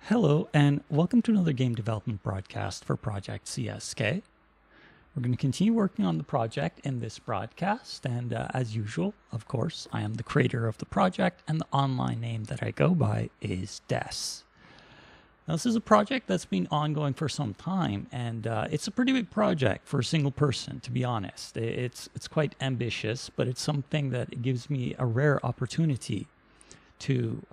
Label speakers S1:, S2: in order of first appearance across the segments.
S1: Hello, and welcome to another game development broadcast for Project CSK. We're going to continue working on the project in this broadcast, and as usual, of course, I am the creator of the project, and the online name that I go by is Des. Now, this is a project that's been ongoing for some time, and it's a pretty big project for a single person, to be honest. It's quite ambitious, but it's something that gives me a rare opportunity to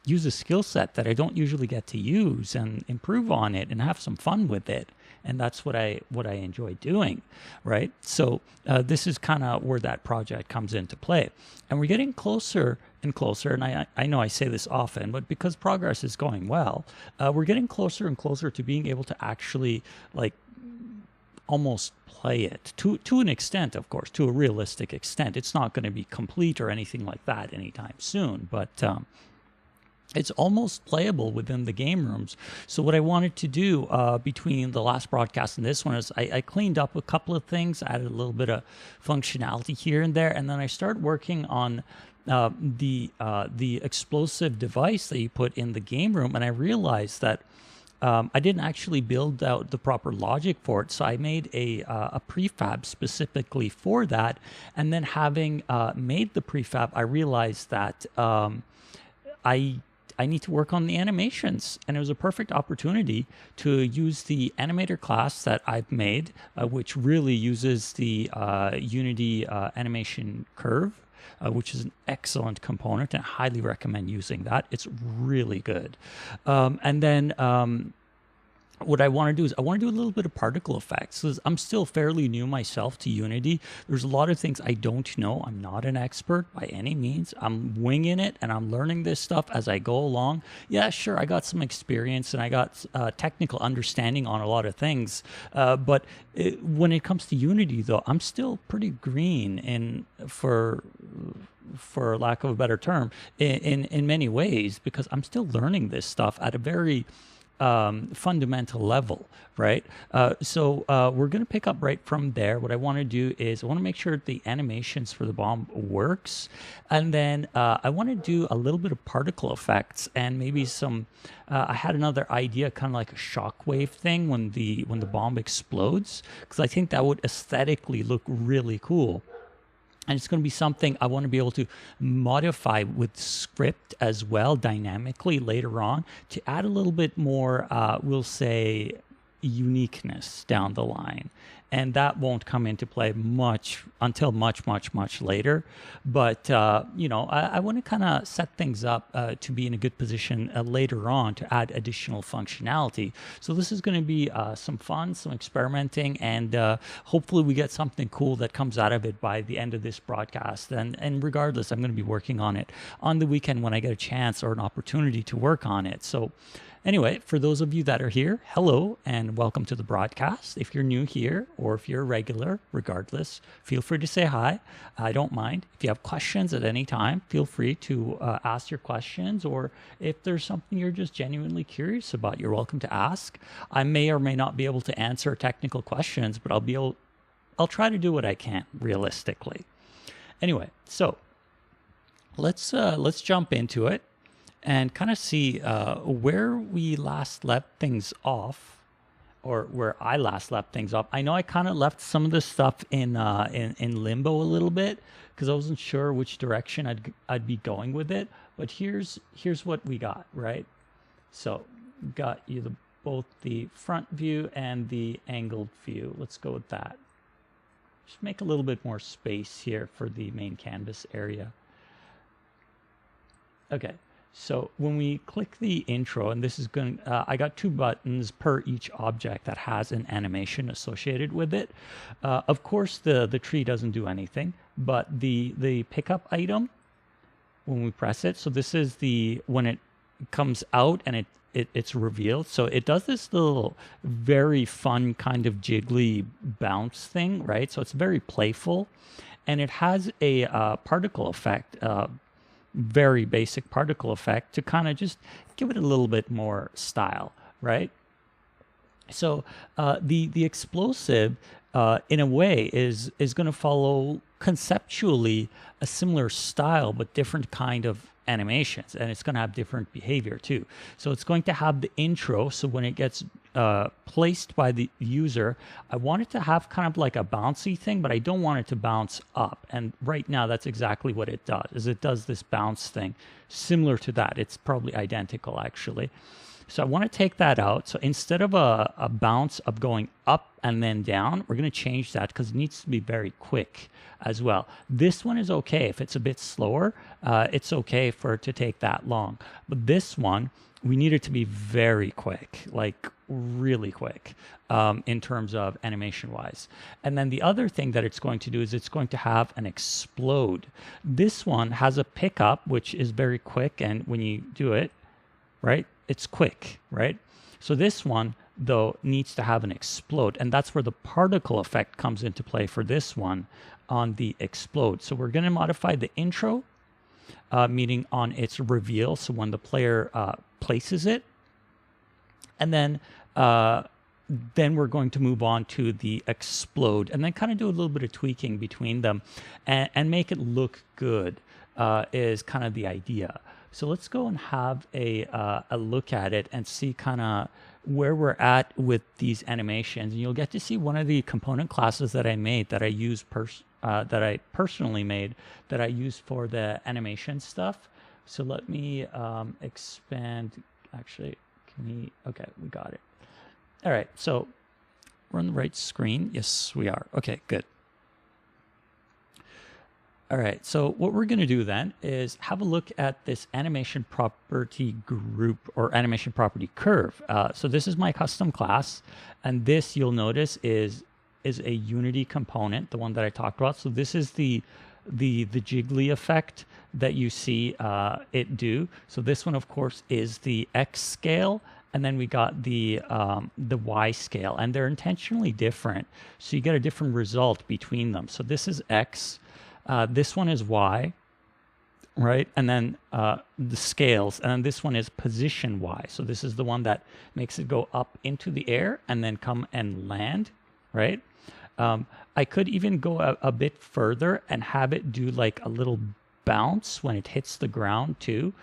S1: use a skill set that I don't usually get to use and improve on it and have some fun with it. And that's what I enjoy doing, right? So this is kind of where that project comes into play. And we're getting closer and closer, and I know I say this often, but because progress is going well, we're getting closer and closer to being able to actually almost play it to an extent, of course, to a realistic extent. It's not going to be complete or anything like that anytime soon, but it's almost playable within the game rooms. So what I wanted to do between the last broadcast and this one is I cleaned up a couple of things, added a little bit of functionality here and there, and then I started working on the explosive device that you put in the game room, and I realized that I didn't actually build out the proper logic for it, so I made a prefab specifically for that. And then having made the prefab, I realized that I need to work on the animations, and it was a perfect opportunity to use the animator class that I've made, which really uses the Unity animation curve. Which is an excellent component, and I highly recommend using that. It's really good. And then what I want to do is I want to do a little bit of particle effects, because I'm still fairly new myself to Unity. There's a lot of things I don't know. I'm not an expert by any means. I'm winging it, and I'm learning this stuff as I go along. Yeah, sure, I got some experience, and I got technical understanding on a lot of things. But when it comes to Unity, though, I'm still pretty green for lack of a better term, in many ways, because I'm still learning this stuff at a very fundamental level, right? So we're going to pick up right from there. What I want to do is I want to make sure the animations for the bomb works, and then I want to do a little bit of particle effects and maybe some. I had another idea, kind of like a shockwave thing when the bomb explodes, because I think that would aesthetically look really cool. And it's going to be something I want to be able to modify with script as well, dynamically later on, to add a little bit more, we'll say, uniqueness down the line. And that won't come into play much until much later. But, I want to kind of set things up to be in a good position later on to add additional functionality. So this is going to be some fun, some experimenting, and hopefully we get something cool that comes out of it by the end of this broadcast. And regardless, I'm going to be working on it on the weekend when I get a chance or an opportunity to work on it. So anyway, for those of you that are here, hello and welcome to the broadcast. If you're new here or if you're a regular, regardless, feel free to say hi. I don't mind. If you have questions at any time, feel free to ask your questions, or if there's something you're just genuinely curious about, you're welcome to ask. I may or may not be able to answer technical questions, but I'll try to do what I can realistically. Anyway, so let's jump into it and kind of see where we last left things off, or where I last left things off. I know I kind of left some of this stuff in limbo a little bit, because I wasn't sure which direction I'd be going with it. But here's what we got, right? So got you both the front view and the angled view. Let's go with that. Just make a little bit more space here for the main canvas area. Okay. So when we click the intro, and this is going, I got 2 buttons per each object that has an animation associated with it. Of course, the tree doesn't do anything, but the pickup item, when we press it, so this is when it comes out and it's revealed. So it does this little very fun kind of jiggly bounce thing, right? So it's very playful, and it has a particle effect, very basic particle effect, to kind of just give it a little bit more style, right? So the explosive, in a way, is going to follow conceptually a similar style, but different kind of animations, and it's going to have different behavior too. So it's going to have the intro. So when it gets placed by the user, I want it to have kind of like a bouncy thing, but I don't want it to bounce up. And right now, that's exactly what it does. Is it does this bounce thing similar to that. It's probably identical actually. So I want to take that out. So instead of a bounce of going up and then down, we're going to change that because it needs to be very quick as well. This one is okay. If it's a bit slower, it's okay for it to take that long. But this one, we need it to be very quick, like really quick in terms of animation-wise. And then the other thing that it's going to do is it's going to have an explode. This one has a pickup, which is very quick. And when you do it, right, it's quick, right? So this one, though, needs to have an explode. And that's where the particle effect comes into play for this one on the explode. So we're going to modify the intro, meaning on its reveal. So when the player places it, and then we're going to move on to the explode, and then kind of do a little bit of tweaking between them and make it look good is kind of the idea. So let's go and have a look at it and see kind of where we're at with these animations. And you'll get to see one of the component classes that I made that I use that I personally made that I use for the animation stuff. So let me expand. Actually, okay, we got it. All right, so we're on the right screen. Yes, we are. Okay, good. All right, so what we're going to do then is have a look at this animation property group or animation property curve. So this is my custom class, and this you'll notice is a Unity component, the one that I talked about. So this is the jiggly effect that you see it do. So this one, of course, is the X scale, and then we got the Y scale, and they're intentionally different. So you get a different result between them. So this is X. This one is Y, right? And then the scales, and then this one is position Y. So this is the one that makes it go up into the air and then come and land, right? I could even go a bit further and have it do like a little bounce when it hits the ground too.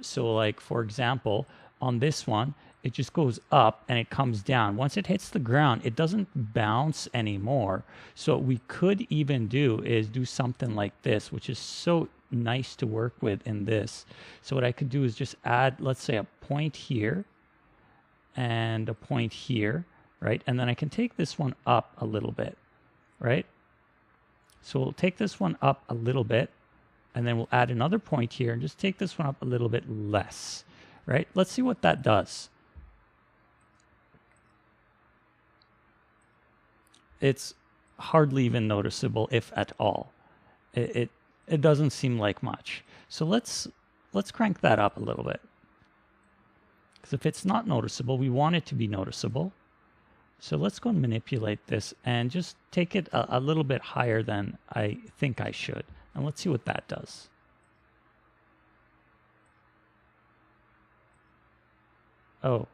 S1: So like, for example, on this one, it just goes up and it comes down. Once it hits the ground, it doesn't bounce anymore. So what we could even do is do something like this, which is so nice to work with in this. So what I could do is just add, let's say, a point here and a point here, right? And then I can take this one up a little bit, right? So we'll take this one up a little bit, and then we'll add another point here and just take this one up a little bit less, right? Let's see what that does. It's hardly even noticeable, if at all. It doesn't seem like much. So let's crank that up a little bit. Because if it's not noticeable, we want it to be noticeable. So let's go and manipulate this and just take it a little bit higher than I think I should. And let's see what that does. Oh.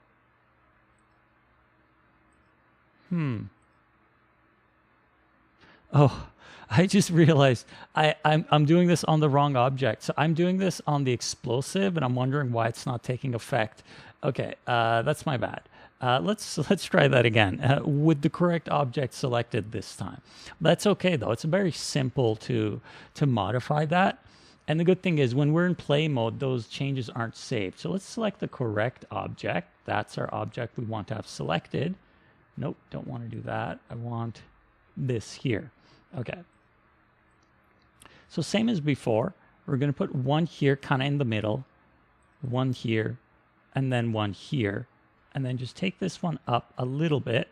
S1: Oh, I just realized I'm doing this on the wrong object. So I'm doing this on the explosive, and I'm wondering why it's not taking effect. Okay, that's my bad. Let's try that again with the correct object selected this time. That's okay though. It's very simple to modify that. And the good thing is when we're in play mode, those changes aren't saved. So let's select the correct object. That's our object we want to have selected. Nope, don't want to do that. I want this here. Okay. So same as before, we're going to put one here kind of in the middle, one here, and then one here. And then just take this one up a little bit,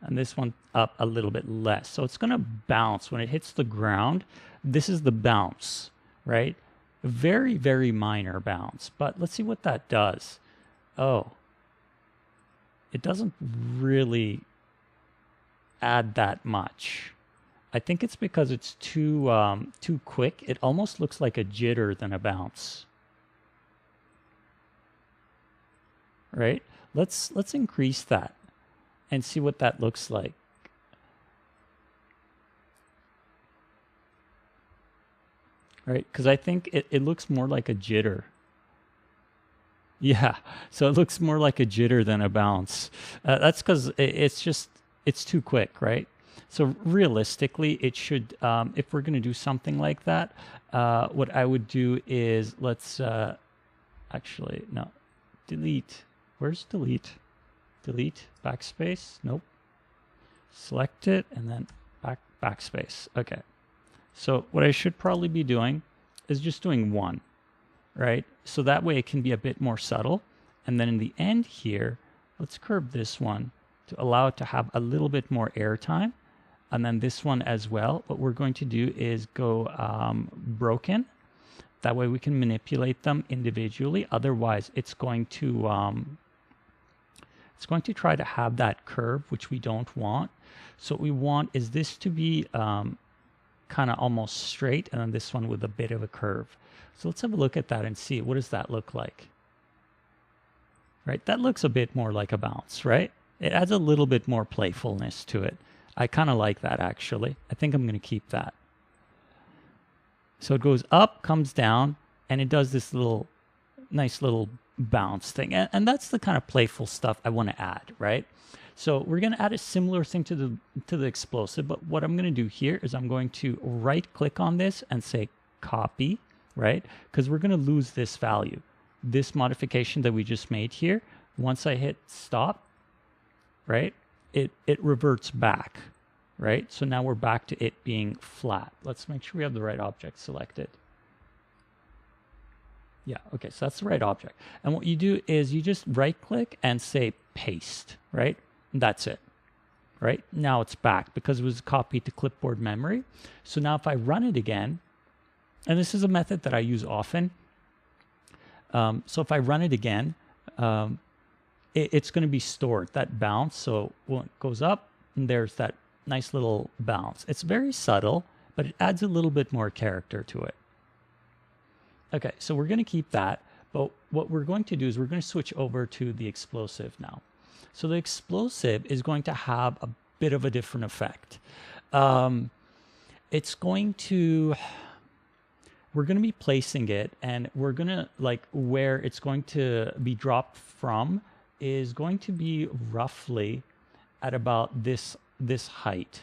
S1: and this one up a little bit less. So it's going to bounce when it hits the ground. This is the bounce, right? Very, very minor bounce. But let's see what that does. Oh, it doesn't really add that much. I think it's because it's too quick. It almost looks like a jitter than a bounce. Right? Let's increase that and see what that looks like. right? Because I think it looks more like a jitter. Yeah, so it looks more like a jitter than a bounce. That's because it's too quick, right? So realistically, it should, if we're going to do something like that, what I would do is let's actually, no, delete. Where's delete? Delete, backspace, nope. Select it and then backspace. Okay. So what I should probably be doing is just doing 1, right? So that way it can be a bit more subtle. And then in the end here, let's curve this one to allow it to have a little bit more airtime. And then this one as well. What we're going to do is go broken. That way we can manipulate them individually. Otherwise, it's going to try to have that curve, which we don't want. So what we want is this to be kind of almost straight, and then this one with a bit of a curve. So let's have a look at that and see, what does that look like? Right, that looks a bit more like a bounce, right? It adds a little bit more playfulness to it. I kind of like that, actually. I think I'm going to keep that. So it goes up, comes down, and it does this little, nice little bounce thing. And that's the kind of playful stuff I want to add, right? So we're going to add a similar thing to the explosive, but what I'm going to do here is I'm going to right click on this and say copy, right? Because we're going to lose this value. This modification that we just made here, once I hit stop, right, it reverts back, right? So now we're back to it being flat. Let's make sure we have the right object selected. Yeah, okay, so that's the right object. And what you do is you just right click and say paste, right? And that's it, right? Now it's back because it was copied to clipboard memory. So now if I run it again, and this is a method that I use often. So if I run it again, it's going to be stored, that bounce. So when it goes up, and there's that nice little bounce. It's very subtle, but it adds a little bit more character to it. Okay, so we're going to keep that, but what we're going to do is we're going to switch over to the explosive now. So the explosive is going to have a bit of a different effect. It's going to, we're going to be placing it, and we're going to, like, where it's going to be dropped from is going to be roughly at about this height.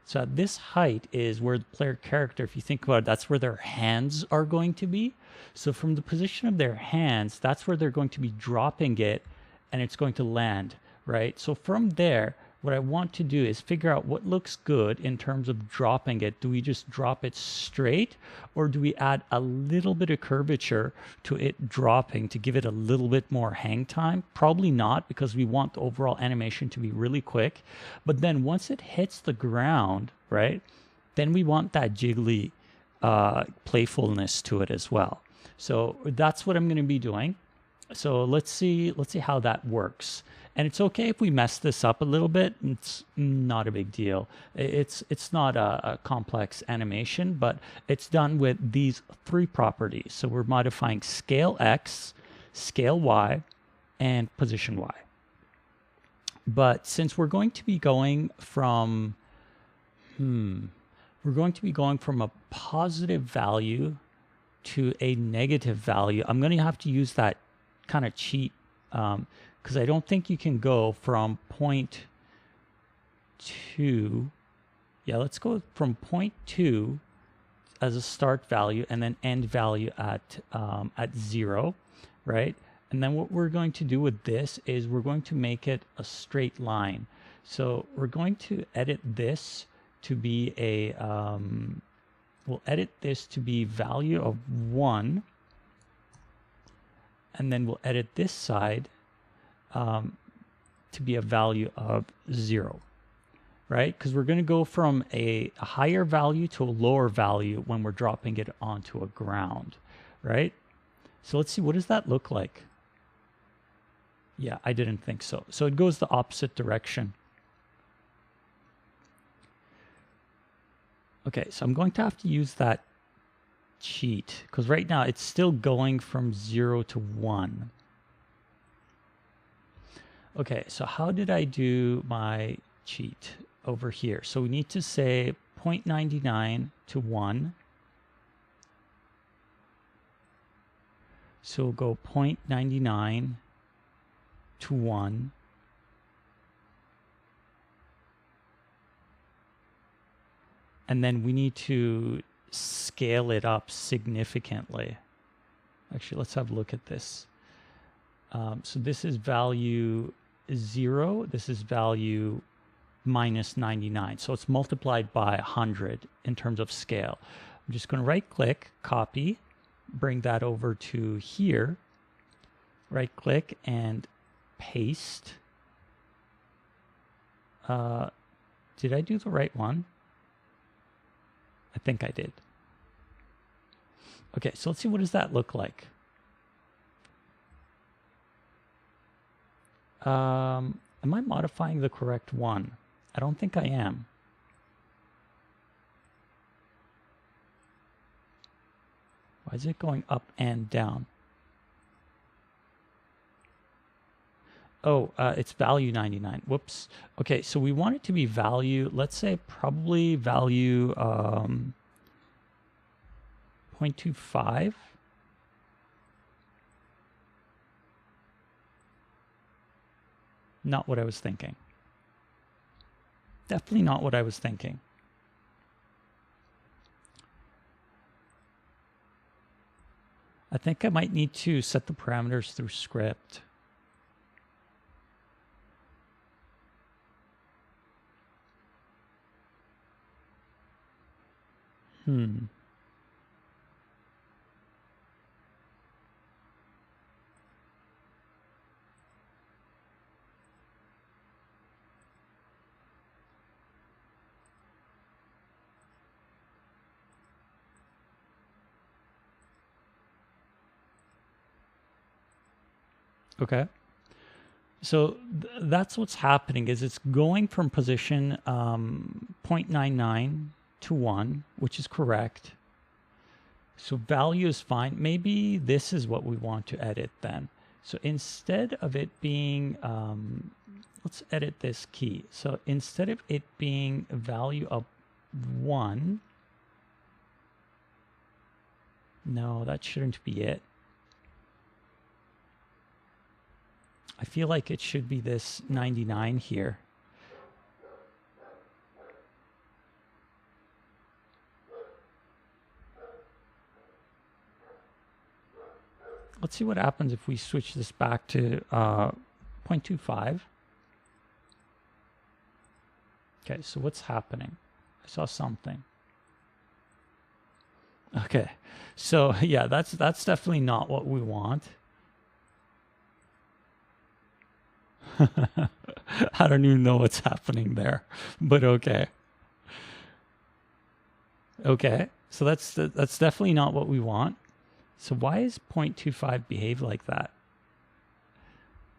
S1: So at this height is where the player character, if you think about it, that's where their hands are going to be. So from the position of their hands, that's where they're going to be dropping it, and it's going to land, right? So from there, what I want to do is figure out what looks good in terms of dropping it. Do we just drop it straight, or do we add a little bit of curvature to it dropping to give it a little bit more hang time? Probably not, because we want the overall animation to be really quick. But then once it hits the ground, right, then we want that jiggly playfulness to it as well. So that's what I'm going to be doing. So let's see how that works. And it's okay if we mess this up a little bit. It's not a big deal. It's not a complex animation, but it's done with these 3 properties. So we're modifying scale X, scale Y, and position Y. But since we're going to be going from, we're going to be going from a positive value to a negative value, I'm going to have to use that kind of cheat, because I don't think you can go from 0.2. Yeah, let's go from 0.2 as a start value and then end value at 0, right? And then what we're going to do with this is we're going to make it a straight line. So we're going to edit this to be a, we'll edit this to be value of 1. And then we'll edit this side to be a value of 0, right? Because we're going to go from a higher value to a lower value when we're dropping it onto a ground, right? So let's see, what does that look like? Yeah, I didn't think so. So it goes the opposite direction. Okay, so I'm going to have to use that cheat, because right now it's still going from 0 to 1. Okay, so how did I do my cheat over here? So we need to say 0.99 to 1. So we'll go 0.99 to 1. And then we need to scale it up significantly. Actually, let's have a look at this. So this is value 0. This is value minus 99. So it's multiplied by 100 in terms of scale. I'm just going to right click, copy, bring that over to here, right click and paste. Did I do the right one? I think I did. Okay, so let's see, what does that look like? Am I modifying the correct one? I don't think I am. Why is it going up and down? Oh, it's value 99. Whoops. Okay, so we want it to be value, let's say probably value 0.25. Not what I was thinking. Definitely not what I was thinking. I think I might need to set the parameters through script. Okay. So that's what's happening, is it's going from position 0.99 to 1, which is correct. So value is fine. Maybe this is what we want to edit then. So instead of it being, let's edit this key. So instead of it being a value of 1, no, that shouldn't be it. I feel like it should be this 99 here. Let's see what happens if we switch this back to 0.25. Okay, so what's happening? I saw something. Okay, so yeah, that's definitely not what we want. I don't even know what's happening there, but okay. Okay, so that's definitely not what we want. So why is 0.25 behave like that?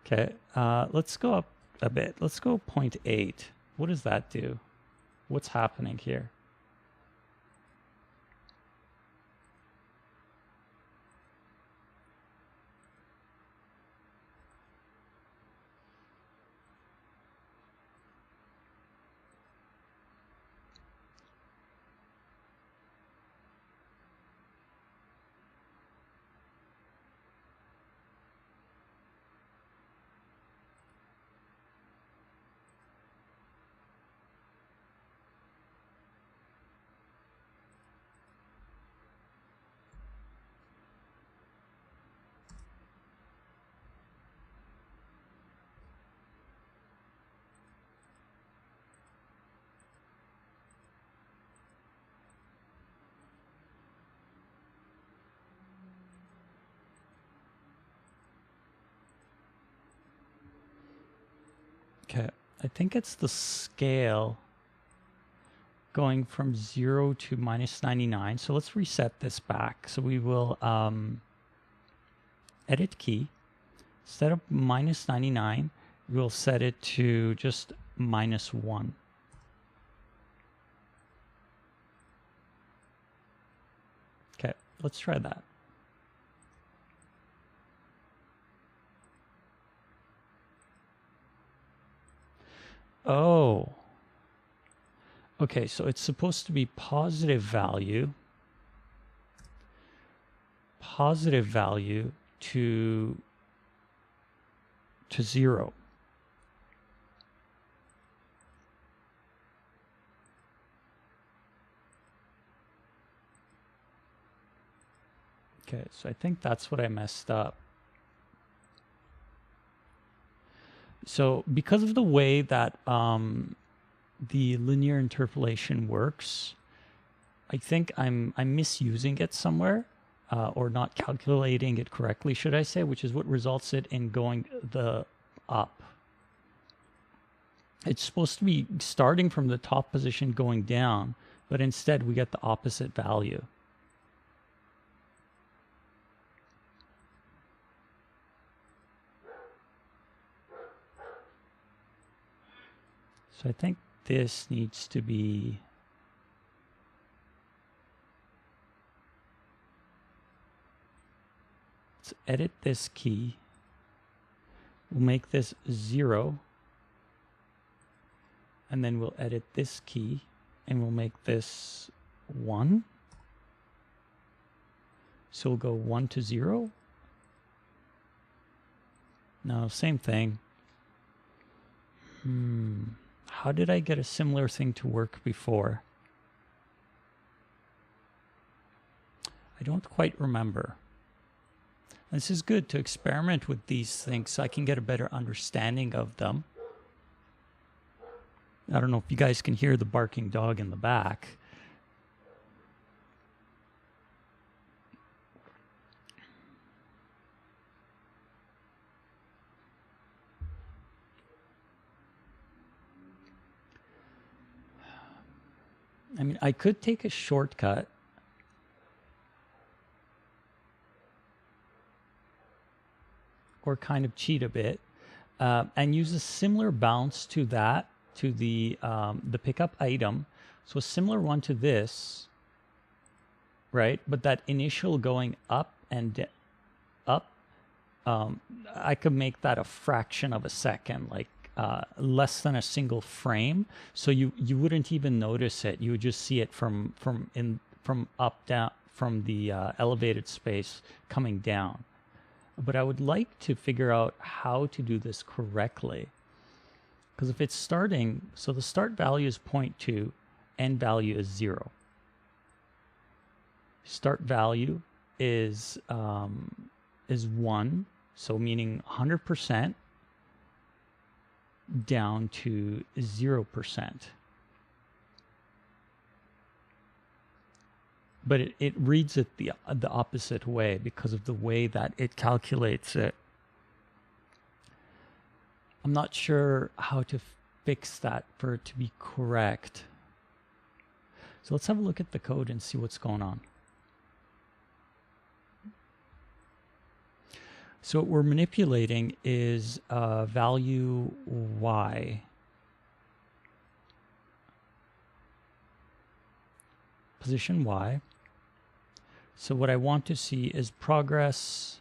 S1: Okay, let's go up a bit. Let's go 0.8. What does that do? What's happening here? Okay, I think it's the scale going from 0 to minus 99. So let's reset this back. So we will edit key. Instead of minus 99, we'll set it to just minus 1. Okay, let's try that. Oh. Okay, so it's supposed to be positive value. Positive value to 0. Okay, so I think that's what I messed up. So because of the way that the linear interpolation works, I think I'm misusing it somewhere, or not calculating it correctly, should I say, which is what results it in going up. It's supposed to be starting from the top position going down, but instead we get the opposite value. So I think this needs to be let's edit this key. We'll make this 0. And then we'll edit this key and we'll make this 1. So we'll go 1 to 0. No, same thing. How did I get a similar thing to work before? I don't quite remember. This is good to experiment with these things so I can get a better understanding of them. I don't know if you guys can hear the barking dog in the back. I mean, I could take a shortcut. Or kind of cheat a bit, and use a similar bounce to that, to the pickup item. So a similar one to this, right? But that initial going up and up, I could make that a fraction of a second, like less than a single frame. So you wouldn't even notice it. You would just see it from up down, from the elevated space coming down. But I would like to figure out how to do this correctly. Because if it's starting, so the start value is 0.2, end value is 0. Start value is 1, so meaning 100% down to 0%. But it reads it the opposite way because of the way that it calculates it. I'm not sure how to fix that for it to be correct. So let's have a look at the code and see what's going on. So what we're manipulating is value y. Position y. So what I want to see is progress.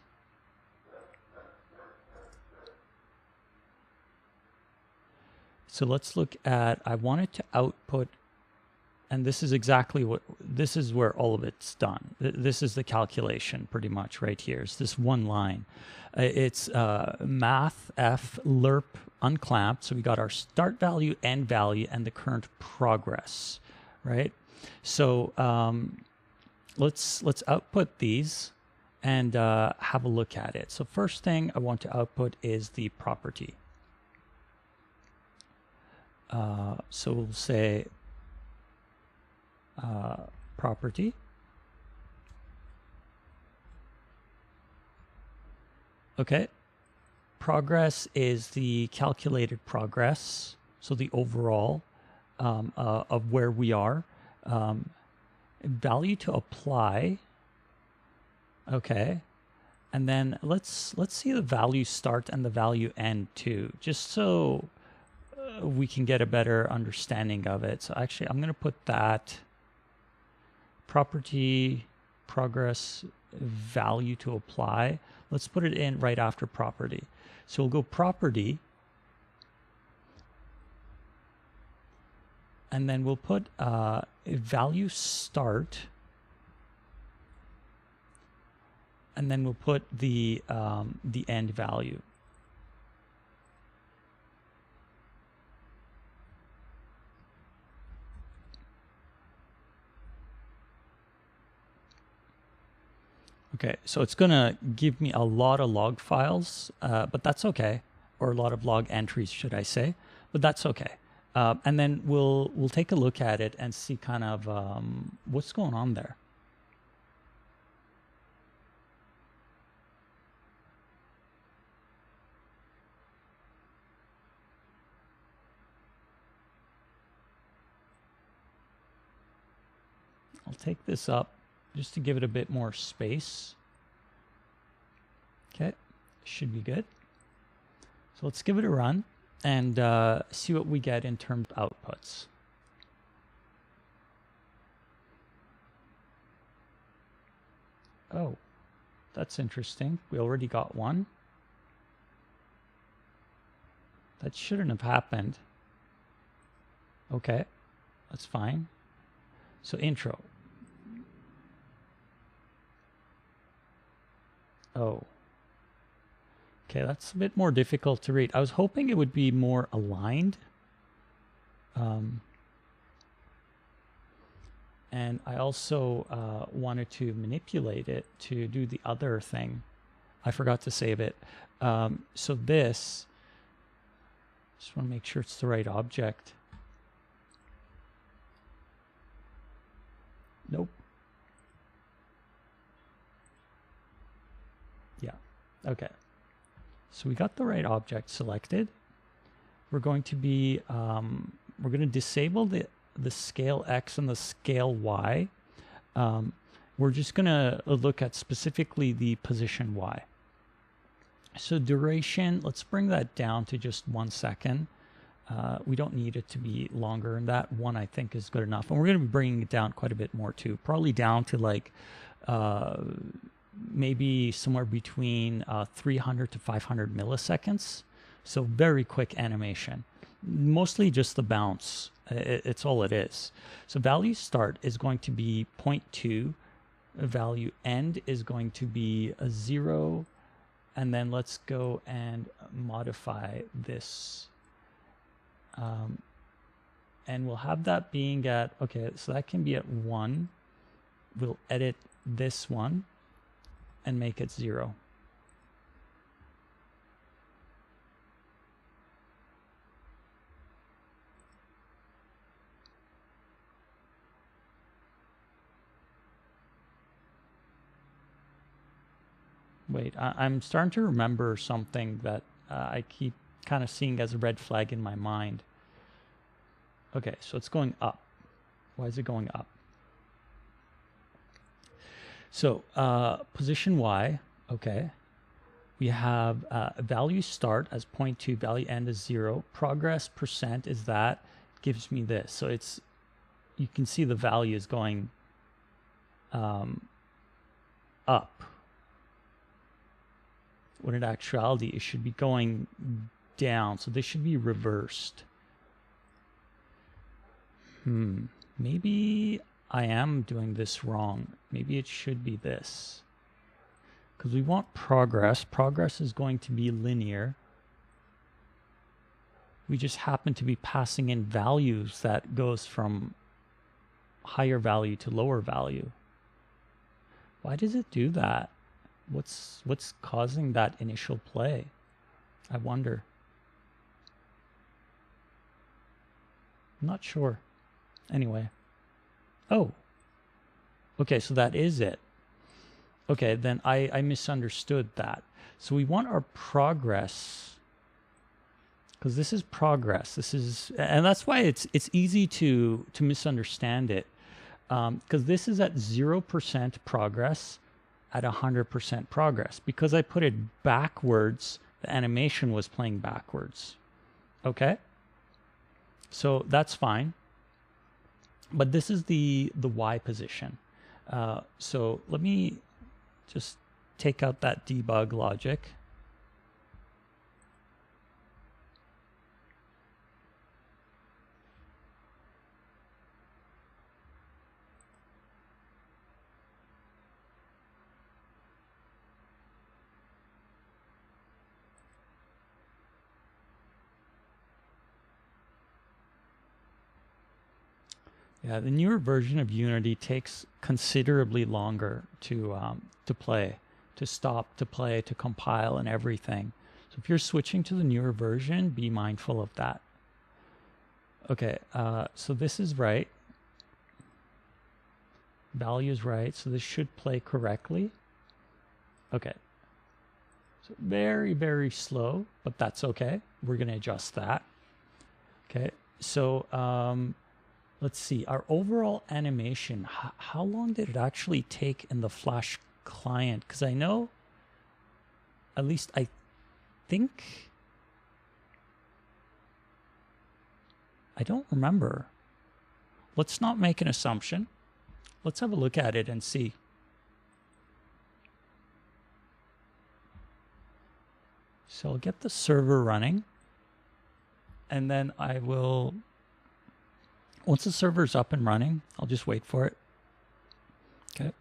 S1: So let's look at, I want it to output, and this is exactly what, this is where all of it's done. This is the calculation pretty much right here. It's this one line. It's math f lerp unclamped. So we got our start value, end value, and the current progress, right? So let's output these and have a look at it. So first thing I want to output is the property. So we'll say property. Okay. Progress is the calculated progress. So the overall of where we are. Value to apply. Okay. And then let's see the value start and the value end too, just so we can get a better understanding of it. So actually I'm going to put that property progress value to apply. Let's put it in right after property. So we'll go property, and then we'll put value start, and then we'll put the end value. Okay, so it's gonna give me a lot of log files, but that's okay, or a lot of log entries, should I say? But that's okay. And then we'll take a look at it and see kind of what's going on there. I'll take this up just to give it a bit more space. Okay, should be good. So let's give it a run and see what we get in terms of outputs. Oh, that's interesting. We already got one. That shouldn't have happened. Okay, that's fine. So intro. Oh. Okay, that's a bit more difficult to read. I was hoping it would be more aligned. And I also wanted to manipulate it to do the other thing. I forgot to save it. So this, just want to make sure it's the right object. Nope. Yeah, okay. So we got the right object selected. We're going to be, we're going to disable the scale X and the scale Y. We're just going to look at specifically the position Y. So duration, let's bring that down to just 1 second. We don't need it to be longer, and that one I think is good enough. And we're going to be bringing it down quite a bit more too, probably down to like maybe somewhere between 300 to 500 milliseconds. So very quick animation, mostly just the bounce. It's all it is. So value start is going to be 0.2, value end is going to be a 0, and then let's go and modify this. And we'll have that being at, okay, so that can be at 1. We'll edit this one and make it 0. Wait, I'm starting to remember something that I keep kind of seeing as a red flag in my mind. Okay, so it's going up. Why is it going up? So position Y, okay. We have value start as 0.2, value end is 0. Progress percent is that, gives me this. So it's, you can see the value is going up. When in actuality, it should be going down. So this should be reversed. Maybe I am doing this wrong. Maybe it should be this. Because we want progress. Progress is going to be linear. We just happen to be passing in values that goes from higher value to lower value. Why does it do that? What's causing that initial play? I wonder. I'm not sure. Anyway. Oh. Okay, so that is it. Okay, then I misunderstood that. So we want our progress, because this is progress. This is, and that's why it's easy to misunderstand it, because this is at 0% progress at 100% progress. Because I put it backwards, the animation was playing backwards. Okay, so that's fine. But this is the Y position. So let me just take out that debug logic. Yeah, the newer version of Unity takes considerably longer to play, to stop, to play, to compile, and everything. So if you're switching to the newer version, be mindful of that. Okay, so this is right. Value is right, so this should play correctly. Okay. So very, very slow, but that's okay. We're going to adjust that. Okay, so let's see. Our overall animation, how long did it actually take in the Flash client? Because I know, at least I think, I don't remember. Let's not make an assumption. Let's have a look at it and see. So I'll get the server running, and then I will, once the server's up and running, I'll just wait for it. Okay.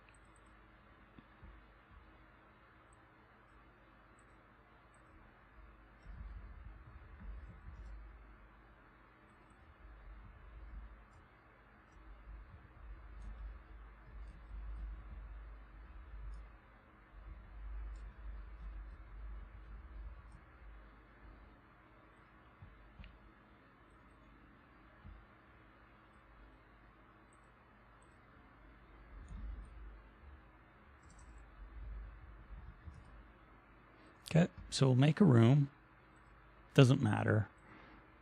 S1: Okay, so we'll make a room. Doesn't matter.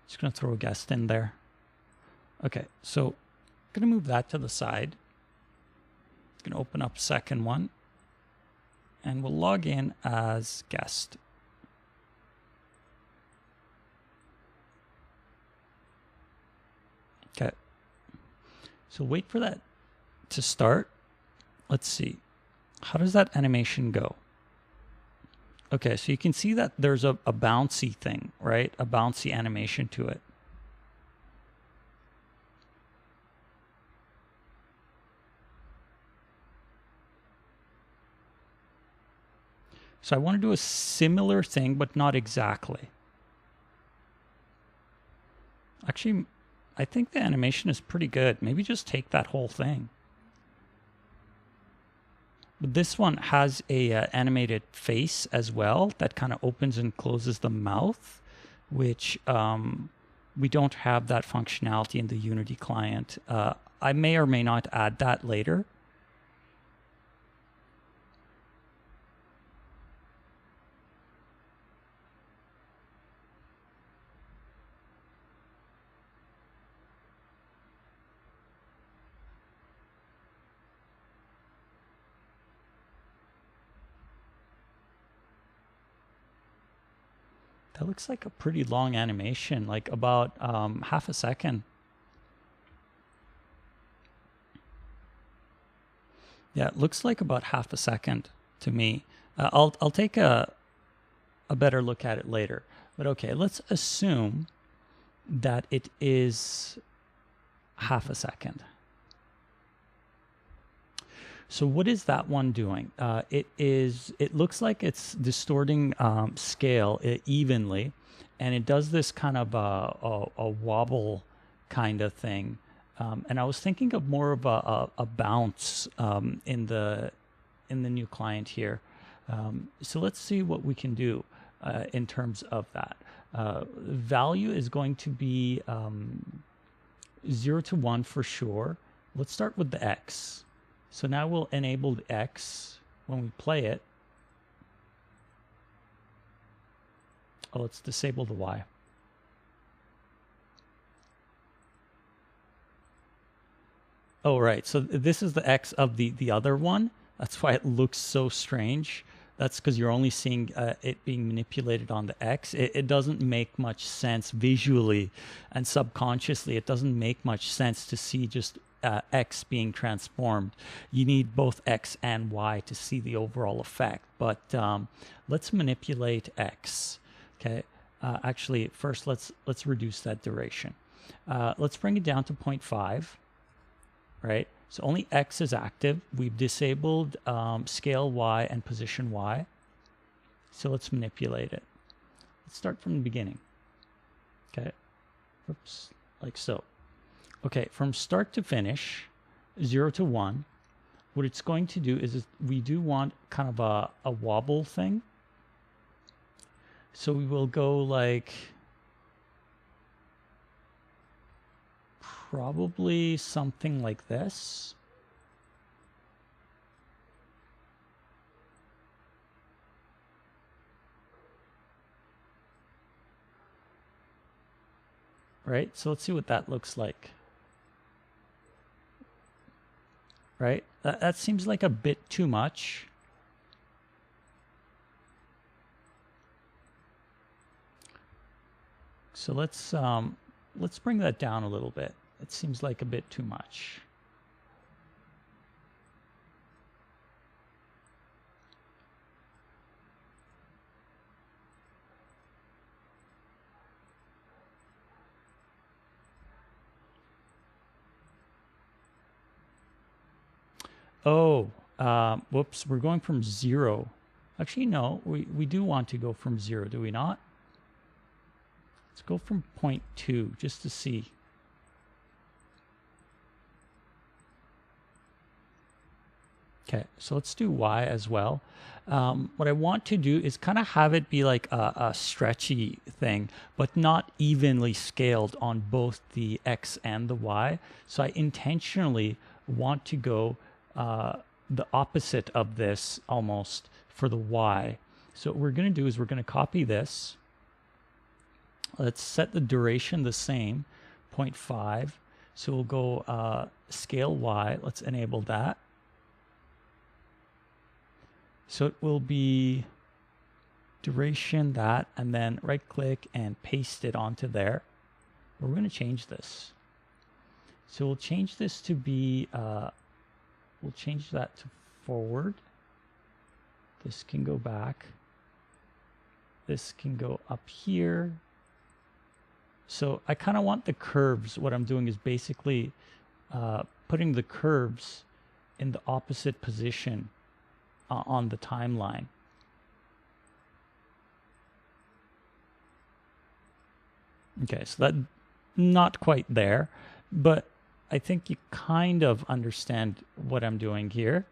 S1: Just going to throw a guest in there. Okay, so I'm going to move that to the side. Going to open up second one. And we'll log in as guest. Okay. So wait for that to start. Let's see. How does that animation go? Okay, so you can see that there's a bouncy thing, right? A bouncy animation to it. So I want to do a similar thing, but not exactly. Actually, I think the animation is pretty good. Maybe just take that whole thing. But this one has a animated face as well that kind of opens and closes the mouth, which we don't have that functionality in the Unity client. I may or may not add that later. That looks like a pretty long animation, like about half a second. Yeah, it looks like about half a second to me. I'll take a better look at it later. But okay, let's assume that it is half a second. So what is that one doing? It looks like it's distorting scale evenly, and it does this kind of a wobble kind of thing. And I was thinking of more of a bounce in the new client here. So let's see what we can do in terms of that. Value is going to be 0 to 1 for sure. Let's start with the X. So now we'll enable the X when we play it. Oh, let's disable the Y. Oh, right. So this is the X of the other one. That's why it looks so strange. That's because you're only seeing it being manipulated on the X. It doesn't make much sense visually and subconsciously. It doesn't make much sense to see just X being transformed. You need both X and Y to see the overall effect. But let's manipulate X. Okay. Actually, first let's reduce that duration. Let's bring it down to 0.5. Right. So only X is active. We've disabled scale Y and position Y. So let's manipulate it. Let's start from the beginning. Okay. Oops. Like so. Okay, from start to finish, 0 to 1, what it's going to do is we do want kind of a wobble thing. So we will go like probably something like this. Right? So let's see what that looks like. Right? That seems like a bit too much. So let's bring that down a little bit. It seems like a bit too much. Oh, whoops, we're going from 0. Actually, no, we do want to go from 0, do we not? Let's go from 0.2 just to see. Okay, so let's do y as well. What I want to do is kind of have it be like a stretchy thing, but not evenly scaled on both the x and the y. So I intentionally want to go the opposite of this almost for the y. So what we're going to do is we're going to copy this. Let's set the duration the same, 0.5. So we'll go scale y. Let's enable that. So it will be duration that, and then right click and paste it onto there. We're going to change this. So we'll change this to be, we'll change that to forward. This can go back. This can go up here. So I kind of want the curves. What I'm doing is basically putting the curves in the opposite position on the timeline. Okay, so that not quite there, but I think you kind of understand what I'm doing here.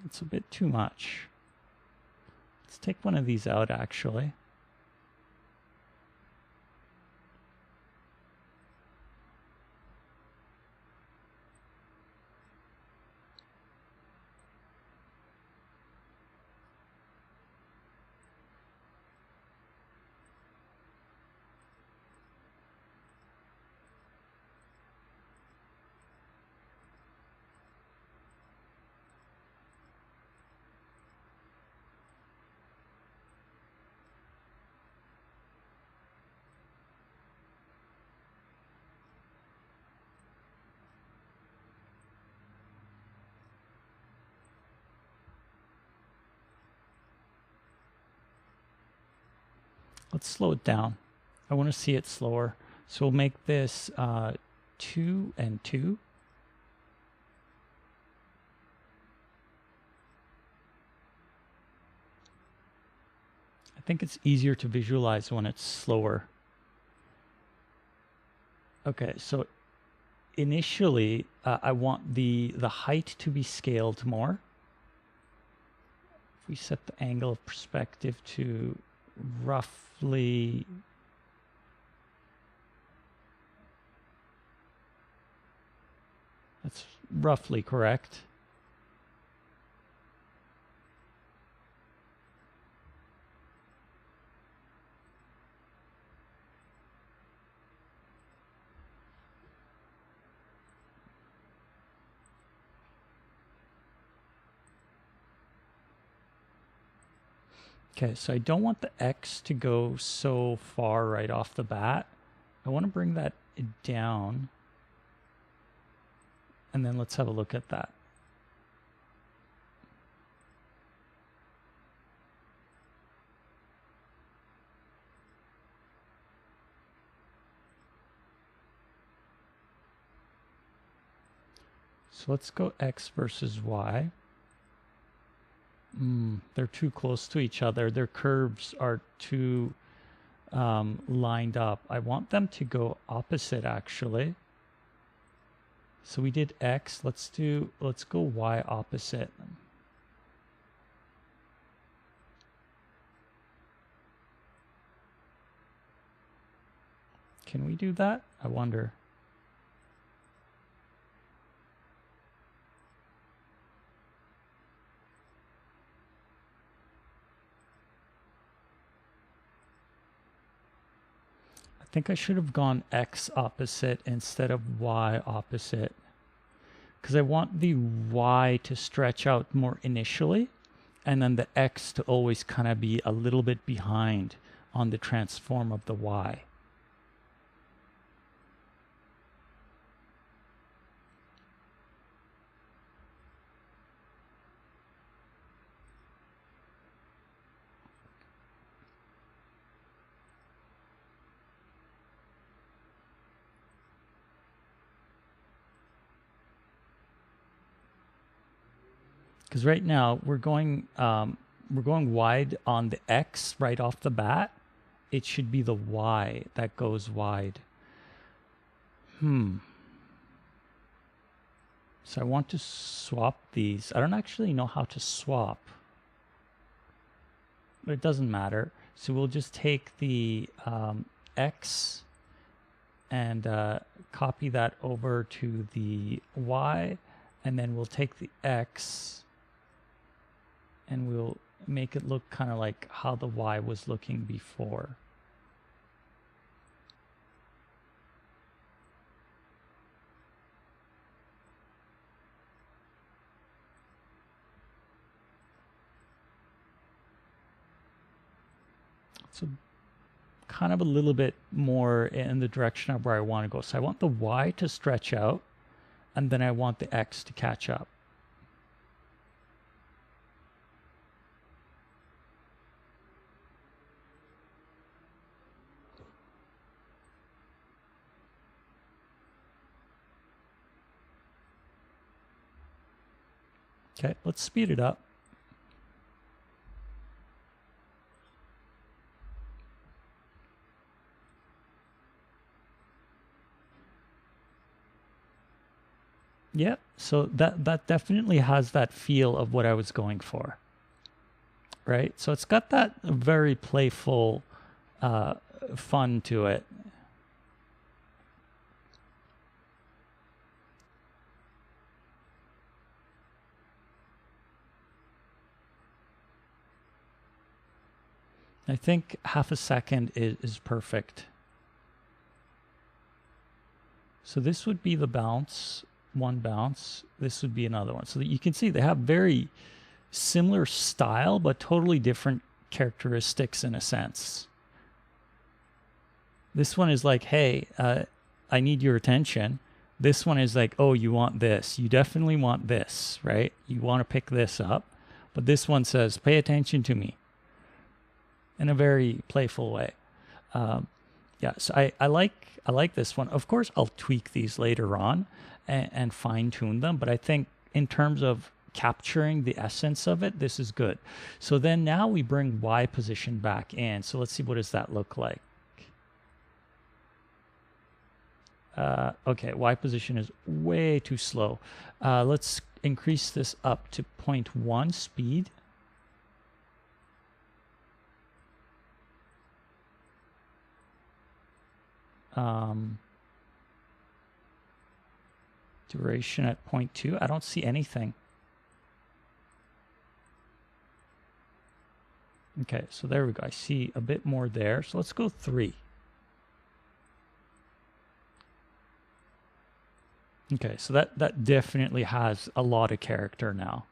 S1: It's a bit too much. Let's take one of these out, actually. Let's slow it down. I want to see it slower. So we'll make this 2 and 2. I think it's easier to visualize when it's slower. Okay, so initially I want the height to be scaled more. If we set the angle of perspective to roughly that's roughly correct. Okay, so I don't want the X to go so far right off the bat. I want to bring that down. And then let's have a look at that. So let's go X versus Y. They're too close to each other. Their curves are too lined up. I want them to go opposite, actually. So we did X. Let's go Y opposite. Can we do that? I wonder. I think I should have gone X opposite instead of Y opposite, because I want the Y to stretch out more initially, and then the X to always kind of be a little bit behind on the transform of the Y. Because right now we're going wide on the X right off the bat. It should be the Y that goes wide. So I want to swap these. I don't actually know how to swap, but it doesn't matter. So we'll just take the X and copy that over to the Y, and then we'll take the X and we'll make it look kind of like how the Y was looking before. So kind of a little bit more in the direction of where I want to go. So I want the Y to stretch out, and then I want the X to catch up. Okay, let's speed it up. Yeah, so that definitely has that feel of what I was going for, right? So it's got that very playful fun to it. I think half a second is perfect. So this would be the bounce, one bounce. This would be another one. So that you can see they have very similar style, but totally different characteristics in a sense. This one is like, hey, I need your attention. This one is like, oh, you want this. You definitely want this, right? You want to pick this up. But this one says, pay attention to me, in a very playful way. Yeah, so I like this one. Of course, I'll tweak these later on and fine tune them, but I think in terms of capturing the essence of it, this is good. So then now we bring Y position back in. So let's see, what does that look like? Okay, Y position is way too slow. Let's increase this up to 0.1 speed. Duration at 0.2. I don't see anything. Okay, so there we go. I see a bit more there. So let's go 3. Okay, so that definitely has a lot of character now.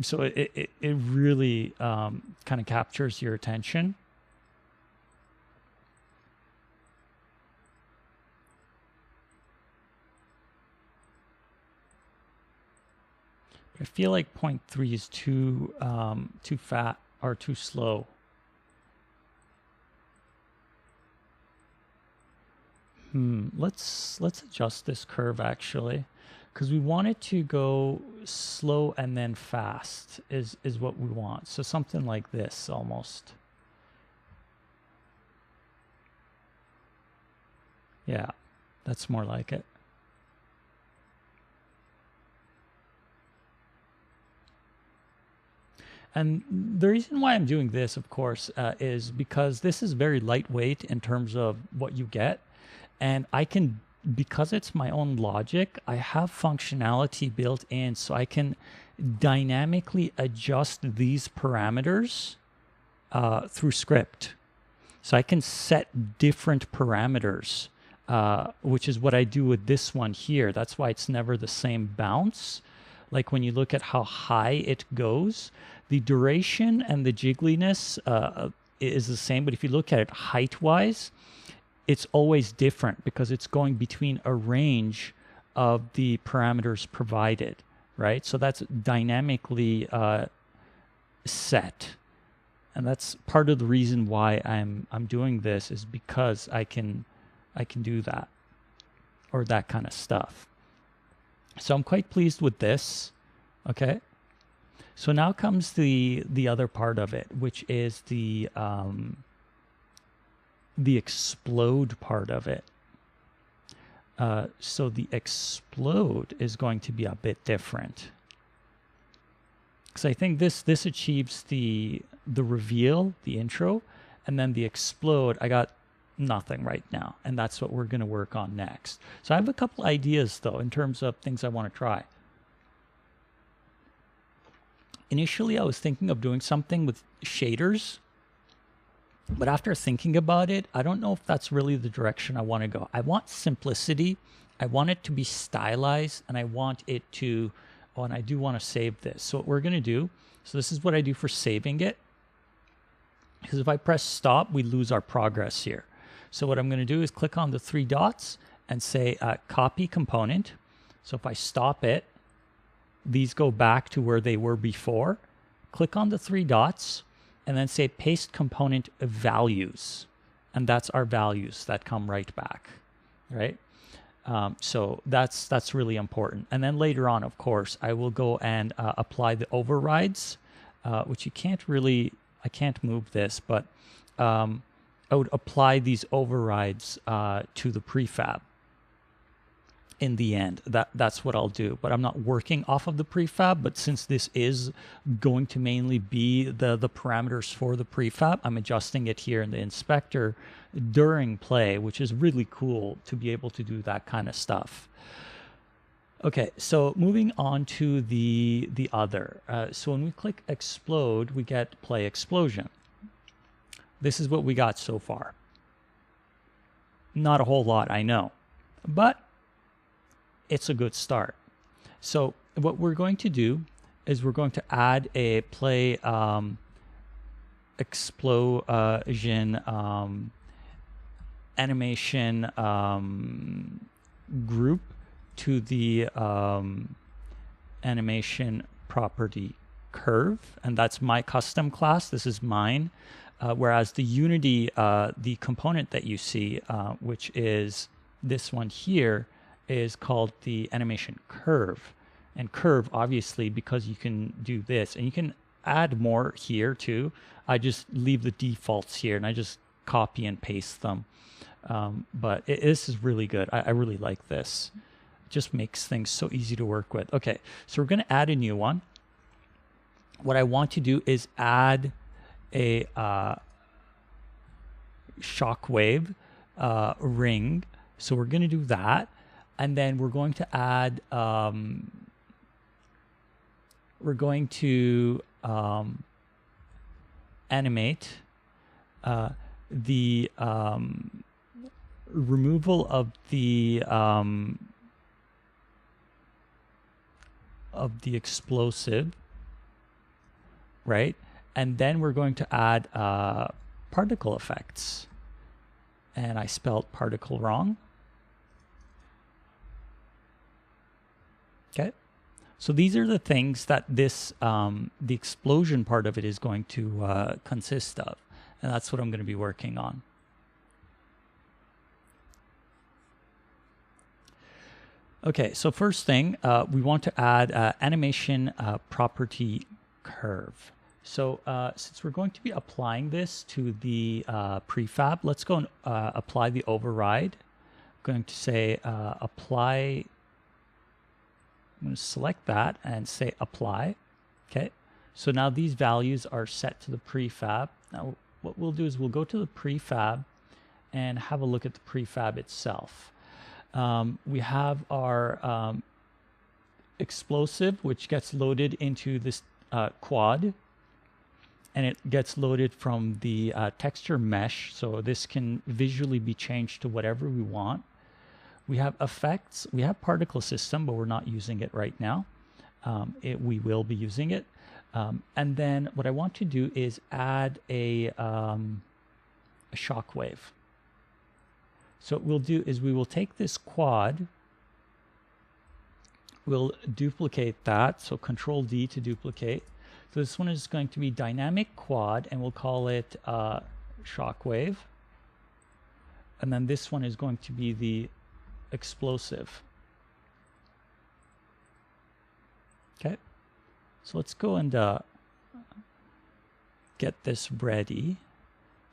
S1: So it really kind of captures your attention. I feel like 0.3 is too fat or too slow. Let's adjust this curve actually. because we want it to go slow and then fast is what we want. So something like this almost. Yeah, that's more like it. And the reason why I'm doing this, of course, is because this is very lightweight in terms of what you get. And I can, because it's my own logic, I have functionality built in, so I can dynamically adjust these parameters through script. So I can set different parameters, which is what I do with this one here. That's why it's never the same bounce. Like when you look at how high it goes, the duration and the jiggliness is the same, but if you look at it height-wise, it's always different because it's going between a range of the parameters provided, right? So that's dynamically set. And that's part of the reason why I'm doing this, is because I can do that, or that kind of stuff. So I'm quite pleased with this. Okay. So now comes the other part of it, which is the explode part of it. So the explode is going to be a bit different, because I think this achieves the reveal, the intro, and then the explode, I got nothing right now, and that's what we're going to work on next. So I have a couple ideas though in terms of things I want to try. Initially, I was thinking of doing something with shaders, but after thinking about it, I don't know if that's really the direction I want to go. I want simplicity, I want it to be stylized, and I want it to, oh, and I do want to save this. So what we're going to do, so this is what I do for saving it, because if I press stop, we lose our progress here. So what I'm going to do is click on the three dots and say copy component. So if I stop it, these go back to where they were before. Click on the three dots and then say paste component values. And that's our values that come right back, right? So that's really important. And then later on, of course, I will go and apply the overrides, which you can't really, I can't move this, but I would apply these overrides to the prefab. In the end, that's what I'll do. But I'm not working off of the prefab, but since this is going to mainly be the parameters for the prefab, I'm adjusting it here in the inspector during play, which is really cool to be able to do that kind of stuff. Okay, so moving on to the other. So when we click explode, we get play explosion. This is what we got so far. Not a whole lot, I know, but it's a good start. So what we're going to do is we're going to add a play explosion animation group to the animation property curve, and that's my custom class. This is mine. Whereas the Unity, the component that you see, which is this one here, is called the animation curve. And curve, obviously, because you can do this, and you can add more here too. I just leave the defaults here, and I just copy and paste them. But this is really good. I really like this. It just makes things so easy to work with. Okay, so we're going to add a new one. What I want to do is add a shockwave ring. So we're going to do that. And then we're going to add, we're going to animate the removal of the explosive, right? And then we're going to add particle effects. And I spelled particle wrong. Okay, so these are the things that this, the explosion part of it is going to consist of. And that's what I'm going to be working on. Okay, so first thing, we want to add animation property curve. So since we're going to be applying this to the prefab, let's go and apply the override. I'm going to say apply. I'm going to select that and say apply. Okay, so now these values are set to the prefab. Now what we'll do is we'll go to the prefab and have a look at the prefab itself. We have our explosive, which gets loaded into this quad, and it gets loaded from the texture mesh, so this can visually be changed to whatever we want. We have effects, we have particle system, but we're not using it right now. We will be using it. And then what I want to do is add a shockwave. So what we'll do is we will take this quad, we'll duplicate that, so Control D to duplicate. So this one is going to be dynamic quad, and we'll call it shockwave. And then this one is going to be the explosive. Okay, so let's go and get this ready.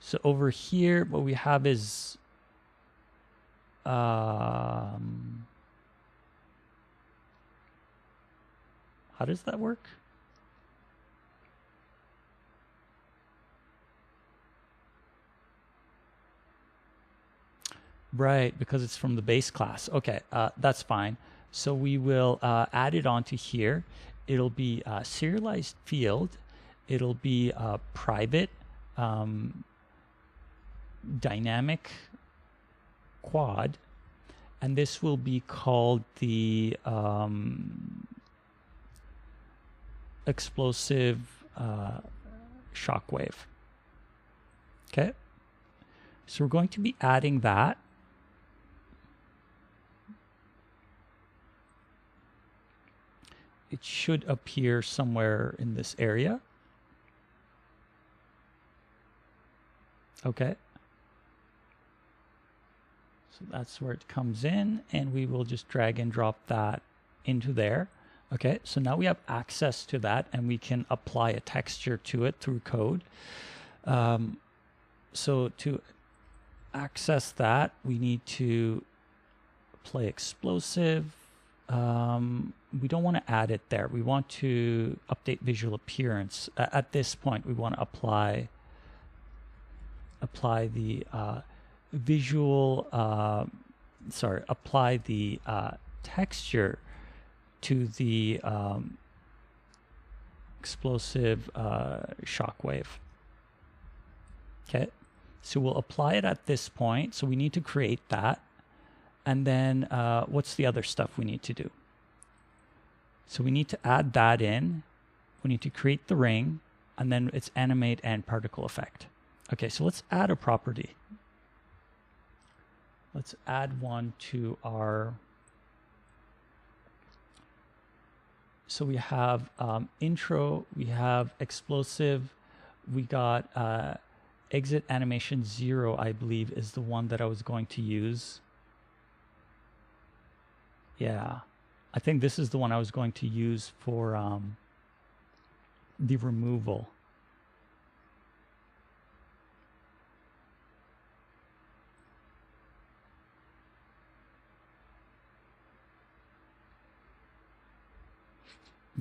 S1: So over here, what we have is how does that work? Right, because it's from the base class. Okay, that's fine. So we will add it onto here. It'll be a serialized field. It'll be a private dynamic quad, and this will be called the explosive shockwave. Okay, so we're going to be adding that. It should appear somewhere in this area. Okay. So that's where it comes in, and we will just drag and drop that into there. Okay, so now we have access to that, and we can apply a texture to it through code. So to access that, we need to play explosive. We don't want to add it there. We want to update visual appearance. At this point, we want to apply the apply the texture to the explosive shockwave. Okay, so we'll apply it at this point. So we need to create that. And then what's the other stuff we need to do? So we need to add that in. We need to create the ring, and then it's animate and particle effect. Okay, so let's add a property. Let's add one to our, so we have intro, we have explosive, we got exit animation 0, I believe, is the one that I was going to use. Yeah, I think this is the one I was going to use for the removal.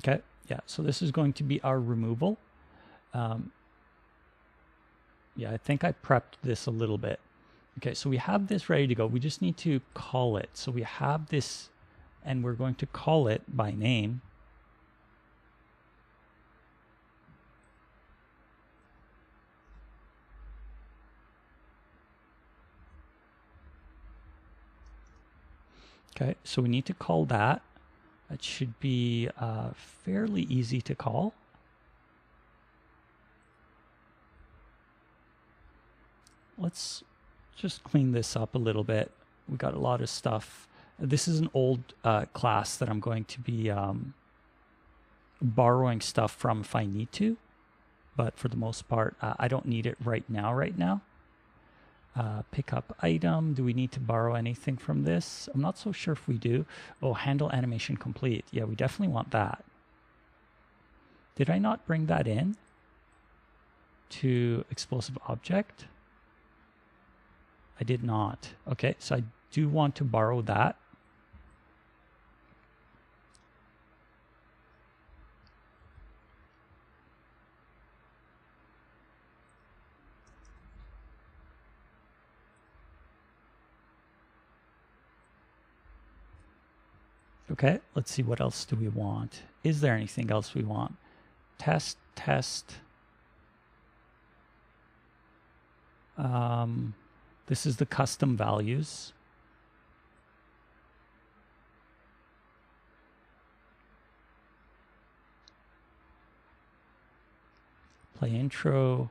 S1: Okay, yeah, so this is going to be our removal. Yeah, I think I prepped this a little bit. Okay, so we have this ready to go. We just need to call it. So we have this, and we're going to call it by name. Okay, so we need to call that. That should be fairly easy to call. Let's just clean this up a little bit. We got a lot of stuff. This is an old class that I'm going to be borrowing stuff from if I need to, but for the most part, I don't need it right now. Pick up item. Do we need to borrow anything from this? I'm not so sure if we do. Oh, handle animation complete. Yeah, we definitely want that. Did I not bring that in to explosive object? I did not. Okay, so I do want to borrow that. Okay, let's see, what else do we want? Is there anything else we want? Test. This is the custom values. Play intro.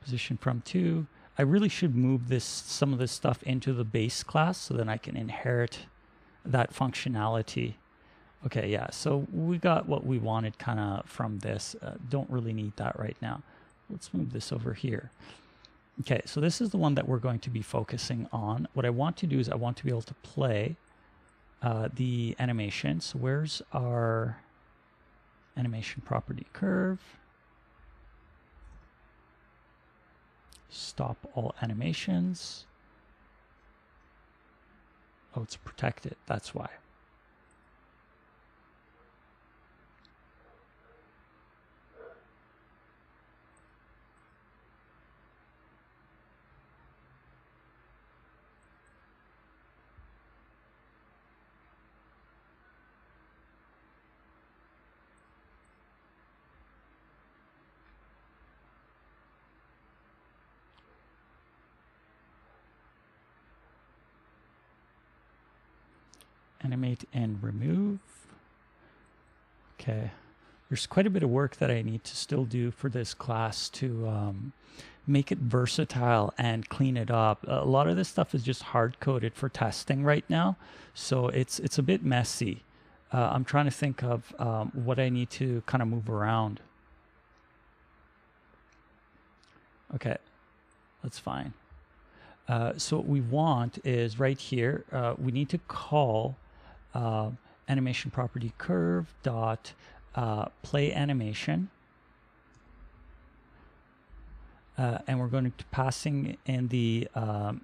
S1: Position from 2. I really should move some of this stuff into the base class so then I can inherit that functionality. Okay, yeah, so we got what we wanted kind of from this. Don't really need that right now. Let's move this over here. Okay, so this is the one that we're going to be focusing on. What I want to do is I want to be able to play the animation. So where's our animation property curve? Stop all animations. Oh, it's protected. That's why. Animate and remove. Okay, there's quite a bit of work that I need to still do for this class to make it versatile and clean it up. A lot of this stuff is just hard-coded for testing right now, so it's a bit messy. I'm trying to think of what I need to kind of move around. Okay, that's fine. So what we want is right here, we need to call animation property curve dot play animation, and we're going to passing in the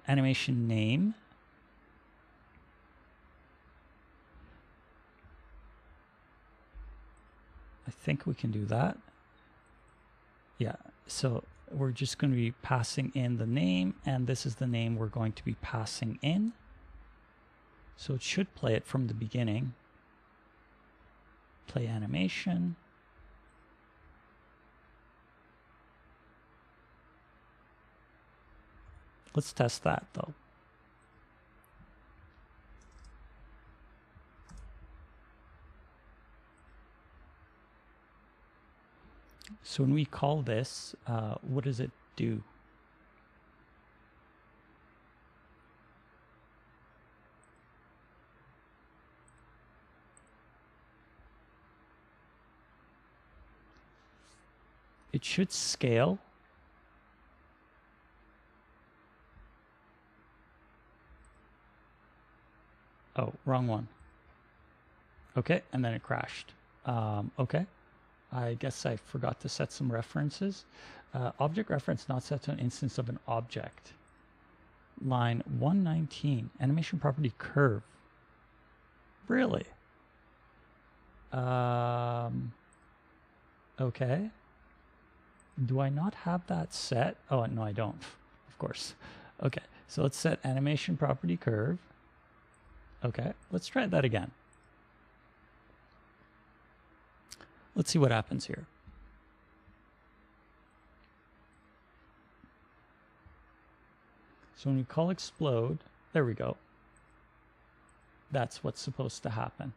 S1: animation name. I think we can do that. Yeah, so we're just going to be passing in the name, and this is the name we're going to be passing in. So it should play it from the beginning. Play animation. Let's test that though. So when we call this, what does it do? It should scale. Oh, wrong one. Okay, and then it crashed. Okay, I guess I forgot to set some references. Object reference not set to an instance of an object. Line 119, animation property curve. Really? Okay. Do I not have that set? Oh, no, I don't, of course. Okay, so let's set animation property curve. Okay, let's try that again. Let's see what happens here. So when we call explode, there we go. That's what's supposed to happen.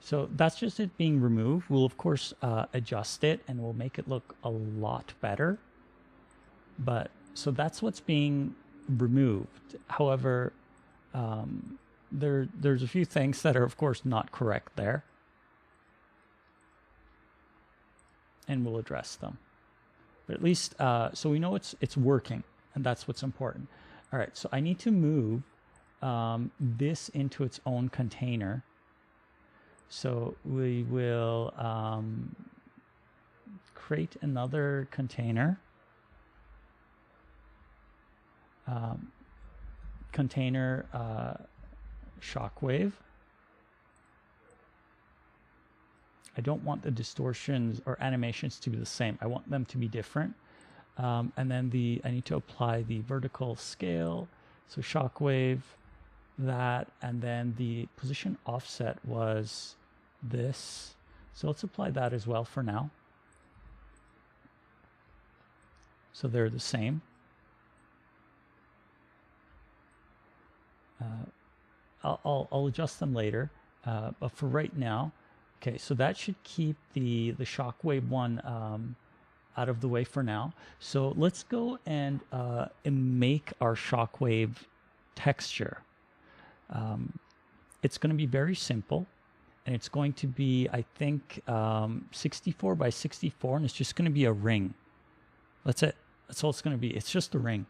S1: So that's just it being removed. We'll of course adjust it and we'll make it look a lot better. But so that's what's being removed. However, there's a few things that are of course not correct there. And we'll address them. But at least, so we know it's working. And that's what's important. All right, so I need to move this into its own container. So we will create another container. Container Shockwave. I don't want the distortions or animations to be the same. I want them to be different. And then I need to apply the vertical scale. So Shockwave, that, and then the position offset was this. So let's apply that as well for now. So they're the same. I'll adjust them later, but for right now, okay, so that should keep the Shockwave one out of the way for now. So let's go and make our Shockwave texture. It's going to be very simple, and it's going to be, I think, 64 by 64, and it's just going to be a ring. That's it. That's all it's going to be. It's just a ring.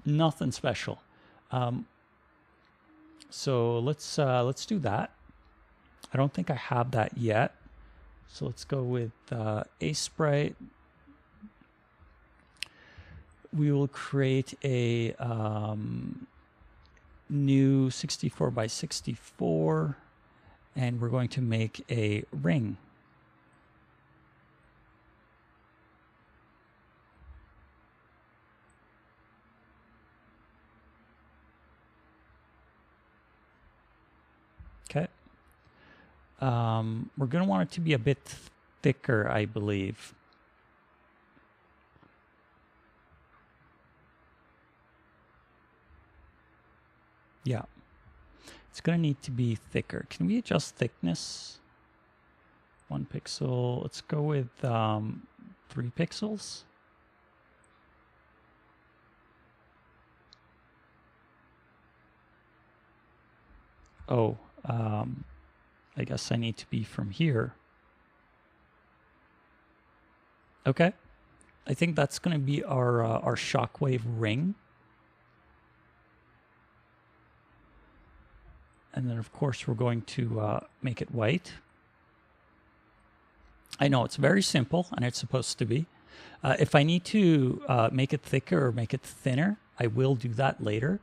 S1: Nothing special. So let's do that. I don't think I have that yet. So let's go with a sprite. We will create a new 64 by 64, and we're going to make a ring. Okay. We're going to want it to be a bit thicker, I believe. Yeah. It's going to need to be thicker. Can we adjust thickness? 1 pixel. Let's go with 3 pixels. Oh, I guess I need to be from here. Okay. I think that's going to be our Shockwave ring. And then, of course, we're going to make it white. I know it's very simple, and it's supposed to be. If I need to make it thicker or make it thinner, I will do that later.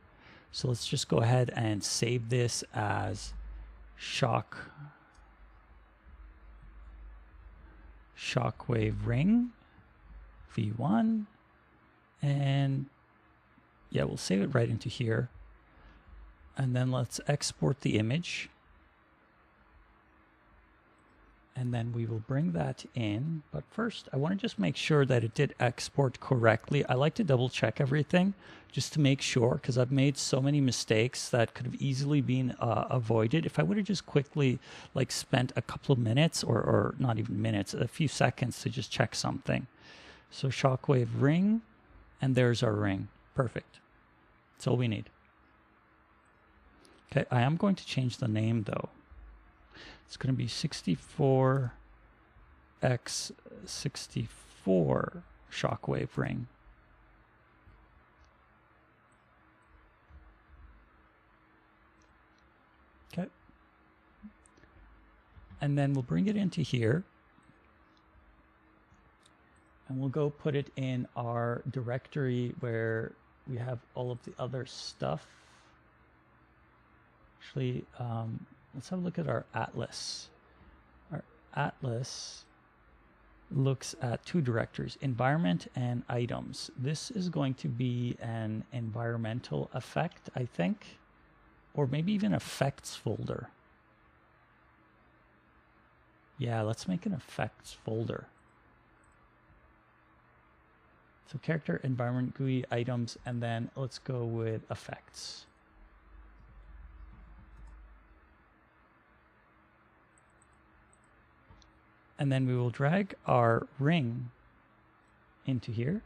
S1: So let's just go ahead and save this as Shockwave ring v1. And yeah, we'll save it right into here. And then let's export the image. And then we will bring that in. But first, I want to just make sure that it did export correctly. I like to double check everything just to make sure, because I've made so many mistakes that could have easily been avoided. If I would have just quickly spent a couple of minutes, or not even minutes, a few seconds to just check something. So Shockwave ring, and there's our ring. Perfect. That's all we need. Okay, I am going to change the name though. It's going to be 64x64 Shockwave ring. Okay. And then we'll bring it into here. And we'll go put it in our directory where we have all of the other stuff. Actually, let's have a look at our atlas. Our atlas looks at 2 directories, environment and items. This is going to be an environmental effect, I think, or maybe even effects folder. Yeah, let's make an effects folder. So character, environment, GUI, items, and then let's go with effects. And then we will drag our ring into here.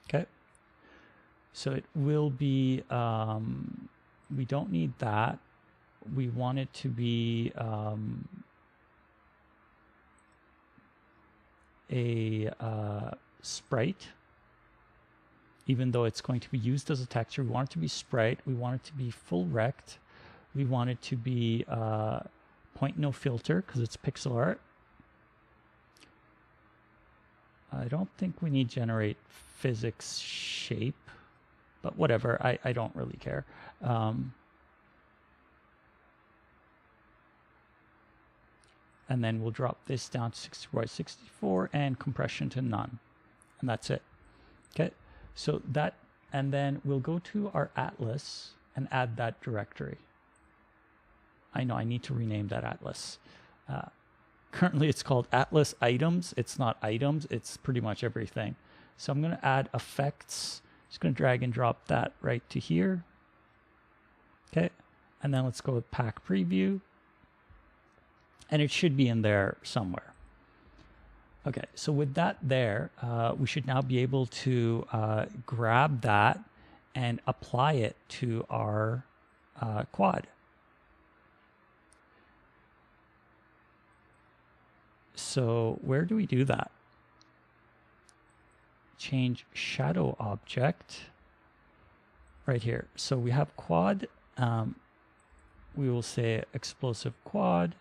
S1: Okay. So it will be, we don't need that. We want it to be, a sprite, even though it's going to be used as a texture. We want it to be sprite. We want it to be full rect. We want it to be point no filter because it's pixel art. I don't think we need generate physics shape, but whatever. I don't really care. And then we'll drop this down to 64 by 64 and compression to none. And that's it. Okay, so that, and then we'll go to our atlas and add that directory. I know I need to rename that atlas. Currently it's called atlas items. It's not items, it's pretty much everything. So I'm going to add effects. Just going to drag and drop that right to here. Okay, and then let's go with pack preview. And it should be in there somewhere. Okay, so with that there, we should now be able to grab that and apply it to our quad. So where do we do that? Change shadow object right here. So we have quad. We will say explosive quad.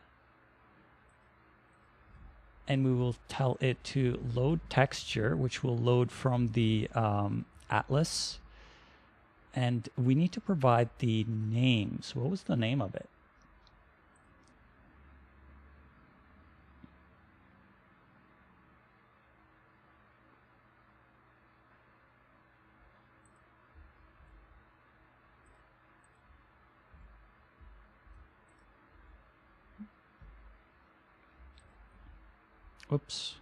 S1: And we will tell it to load texture, which will load from the atlas. And we need to provide the name. So what was the name of it? Whoops.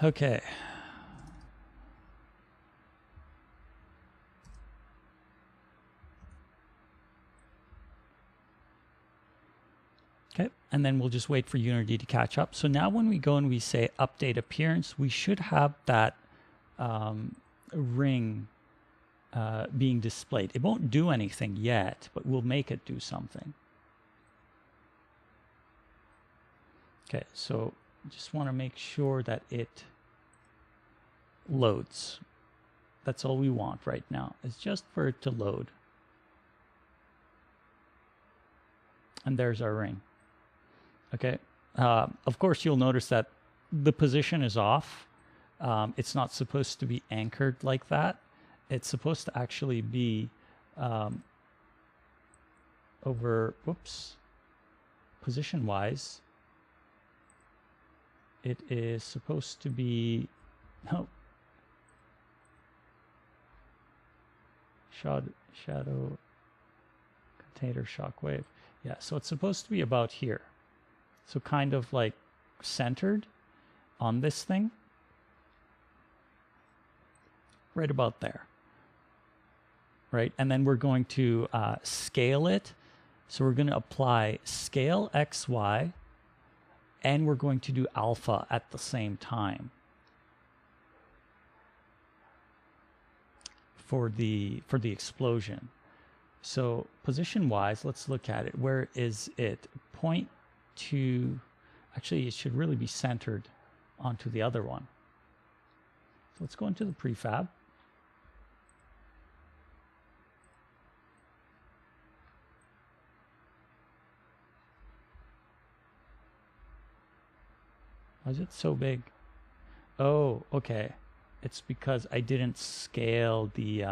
S1: Okay. Okay, and then we'll just wait for Unity to catch up. So now when we go and we say update appearance, we should have that ring being displayed. It won't do anything yet, but we'll make it do something. Okay, so just want to make sure that it loads. That's all we want right now, is just for it to load. And there's our ring. Okay, of course you'll notice that the position is off. It's not supposed to be anchored like that. It's supposed to actually be over, whoops, position-wise. It is supposed to be, no, shadow container shockwave. Yeah, so it's supposed to be about here. So kind of like centered on this thing. Right about there. Right, and then we're going to scale it. So we're going to apply scale XY. And we're going to do alpha at the same time for the explosion. So position wise, let's look at it. Where is it? Point to, actually it should really be centered onto the other one. So let's go into the prefab. Why is it so big? Oh, okay. It's because I didn't scale the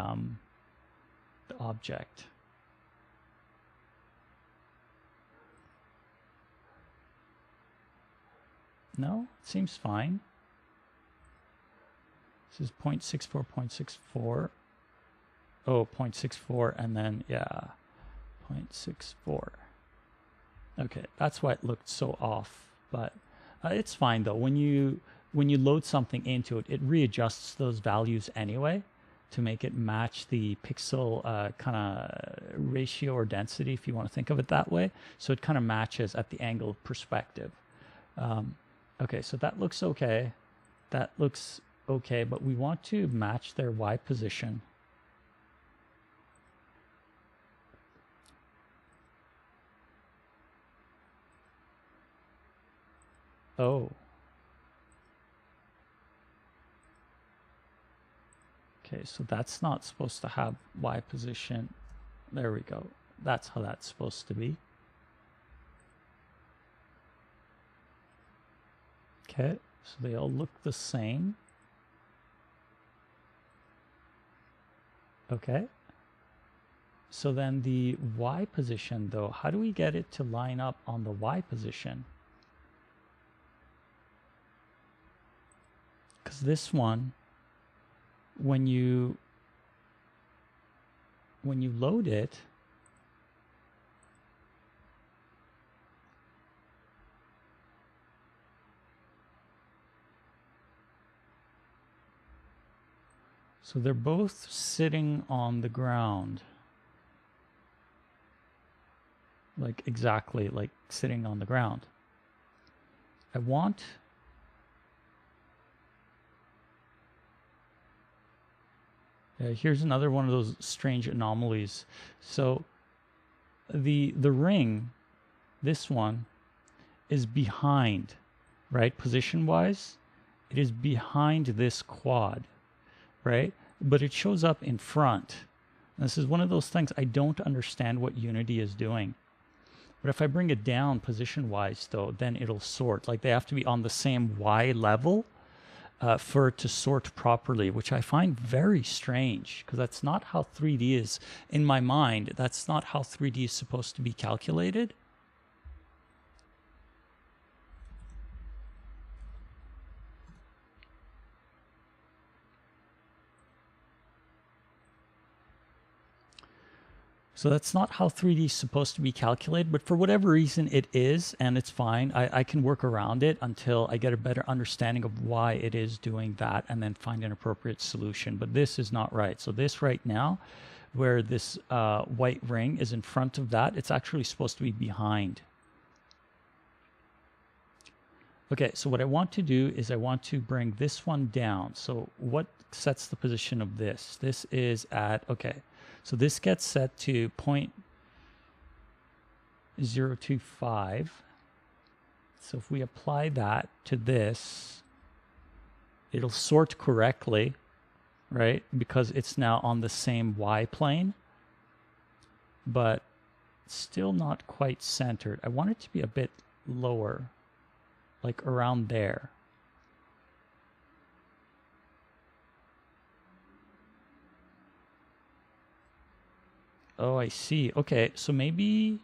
S1: object. No, it seems fine. This is 0.64, 0.64. Oh, 0.64, and then, yeah, 0.64. Okay, that's why it looked so off, but it's fine though. When you load something into it, it readjusts those values anyway to make it match the pixel kind of ratio or density, if you want to think of it that way. So it kind of matches at the angle of perspective. Okay, so that looks okay. That looks okay, but we want to match their Y position. Oh. Okay, so that's not supposed to have Y position. There we go. That's how that's supposed to be. Okay, so they all look the same. Okay. So then the Y position, though, how do we get it to line up on the Y position? Because this one, when you load it, so they're both sitting on the ground. Like exactly like sitting on the ground. I want here's another one of those strange anomalies. So the ring, this one, is behind, right? Position wise, it is behind this quad, right? But it shows up in front. This is one of those things I don't understand what Unity is doing. But if I bring it down position wise, though, then it'll sort. Like they have to be on the same Y level for it to sort properly, which I find very strange because that's not how 3D is in my mind. That's not how 3D is supposed to be calculated. So that's not how 3D is supposed to be calculated, but for whatever reason it is, and it's fine. I can work around it until I get a better understanding of why it is doing that and then find an appropriate solution. But this is not right. So this right now, where this white ring is in front of that, it's actually supposed to be behind. Okay, so what I want to do is I want to bring this one down. So what sets the position of this? This is at, okay. So this gets set to 0.025. So if we apply that to this, it'll sort correctly, right? Because it's now on the same Y plane, but still not quite centered. I want it to be a bit lower, like around there. Oh, I see. Okay, so maybe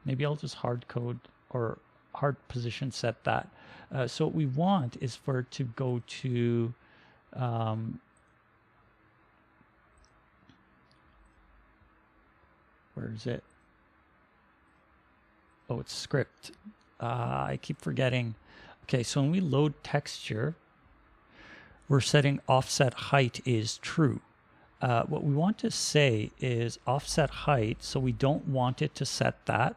S1: I'll just hard code or hard position set that. So what we want is for it to go to where is it? Oh, it's script. I keep forgetting. Okay, so when we load texture, we're setting offset height is true. What we want to say is offset height, so we don't want it to set that.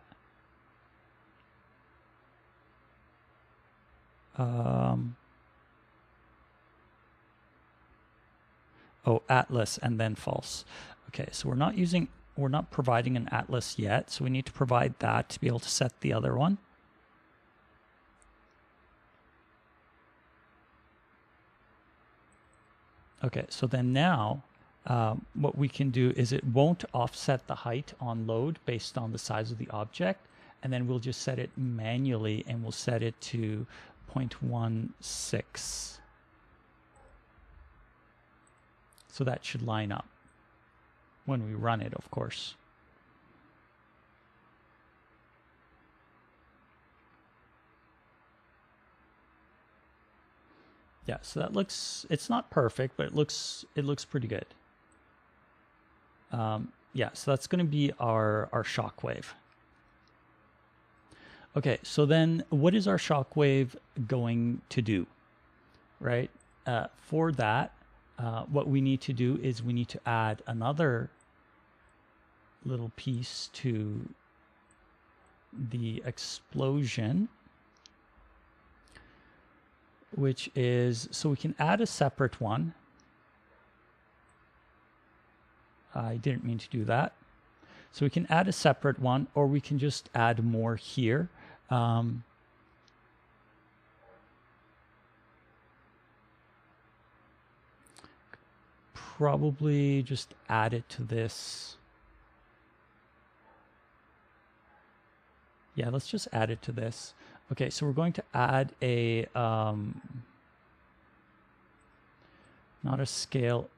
S1: Oh, atlas and then false. Okay, so we're not providing an atlas yet, so we need to provide that to be able to set the other one. Okay, so then now what we can do is it won't offset the height on load based on the size of the object, and then we'll just set it manually and we'll set it to 0.16. So that should line up when we run it, of course. Yeah, so that looks, it's not perfect, but it looks pretty good. Yeah, so that's going to be our shockwave. Okay, so then what is our shockwave going to do, right? For that, what we need to do is we need to add another little piece to the explosion, which is, so we can add a separate one. I didn't mean to do that. So we can add a separate one, or we can just add more here. probably just add it to this. Yeah, let's just add it to this. Okay, so we're going to add a, not a scale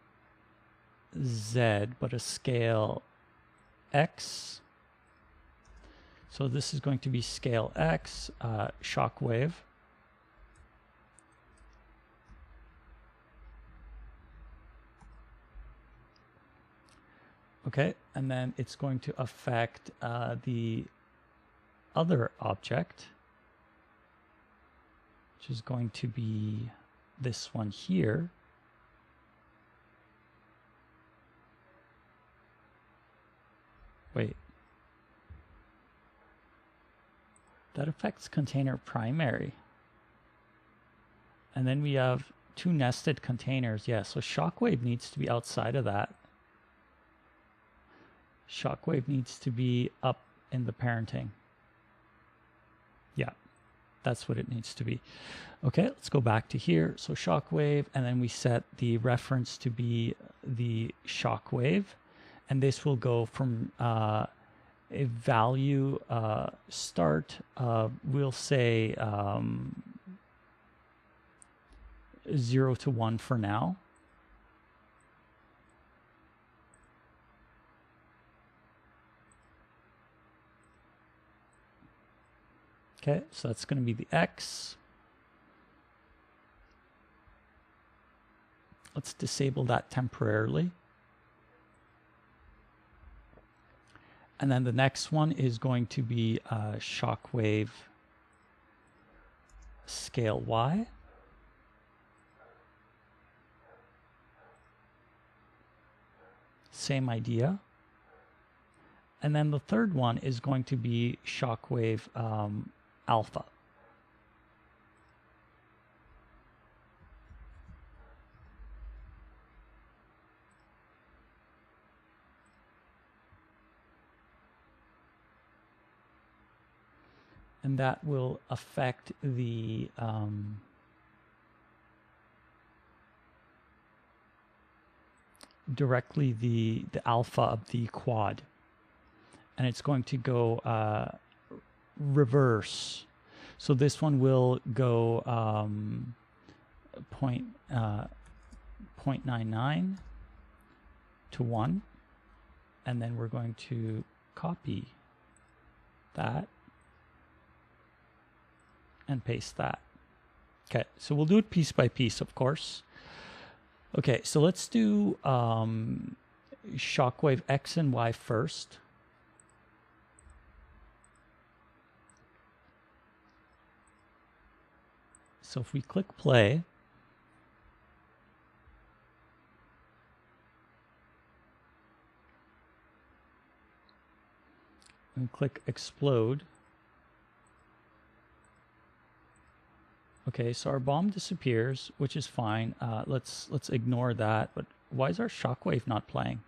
S1: Z, but a scale X. So this is going to be scale X, Shockwave. Okay, and then it's going to affect the other object, which is going to be this one here. Wait. That affects container primary. And then we have two nested containers. Yeah, so Shockwave needs to be outside of that. Shockwave needs to be up in the parenting. Yeah, that's what it needs to be. Okay, let's go back to here. So Shockwave, and then we set the reference to be the Shockwave. And this will go from a value start, we'll say 0 to 1 for now. Okay, so that's going to be the X. Let's disable that temporarily. And then the next one is going to be Shockwave scale Y. Same idea. And then the third one is going to be Shockwave alpha. And that will affect the directly the alpha of the quad. And it's going to go reverse. So this one will go 0.99 to 1. And then we're going to copy that and paste that. Okay, so we'll do it piece by piece, of course. Okay, so let's do Shockwave X and Y first. So if we click play, and click explode. Okay, so our bomb disappears, which is fine. Let's ignore that. But why is our Shockwave not playing?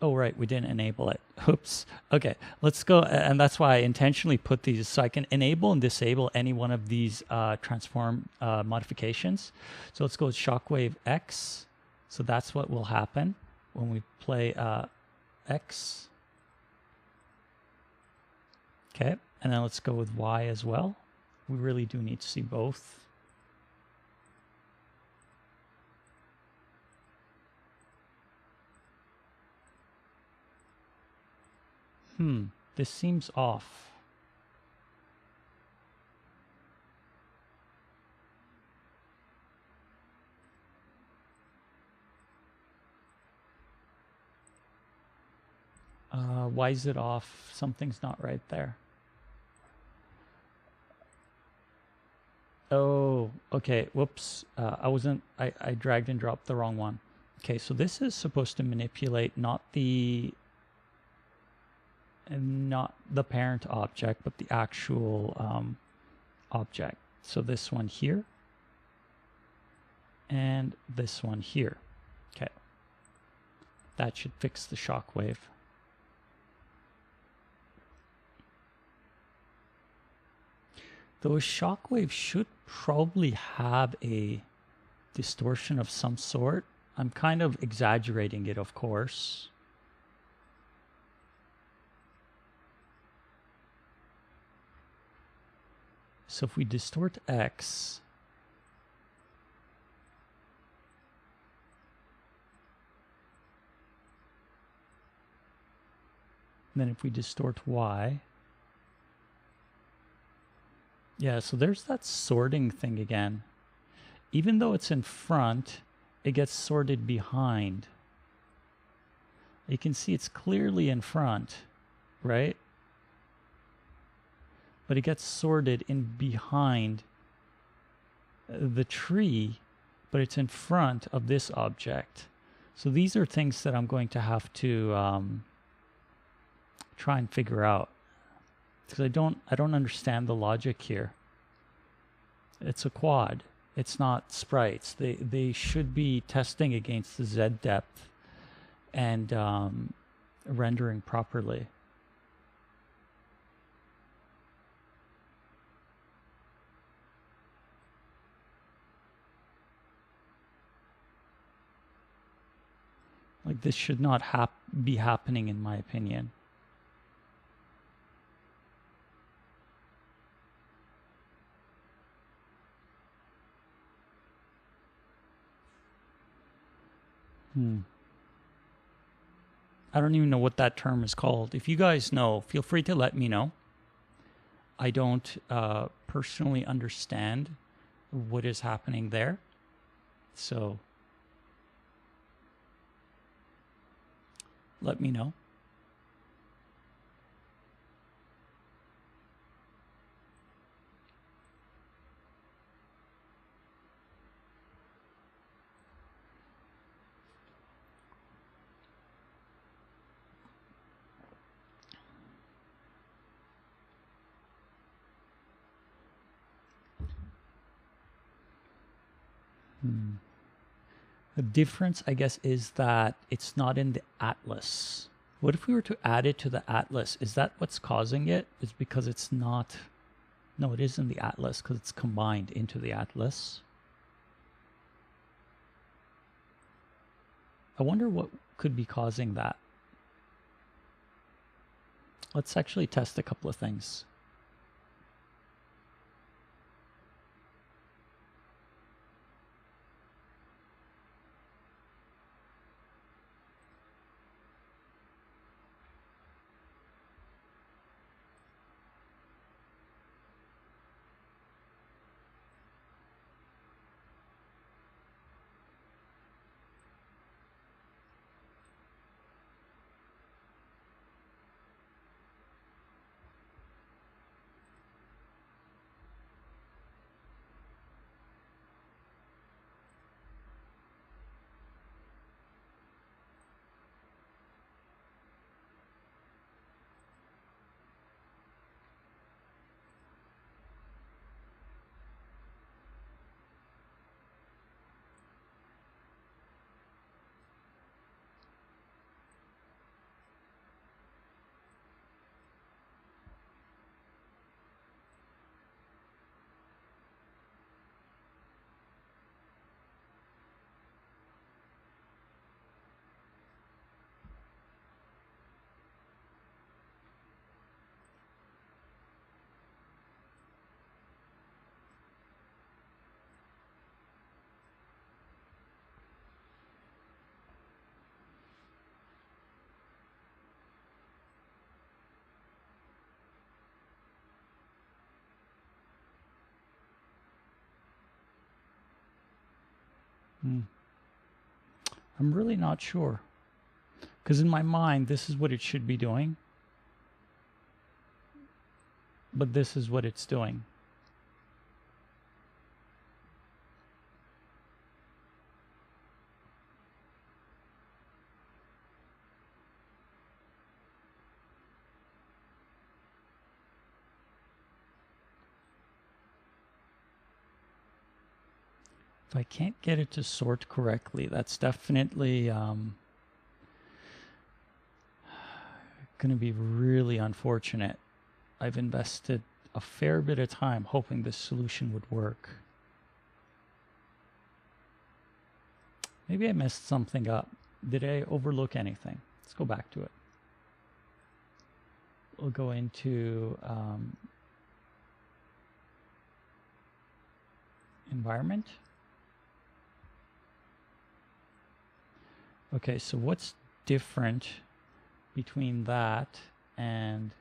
S1: Oh, right, we didn't enable it. Oops. Okay, let's go. And that's why I intentionally put these so I can enable and disable any one of these transform modifications. So let's go with Shockwave X. So that's what will happen when we play X. Okay, and then let's go with Y as well. We really do need to see both. This seems off. Why is it off? Something's not right there. Oh, okay. Whoops. I dragged and dropped the wrong one. Okay, so this is supposed to manipulate not the parent object, but the actual object. So this one here and this one here. Okay. That should fix the Shockwave. Though a Shockwave should probably have a distortion of some sort. I'm kind of exaggerating it, of course. So if we distort X, then if we distort Y, yeah, so there's that sorting thing again. Even though it's in front, it gets sorted behind. You can see it's clearly in front, right? But it gets sorted in behind the tree, but it's in front of this object. So these are things that I'm going to have to try and figure out, because I don't understand the logic here. It's a quad. It's not sprites. They should be testing against the Z depth and rendering properly. Like, this should not be happening, in my opinion. I don't even know what that term is called. If you guys know, feel free to let me know. I don't personally understand what is happening there. So let me know. The difference, I guess, is that it's not in the atlas. What if we were to add it to the atlas? Is that what's causing it? It's because it's not... No, it is in the atlas because it's combined into the atlas. I wonder what could be causing that. Let's actually test a couple of things. I'm really not sure. Because in my mind, this is what it should be doing. But this is what it's doing. If I can't get it to sort correctly, that's definitely going to be really unfortunate. I've invested a fair bit of time hoping this solution would work. Maybe I messed something up. Did I overlook anything? Let's go back to it. We'll go into environment. Okay, so what's different between that and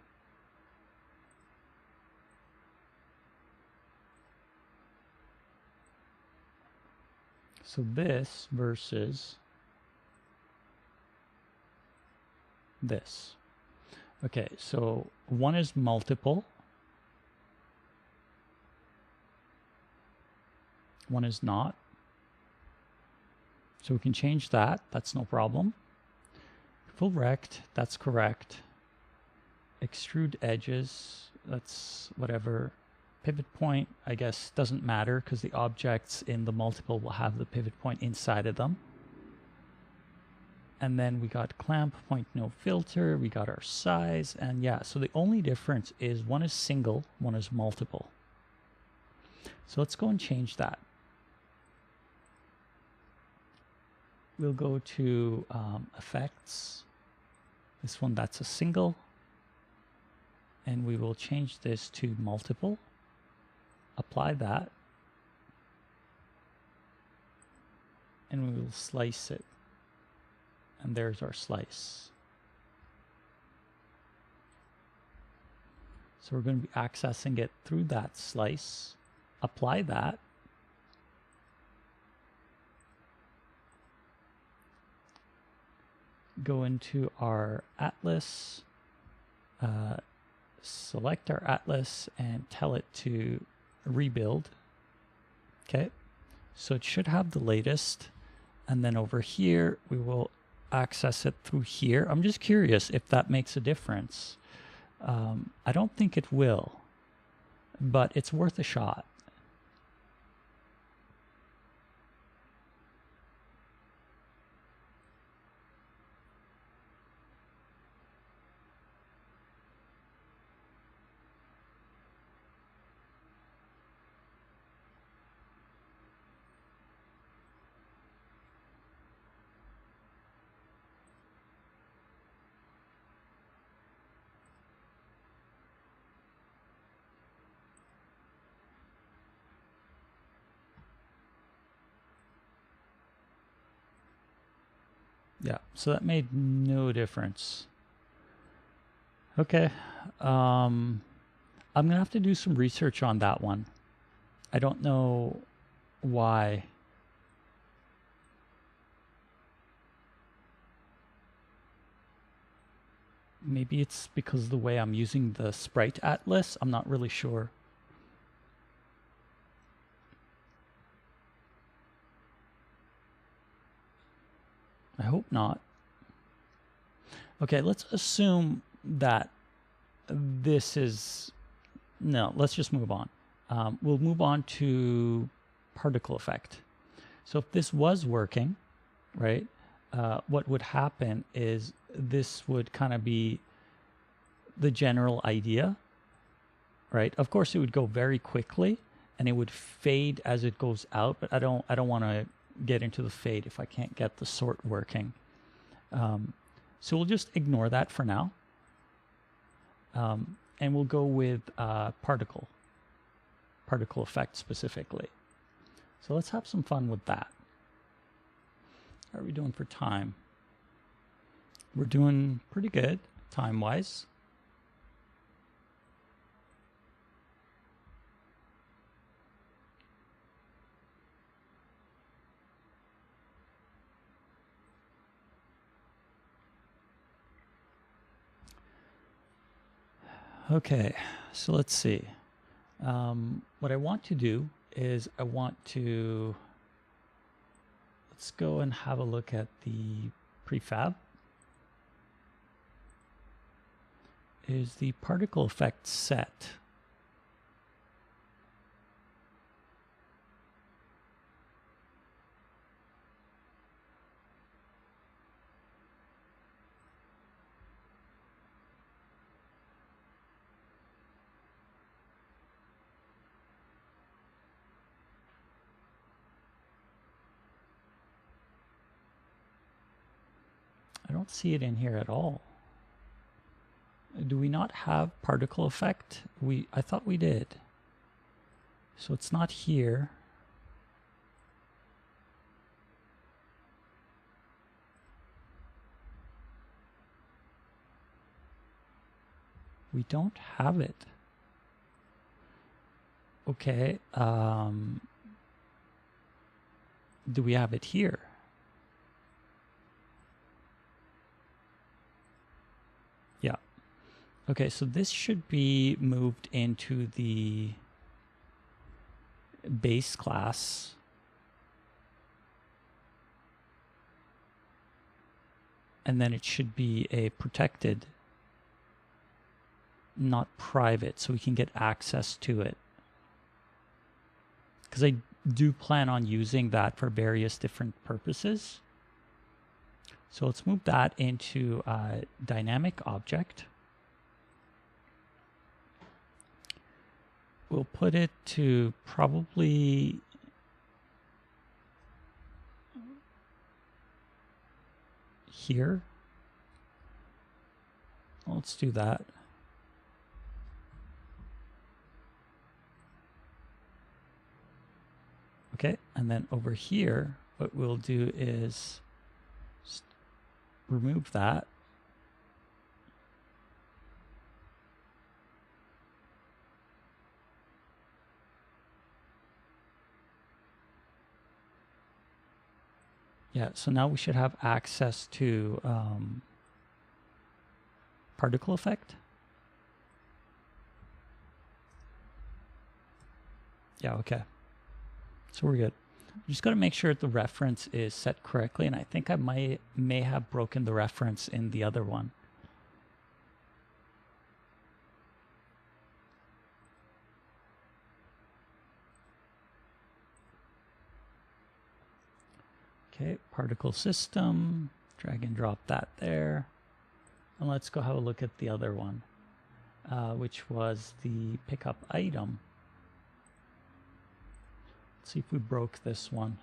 S1: so this versus this? Okay, so one is multiple, one is not. So we can change that, that's no problem. Full rect, that's correct. Extrude edges, that's whatever. Pivot point, I guess, doesn't matter because the objects in the multiple will have the pivot point inside of them. And then we got clamp, point no filter, we got our size, and yeah, so the only difference is one is single, one is multiple. So let's go and change that. We'll go to effects. This one, that's a single. And we will change this to multiple. Apply that. And we will slice it. And there's our slice. So we're going to be accessing it through that slice. Apply that. Go into our atlas, select our atlas and tell it to rebuild. Okay, so it should have the latest, and then over here we will access it through here. I'm just curious if that makes a difference. I don't think it will, but it's worth a shot. Yeah, so that made no difference. Okay, I'm gonna have to do some research on that one. I don't know why. Maybe it's because of the way I'm using the Sprite Atlas. I'm not really sure. I hope not. Okay, let's assume that this is... No, let's just move on. We'll move on to particle effect. So if this was working, right, what would happen is this would kind of be the general idea, right? Of course, it would go very quickly and it would fade as it goes out, but I don't want to get into the fade if I can't get the sort working. So we'll just ignore that for now. And we'll go with particle effect specifically. So let's have some fun with that. How are we doing for time? We're doing pretty good time-wise. Okay, so let's see. What I want to do is let's go and have a look at the prefab. Is the particle effect set? don't see it in here at all. Do we not have particle effect? I thought we did. So it's not here. We don't have it. Okay. Do we have it here? Yeah. Okay, so this should be moved into the base class. And then it should be a protected, not private, so we can get access to it. Because I do plan on using that for various different purposes. So let's move that into a dynamic object. We'll put it to probably here. Let's do that. Okay, and then over here, what we'll do is just remove that. Yeah, so now we should have access to particle effect. Yeah, okay. So we're good. You just got to make sure the reference is set correctly, and I think I may have broken the reference in the other one. Okay, particle system, drag and drop that there. And let's go have a look at the other one, which was the pickup item. Let's see if we broke this one.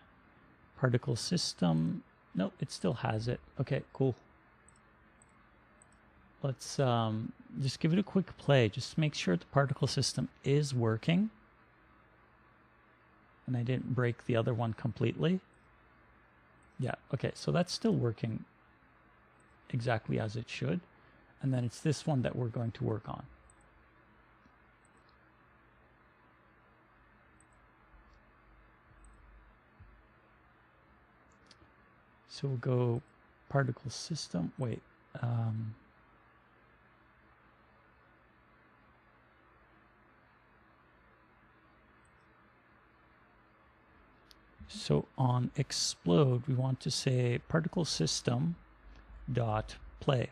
S1: Particle system, nope, it still has it. Okay, cool. Let's just give it a quick play. Just make sure the particle system is working. And I didn't break the other one completely. Yeah, okay, so that's still working exactly as it should. And then it's this one that we're going to work on. So we'll go particle system, wait. So on explode, we want to say particle system dot play.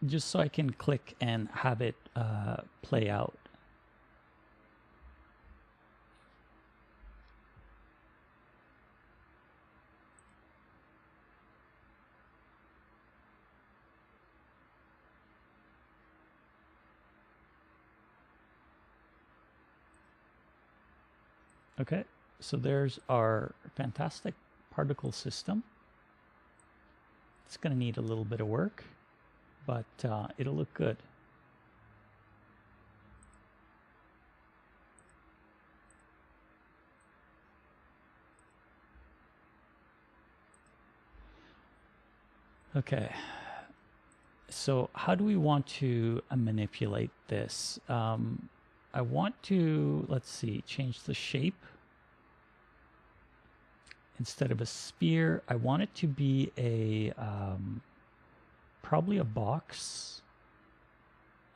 S1: Just so I can click and have it play out. Okay, so there's our fantastic particle system. It's going to need a little bit of work, but it'll look good. Okay, so how do we want to manipulate this? I want to, let's see, change the shape. Instead of a sphere, I want it to be a, probably a box.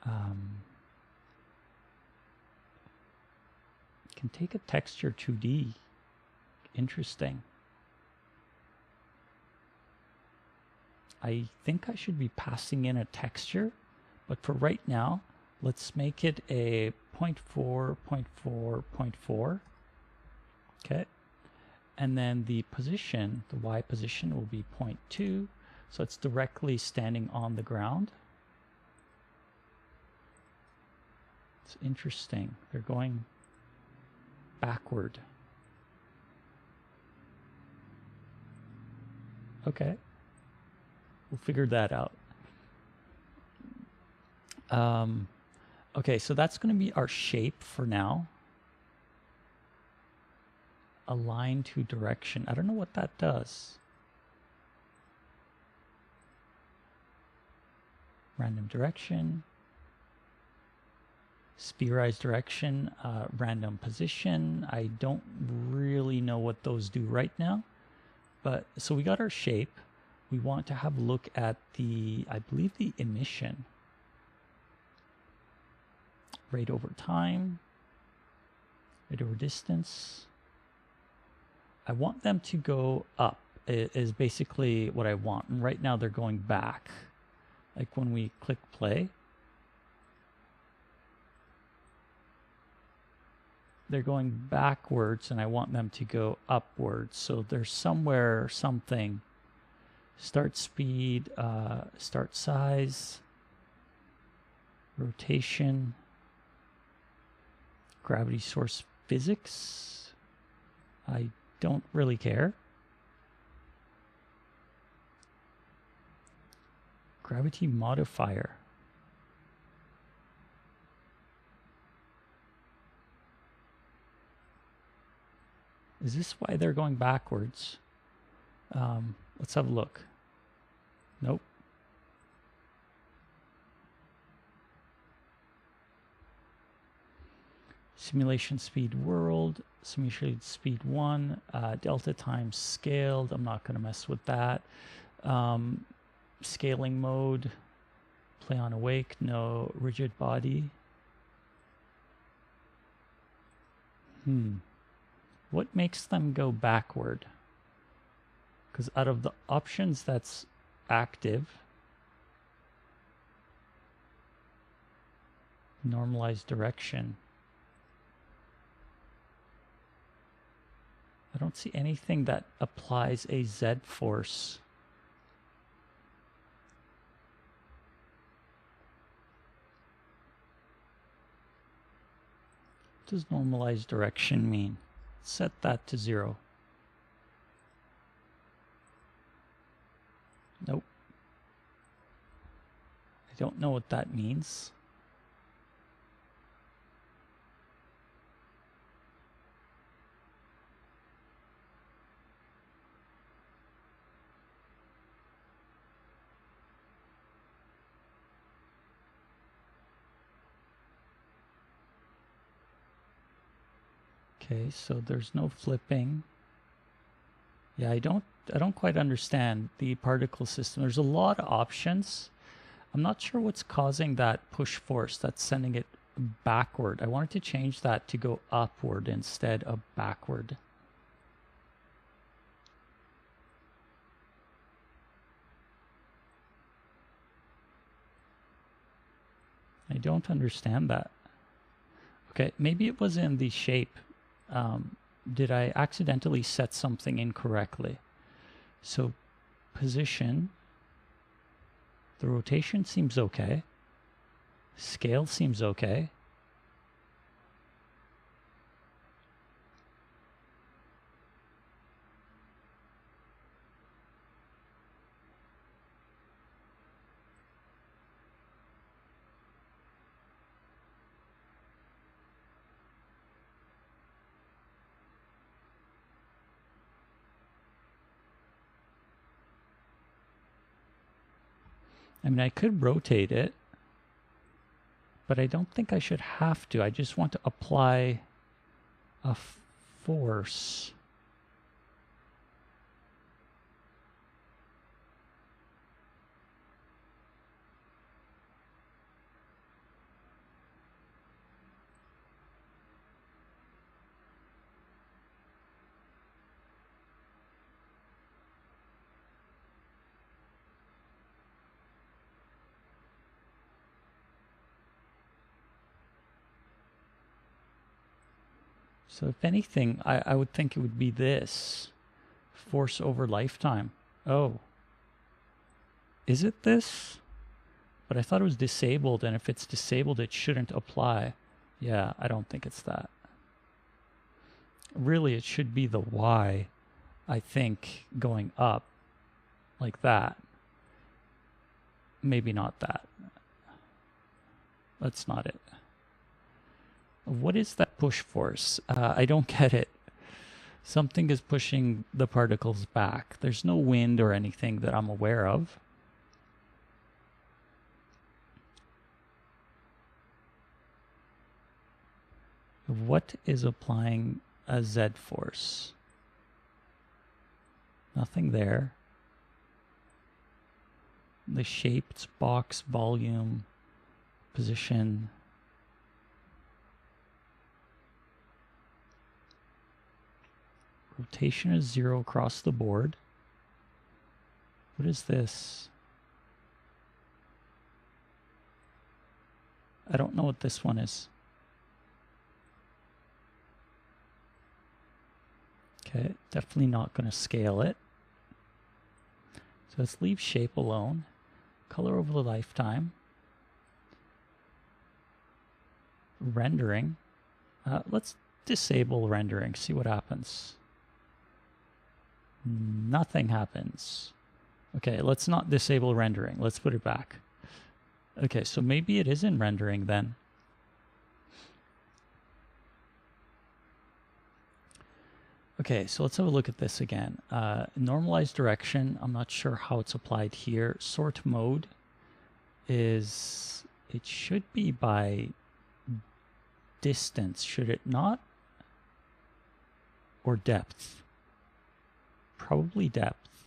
S1: Can take a texture 2D. Interesting. I think I should be passing in a texture, but for right now, let's make it a 0.4, 0.4, 0.4. Okay. And then the position, the Y position will be 0.2. So it's directly standing on the ground. It's interesting. They're going backward. Okay. We'll figure that out. Okay, so that's going to be our shape for now. Align to direction. I don't know what that does. Random direction. Spherized direction. Random position. I don't really know what those do right now. But so we got our shape. We want to have a look at the, I believe, the emission. Rate over time. Rate over distance. I want them to go up is basically what I want. And right now they're going back. Like when we click play, they're going backwards and I want them to go upwards. So there's somewhere something. Start speed, start size, rotation, gravity source physics. I don't really care. Gravity modifier. Is this why they're going backwards? Let's have a look. Nope. Simulation speed world, simulation speed 1, delta times scaled. I'm not going to mess with that. Scaling mode, play on awake, no rigid body. What makes them go backward? Because out of the options that's active, normalized direction. I don't see anything that applies a Z force. What does normalized direction mean? Set that to 0. Nope. I don't know what that means. Okay, so there's no flipping. Yeah, I don't quite understand the particle system. There's a lot of options. I'm not sure what's causing that push force that's sending it backward. I wanted to change that to go upward instead of backward. I don't understand that. Okay, maybe it was in the shape. Did I accidentally set something incorrectly? So position, the rotation seems okay. Scale seems okay. I mean, I could rotate it, but I don't think I should have to. I just want to apply a force. So if anything, I would think it would be this. Force over lifetime. Oh. Is it this? But I thought it was disabled, and if it's disabled, it shouldn't apply. Yeah, I don't think it's that. Really, it should be the Y, I think, going up like that. Maybe not that. That's not it. What is that push force? I don't get it. Something is pushing the particles back. There's no wind or anything that I'm aware of. What is applying a Z force? Nothing there. The shaped box, volume, position. Rotation is 0 across the board. What is this? I don't know what this one is. Okay, definitely not going to scale it. So let's leave shape alone. Color over the lifetime. Rendering. Let's disable rendering, see what happens. Nothing happens. Okay, let's not disable rendering. Let's put it back. Okay, so maybe it is in rendering then. Okay, so let's have a look at this again. Normalized direction, I'm not sure how it's applied here. Sort mode is, it should be by distance, should it not? Or depth? Probably depth.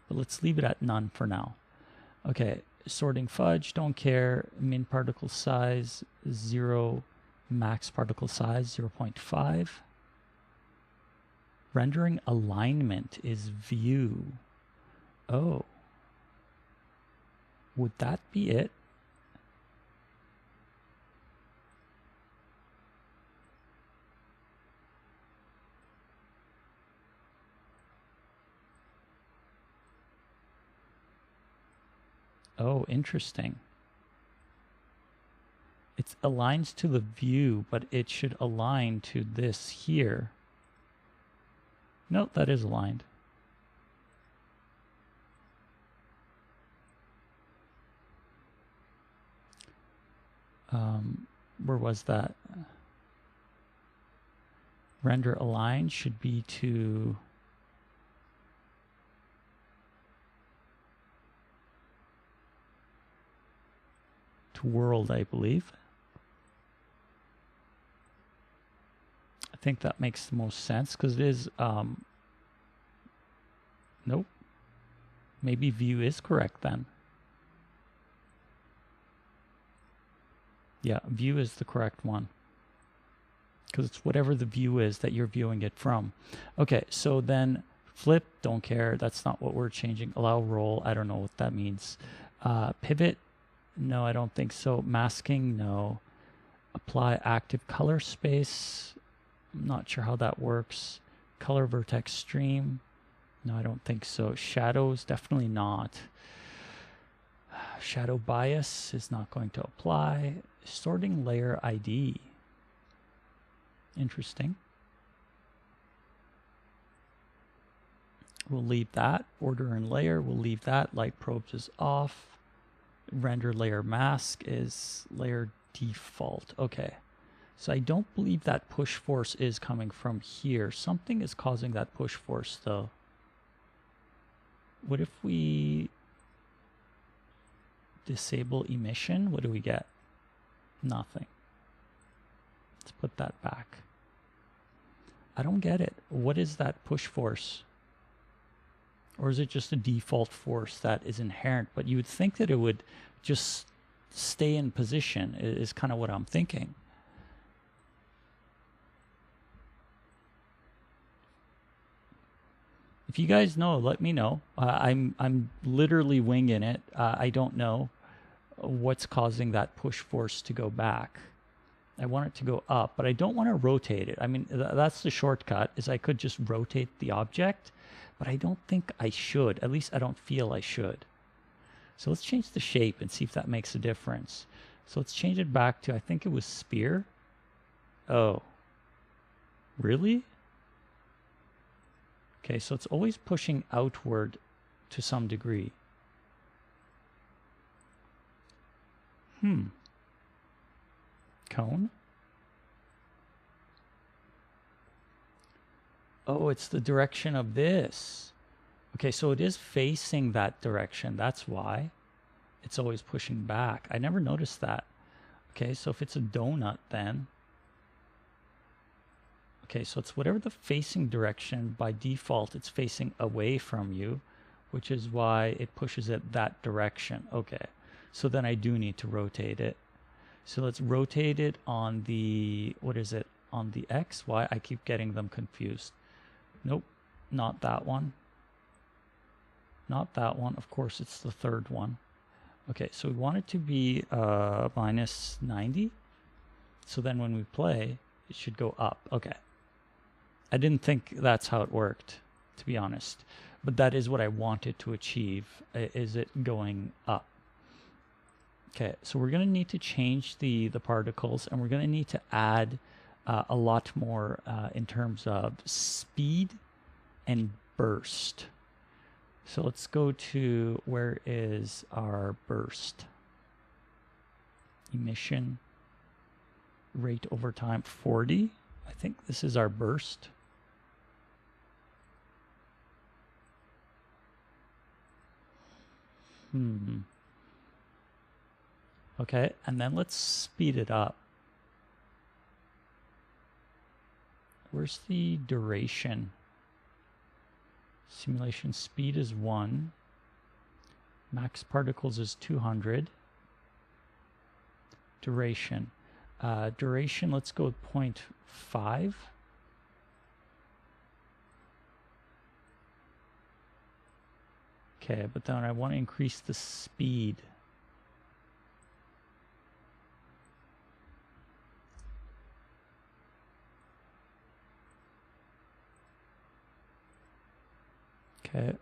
S1: But let's leave it at none for now. Okay, sorting fudge, don't care. Min particle size, 0. Max particle size, 0.5. Rendering alignment is view. Oh. Would that be it? Oh, interesting. It aligns to the view, but it should align to this here. Nope, that is aligned. Where was that? Render align should be to world, I believe. I think that makes the most sense because it is, nope. Maybe view is correct then. Yeah, view is the correct one. Because it's whatever the view is that you're viewing it from. Okay, so then flip, don't care. That's not what we're changing. Allow roll, I don't know what that means. Pivot, no, I don't think so. Masking, no. Apply active color space. I'm not sure how that works. Color vertex stream. No, I don't think so. Shadows, definitely not. Shadow bias is not going to apply. Sorting layer ID. Interesting. We'll leave that. Order and layer, we'll leave that. Light probes is off. Render layer mask is layer default. Okay. So I don't believe that push force is coming from here. Something is causing that push force though. What if we disable emission? What do we get? Nothing. Let's put that back. I don't get it. What is that push force? Or is it just a default force that is inherent? But you would think that it would just stay in position, is kind of what I'm thinking. If you guys know, let me know. I'm literally winging it. I don't know what's causing that push force to go back. I want it to go up, but I don't want to rotate it. I mean, that's the shortcut, is I could just rotate the object, but I don't think I should. At least I don't feel I should. So let's change the shape and see if that makes a difference. So let's change it back to, I think it was spear. Oh. Really? Okay, so it's always pushing outward to some degree. Cone? Oh, it's the direction of this. Okay, so it is facing that direction. That's why it's always pushing back. I never noticed that. Okay, so if it's a donut then. Okay, so it's whatever the facing direction. By default, it's facing away from you, which is why it pushes it that direction. Okay, so then I do need to rotate it. So let's rotate it on the, what is it? On the X, Y? I keep getting them confused. Nope, not that one. Not that one. Of course, it's the third one. Okay, so we want it to be minus 90. So then when we play, it should go up. Okay. I didn't think that's how it worked, to be honest. But that is what I wanted to achieve, is it going up. Okay, so we're going to need to change the particles, and we're going to need to add a lot more in terms of speed and burst. So let's go to, where is our burst? Emission rate over time, 40. I think this is our burst. Okay, and then let's speed it up. Where's the duration? Simulation speed is 1. Max particles is 200. Duration. Duration, let's go with 0.5. Okay, but then I want to increase the speed. Okay,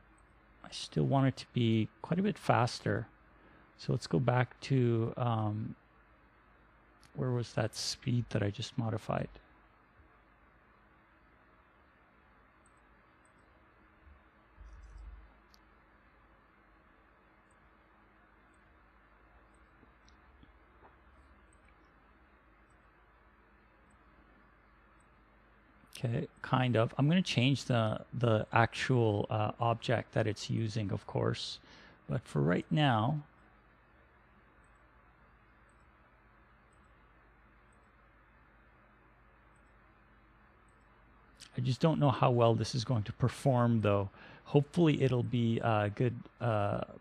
S1: I still want it to be quite a bit faster. So let's go back to, where was that speed that I just modified? Okay, kind of. I'm going to change the actual object that it's using, of course. But for right now, I just don't know how well this is going to perform, though. Hopefully it'll be good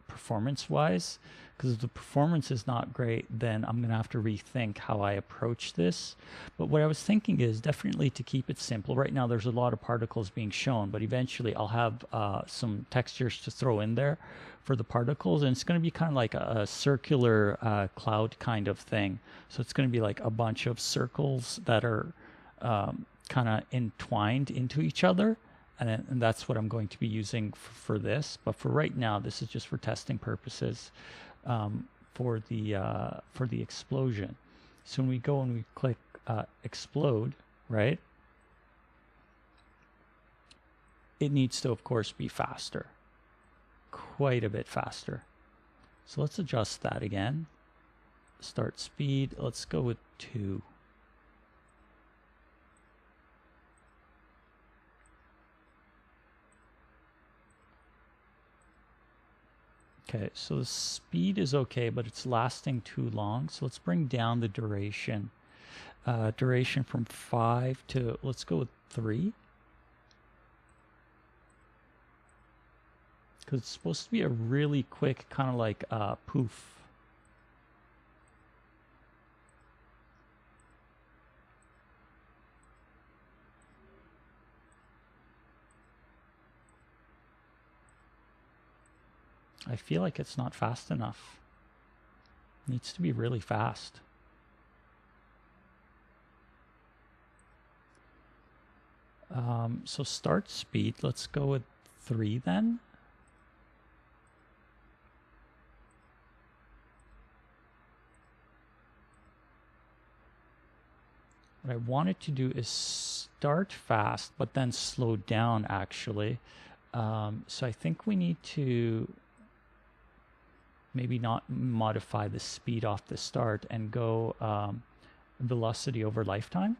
S1: performance-wise, because if the performance is not great, then I'm going to have to rethink how I approach this. But what I was thinking is definitely to keep it simple. Right now there's a lot of particles being shown, but eventually I'll have some textures to throw in there for the particles, and it's going to be kind of like a circular cloud kind of thing. So it's going to be like a bunch of circles that are kind of entwined into each other, and that's what I'm going to be using for this. But for right now, this is just for testing purposes for the explosion. So when we go and we click explode, right, it needs to, of course, be faster, quite a bit faster. So let's adjust that again. Start speed, let's go with 2. Okay, so the speed is okay, but it's lasting too long. So let's bring down the duration. Duration from 5 to, let's go with 3. Because it's supposed to be a really quick, kind of like poof. I feel like it's not fast enough. It needs to be really fast. So start speed, let's go with 3 then. What what I wanted to do is start fast, but then slow down actually. So I think we need to maybe not modify the speed off the start and go velocity over lifetime.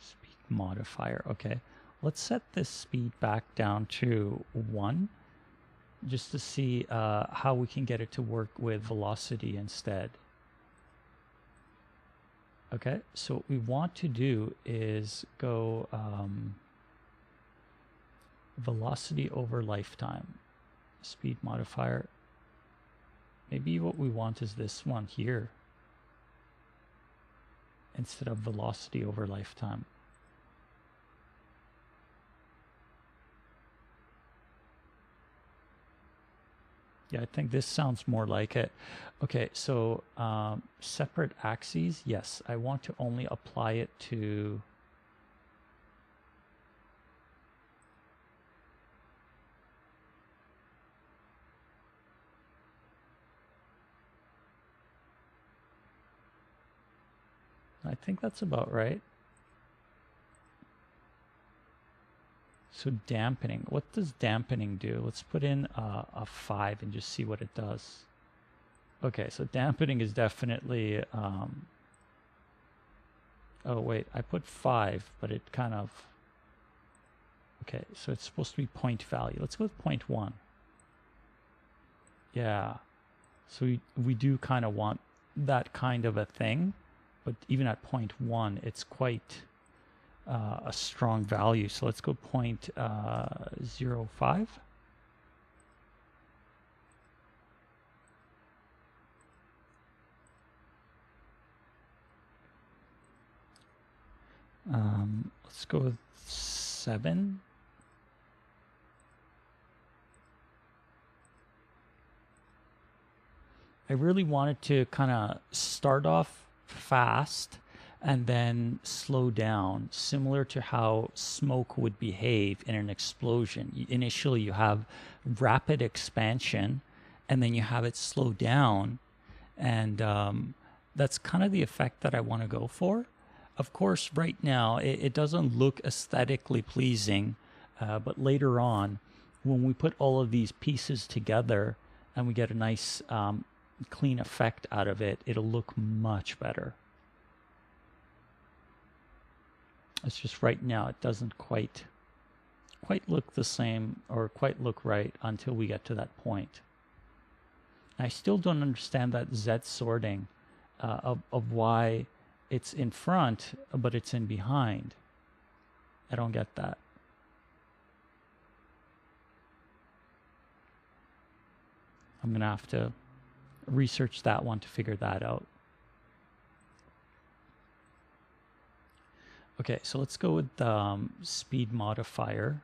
S1: Speed modifier, okay. Let's set this speed back down to 1 just to see how we can get it to work with velocity instead. Okay, so what we want to do is go velocity over lifetime, speed modifier. Maybe what we want is this one here instead of velocity over lifetime. Yeah, I think this sounds more like it. Okay, so separate axes. Yes, I want to only apply it to I think that's about right. So dampening, what does dampening do? Let's put in a 5 and just see what it does. Okay, so dampening is definitely, oh wait, I put 5, but it kind of, okay, so it's supposed to be point value. Let's go with 0.1. Yeah, so we do kind of want that kind of a thing, but even at 0.1, it's quite a strong value. So let's go 0.05. Let's go with 7. I really wanted to kind of start off fast and then slow down, similar to how smoke would behave in an explosion. Initially, you have rapid expansion, and then you have it slow down, and that's kind of the effect that I want to go for. Of course, right now, it doesn't look aesthetically pleasing, but later on, when we put all of these pieces together and we get a nice clean effect out of it, it'll look much better. It's just right now it doesn't quite look the same or quite look right until we get to that point. I still don't understand that Z sorting of why it's in front but it's in behind. I don't get that. I'm gonna have to research that one to figure that out. Okay, so let's go with speed modifier,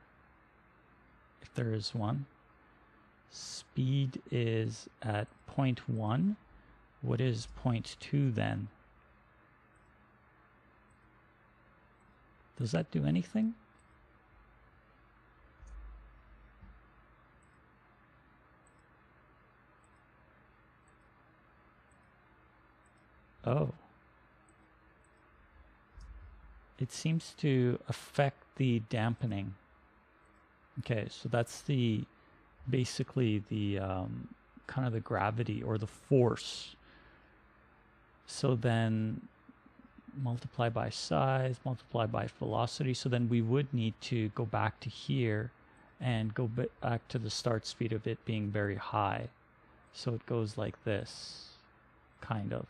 S1: if there is one. Speed is at 0.1. What is 0.2 then? Does that do anything? Oh. It seems to affect the dampening. Okay, so that's the basically the kind of the gravity or the force. So then multiply by size, multiply by velocity. So then we would need to go back to here and go back to the start speed of it being very high. So it goes like this, kind of.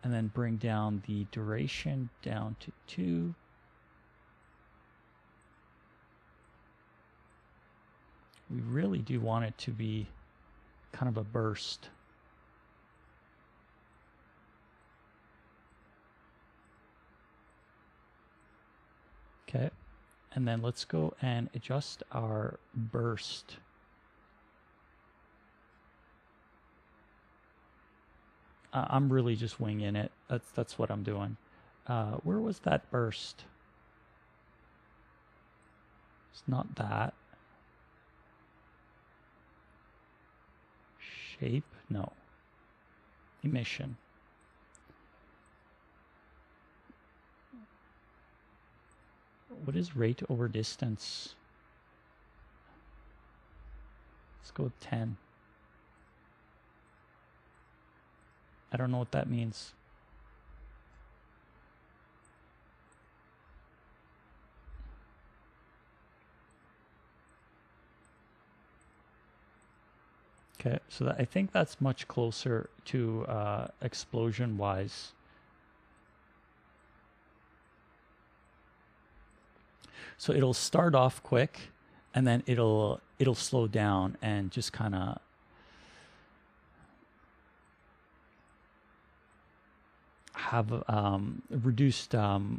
S1: And then bring down the duration down to 2. We really do want it to be kind of a burst. Okay, and then let's go and adjust our burst. I'm really just winging it. That's what I'm doing. Where was that burst? It's not that. Shape, no. Emission. What is rate over distance? Let's go with 10. I don't know what that means. Okay, so I think that's much closer to explosion-wise. So it'll start off quick, and then it'll slow down and just kind of have reduced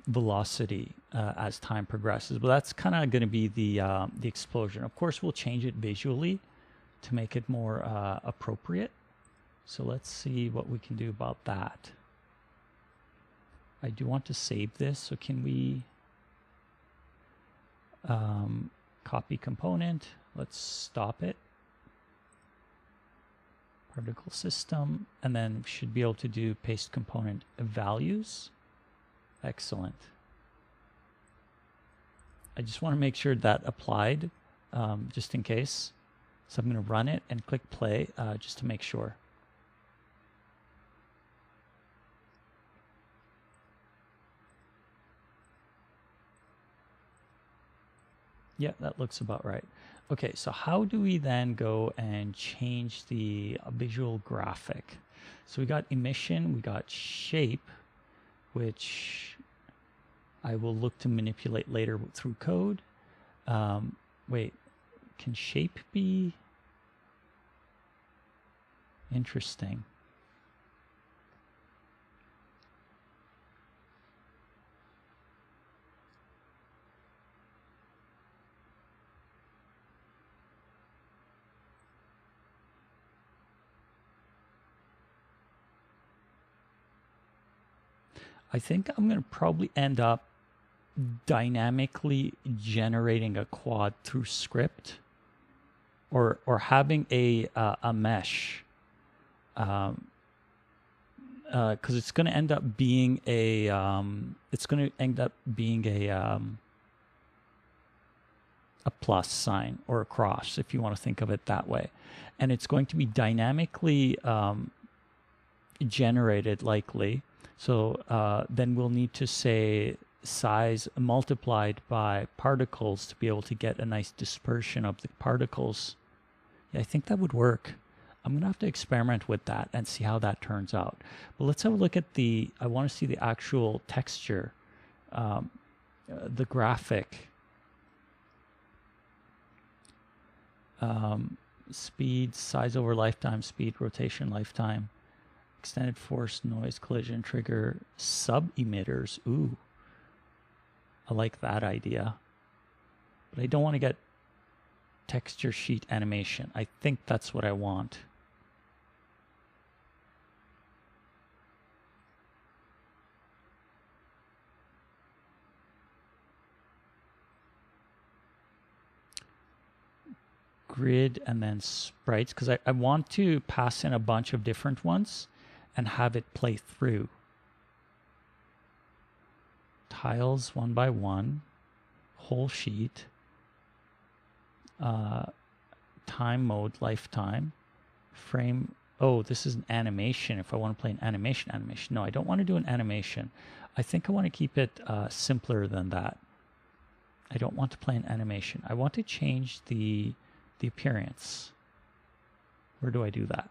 S1: velocity as time progresses. But that's kind of going to be the explosion. Of course, we'll change it visually to make it more appropriate. So let's see what we can do about that. I do want to save this, so can we copy component? Let's stop it. Particle system, and then we should be able to do paste component values. Excellent. I just want to make sure that applied, just in case. So I'm going to run it and click play just to make sure. Yeah, that looks about right. Okay, so how do we then go and change the visual graphic? So we got emission, we got shape, which I will look to manipulate later through code. Wait, can shape be interesting? I think I'm going to probably end up dynamically generating a quad through script, or having a mesh, because it's going to end up being a plus sign or a cross, if you want to think of it that way, and it's going to be dynamically generated likely. So then we'll need to say size multiplied by particles to be able to get a nice dispersion of the particles. Yeah, I think that would work. I'm going to have to experiment with that and see how that turns out. But let's have a look at I want to see the actual texture, the graphic. Speed, size over lifetime, speed, rotation, lifetime. Extended force, noise, collision, trigger, sub-emitters. Ooh, I like that idea. But I don't want to get texture sheet animation. I think that's what I want. Grid and then sprites, because I want to pass in a bunch of different ones and have it play through. Tiles one by one, whole sheet, time mode, lifetime, frame. Oh, this is an animation. If I want to play an animation. No, I don't want to do an animation. I think I want to keep it simpler than that. I don't want to play an animation. I want to change the appearance. Where do I do that?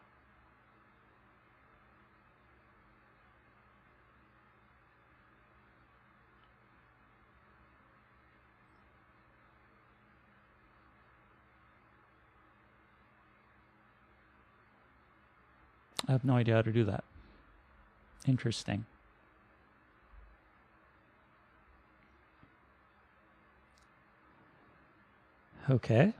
S1: I have no idea how to do that. Interesting. Okay.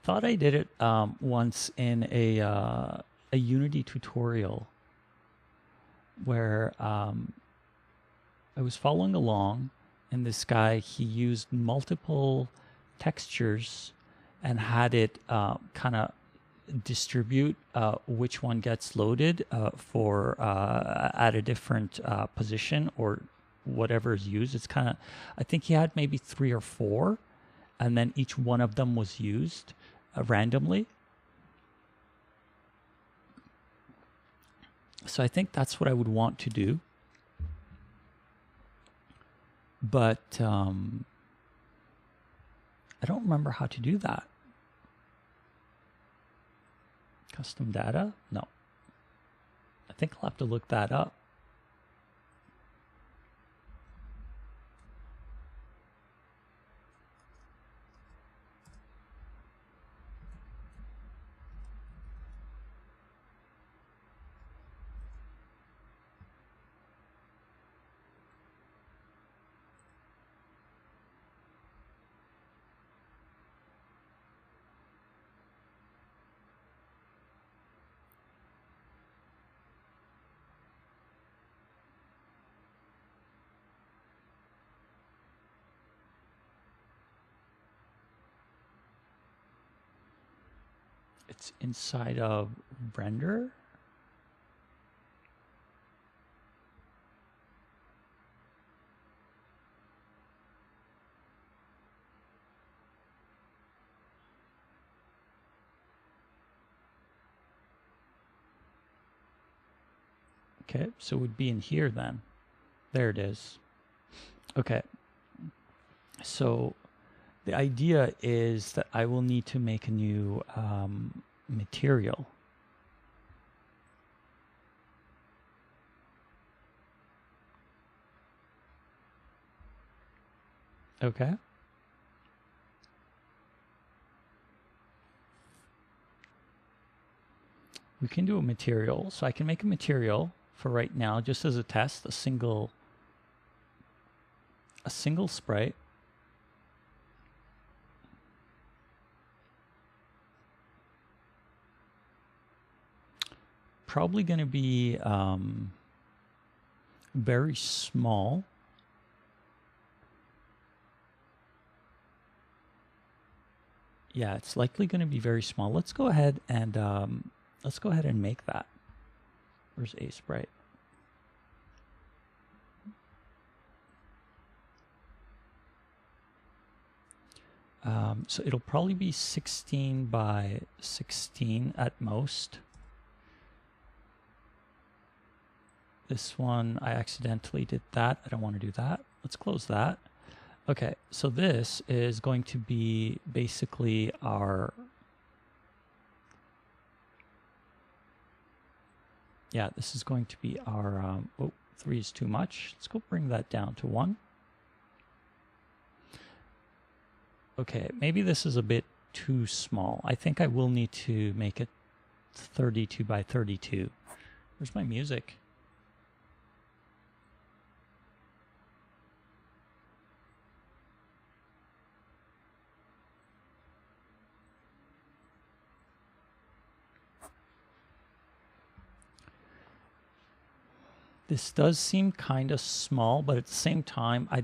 S1: thought I did it once in a Unity tutorial where I was following along, and this guy, he used multiple textures and had it kind of distribute which one gets loaded for at a different position or whatever is used. It's kind of, I think he had maybe 3 or 4, and then each one of them was used randomly. So I think that's what I would want to do. But I don't remember how to do that. Custom data? No. I think I'll have to look that up. It's inside of render. Okay, so it would be in here then. There it is. Okay. So the idea is that I will need to make a new material. Okay. We can do a material. So I can make a material for right now, just as a test, a single sprite. Probably going to be very small. Yeah, it's likely going to be very small. Let's go ahead and make that. Where's a sprite? So it'll probably be 16 by 16 at most. This one, I accidentally did that. I don't want to do that. Let's close that. Okay, so this is going to be basically our... Yeah, this is going to be our... oh, 3 is too much. Let's go bring that down to 1. Okay, maybe this is a bit too small. I think I will need to make it 32 by 32. Where's my music? This does seem kind of small, but at the same time, I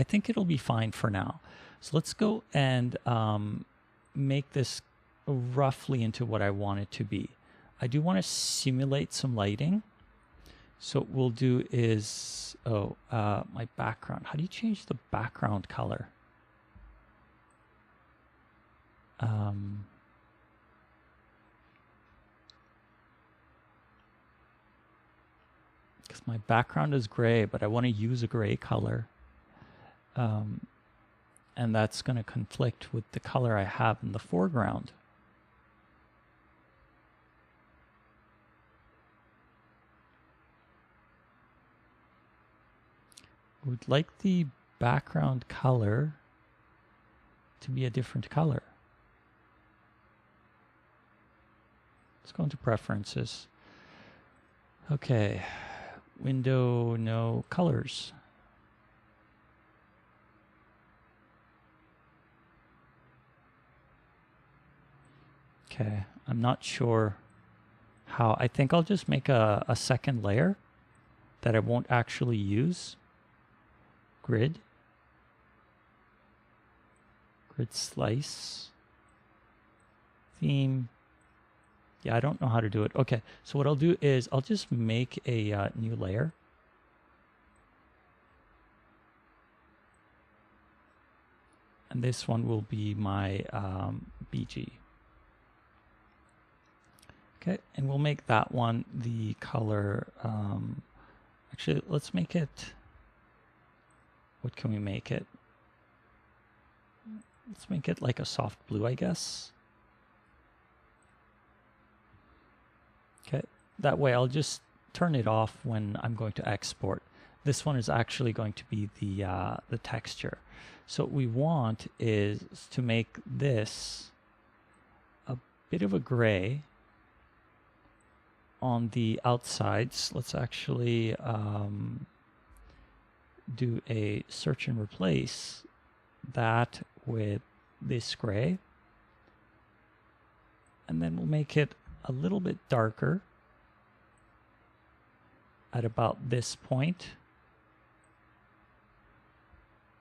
S1: think it'll be fine for now. So let's go and make this roughly into what I want it to be. I do want to simulate some lighting. So what we'll do is, my background. How do you change the background color? Because my background is gray, but I want to use a gray color. And that's going to conflict with the color I have in the foreground. I would like the background color to be a different color. Let's go into preferences. Okay, window, no colors. Okay, I'm not sure how. I think I'll just make a second layer that I won't actually use. Grid slice, theme. Yeah, I don't know how to do it. Okay, so what I'll do is I'll just make a new layer. And this one will be my BG. Okay, and we'll make that one the color. Actually, let's make it. What can we make it? Let's make it like a soft blue, I guess. Okay, that way I'll just turn it off when I'm going to export. This one is actually going to be the texture. So what we want is to make this a bit of a gray on the outsides. Let's actually do a search and replace that with this gray. And then we'll make it a little bit darker at about this point.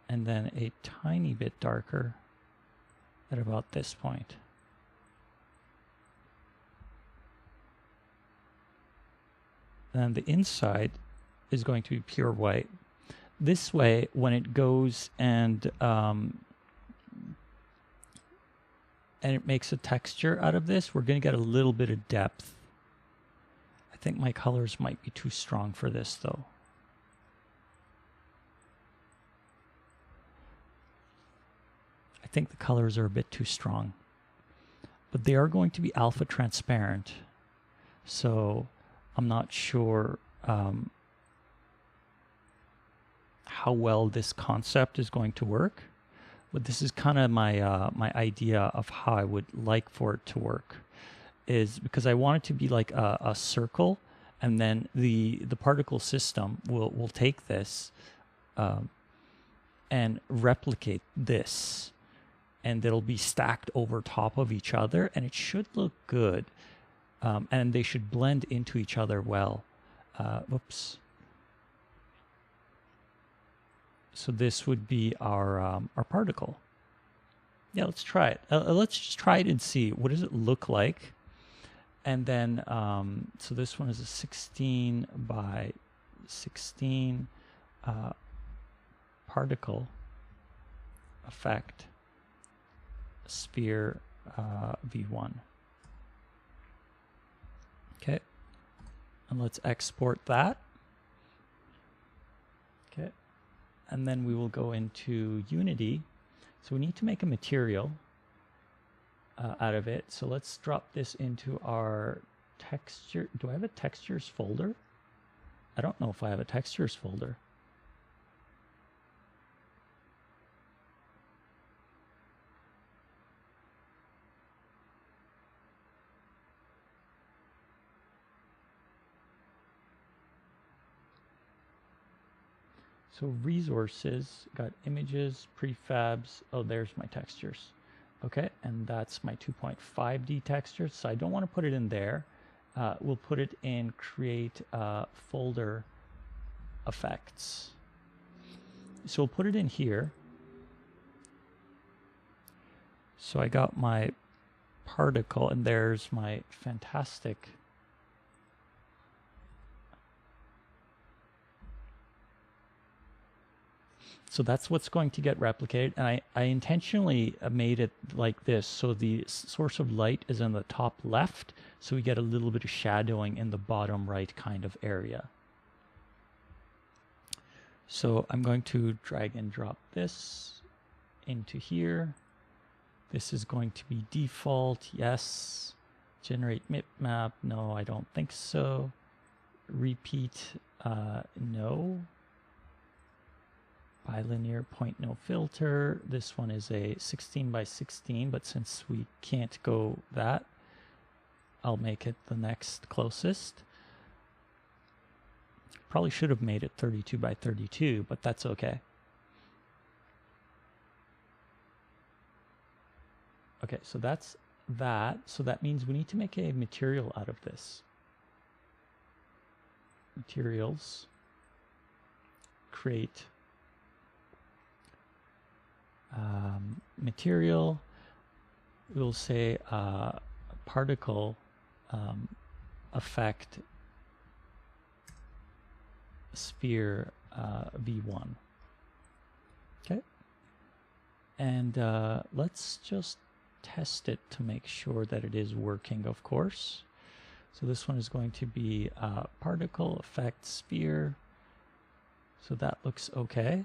S1: And then a tiny bit darker at about this point. And the inside is going to be pure white. This way, when it goes and it makes a texture out of this, we're going to get a little bit of depth. I think my colors might be too strong for this, though. I think the colors are a bit too strong. But they are going to be alpha transparent, so I'm not sure how well this concept is going to work, but this is kind of my my idea of how I would like for it to work, is because I want it to be like a circle, and then the particle system will take this and replicate this, and it'll be stacked over top of each other, and it should look good, and they should blend into each other well. Whoops. So this would be our particle. Yeah, let's try it. Let's just try it and see. What does it look like? And then, so this one is a 16 by 16 particle effect sphere V1. Okay, and let's export that. Okay. And then we will go into Unity. So we need to make a material out of it. So let's drop this into our texture. Do I have a textures folder? I don't know if I have a textures folder. So resources, got images, prefabs. Oh, there's my textures. Okay, and that's my 2.5D texture. So I don't want to put it in there. We'll put it in create folder effects. So we'll put it in here. So I got my particle, and there's my fantastic So that's what's going to get replicated. And I intentionally made it like this. So the source of light is in the top left. So we get a little bit of shadowing in the bottom right kind of area. So I'm going to drag and drop this into here. This is going to be default. Yes. Generate bitmap. No, I don't think so. Repeat. No. Bilinear point no filter. This one is a 16 by 16, but since we can't go that, I'll make it the next closest. Probably should have made it 32 by 32, but that's okay. Okay, so that's that. So that means we need to make a material out of this. Materials. Create material. We'll say particle effect sphere v1. Okay, and let's just test it to make sure that it is working, of course. So this one is going to be particle effect sphere. So that looks okay.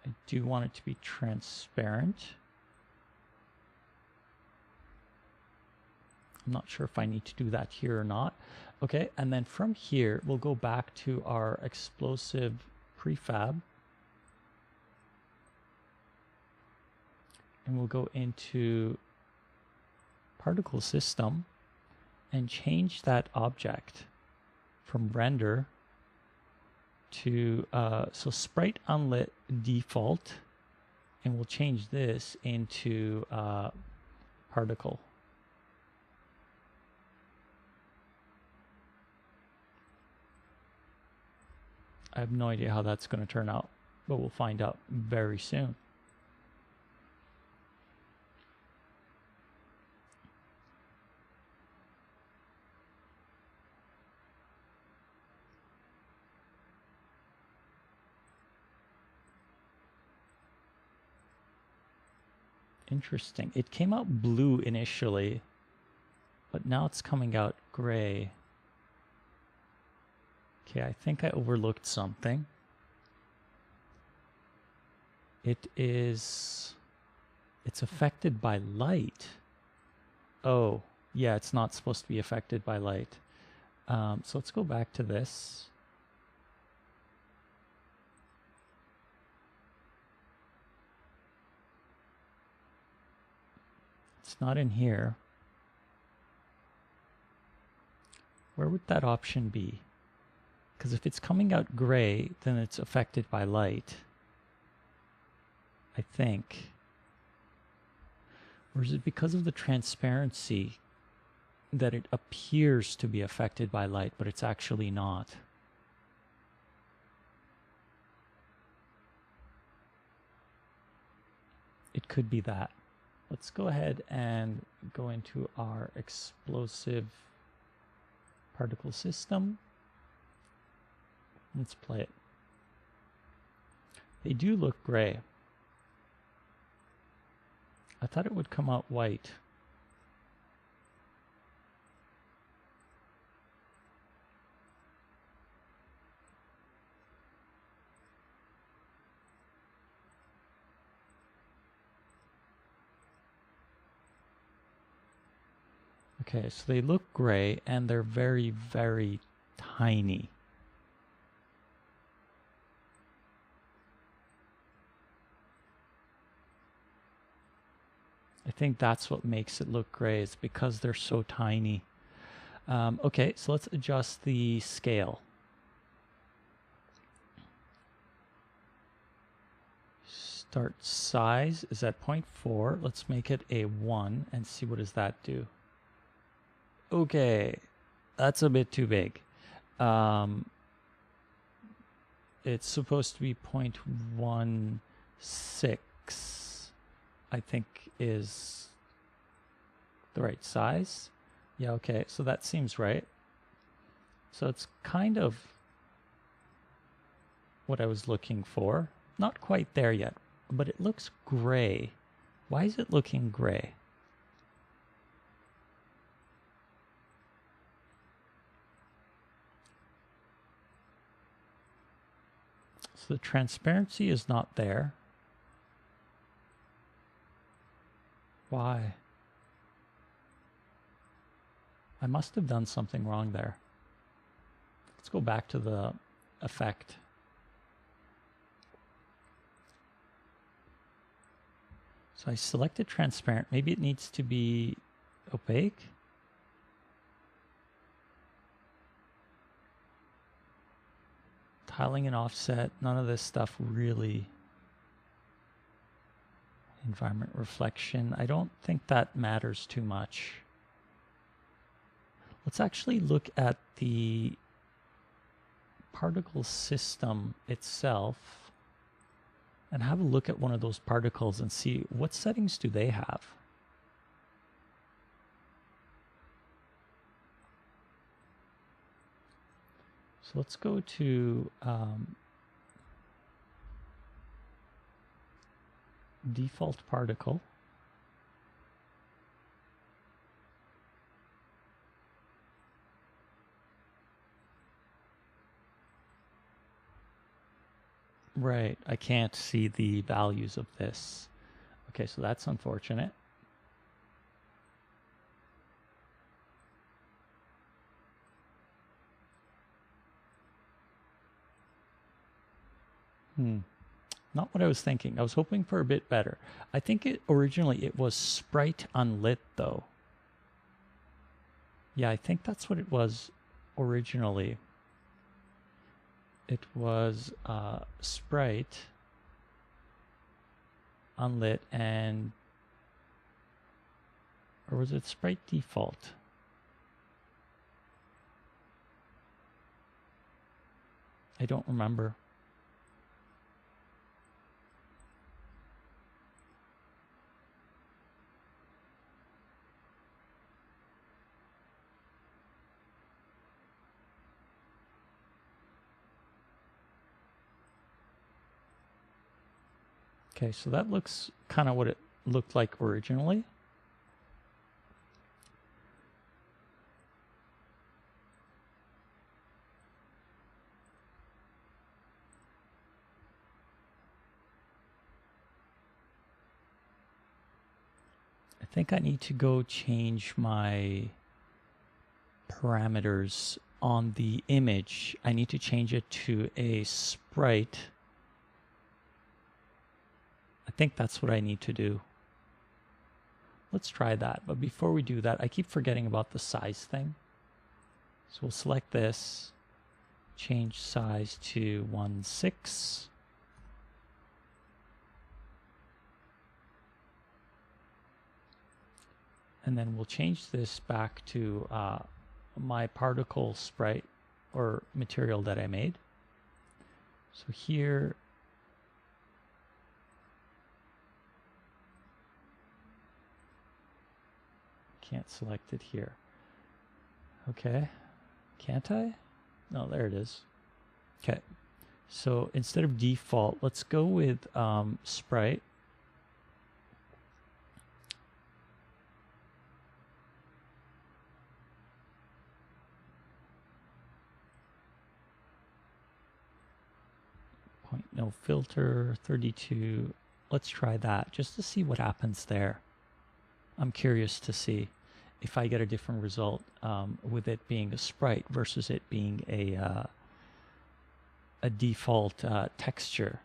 S1: I do want it to be transparent. I'm not sure if I need to do that here or not. Okay, and then from here, we'll go back to our explosive prefab. And we'll go into particle system and change that object from render to so sprite unlit default, and we'll change this into particle. I have no idea how that's going to turn out, but we'll find out very soon. Interesting. It came out blue initially, but now it's coming out gray. Okay, I think I overlooked something. It's affected by light. Oh, yeah, it's not supposed to be affected by light. So let's go back to this. It's not in here. Where would that option be? Because if it's coming out gray, then it's affected by light, I think. Or is it because of the transparency that it appears to be affected by light, but it's actually not? It could be that. Let's go ahead and go into our explosive particle system. Let's play it. They do look gray. I thought it would come out white. Okay, so they look gray and they're very, very tiny. I think that's what makes it look gray, is because they're so tiny. Okay, so let's adjust the scale. Start size is at 0.4. Let's make it a 1 and see what does that do. Okay, that's a bit too big. It's supposed to be 0.16, I think is the right size. Yeah, okay, so that seems right. So it's kind of what I was looking for. Not quite there yet, but it looks gray. Why is it looking gray? So the transparency is not there. Why? I must have done something wrong there. Let's go back to the effect. So I selected transparent. Maybe it needs to be opaque. Tiling and offset, none of this stuff really Environment reflection. I don't think that matters too much. Let's actually look at the particle system itself and have a look at one of those particles and see what settings do they have. So let's go to default particle. Right, I can't see the values of this. Okay, so that's unfortunate. Not what I was thinking. I was hoping for a bit better. I think originally it was Sprite Unlit though. Yeah, I think that's what it was originally. It was Sprite Unlit and, or was it Sprite Default? I don't remember. Okay, so that looks kind of what it looked like originally. I think I need to go change my parameters on the image. I need to change it to a sprite. I think that's what I need to do. Let's try that. But before we do that, I keep forgetting about the size thing. So we'll select this, change size to 1.6. And then we'll change this back to my particle sprite or material that I made. So here, can't select it here. Okay, can't I? No, there it is. Okay, so instead of default, let's go with sprite. Point no filter, 32. Let's try that just to see what happens there. I'm curious to see if I get a different result with it being a sprite versus it being a default texture.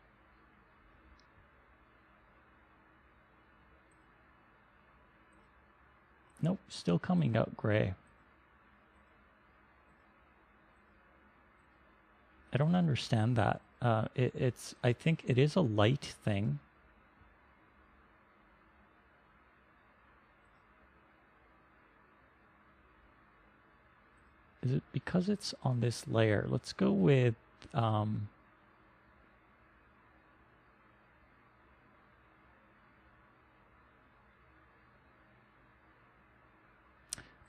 S1: Nope, still coming out gray. I don't understand that. I think it is a light thing. Is it because it's on this layer? Let's go with but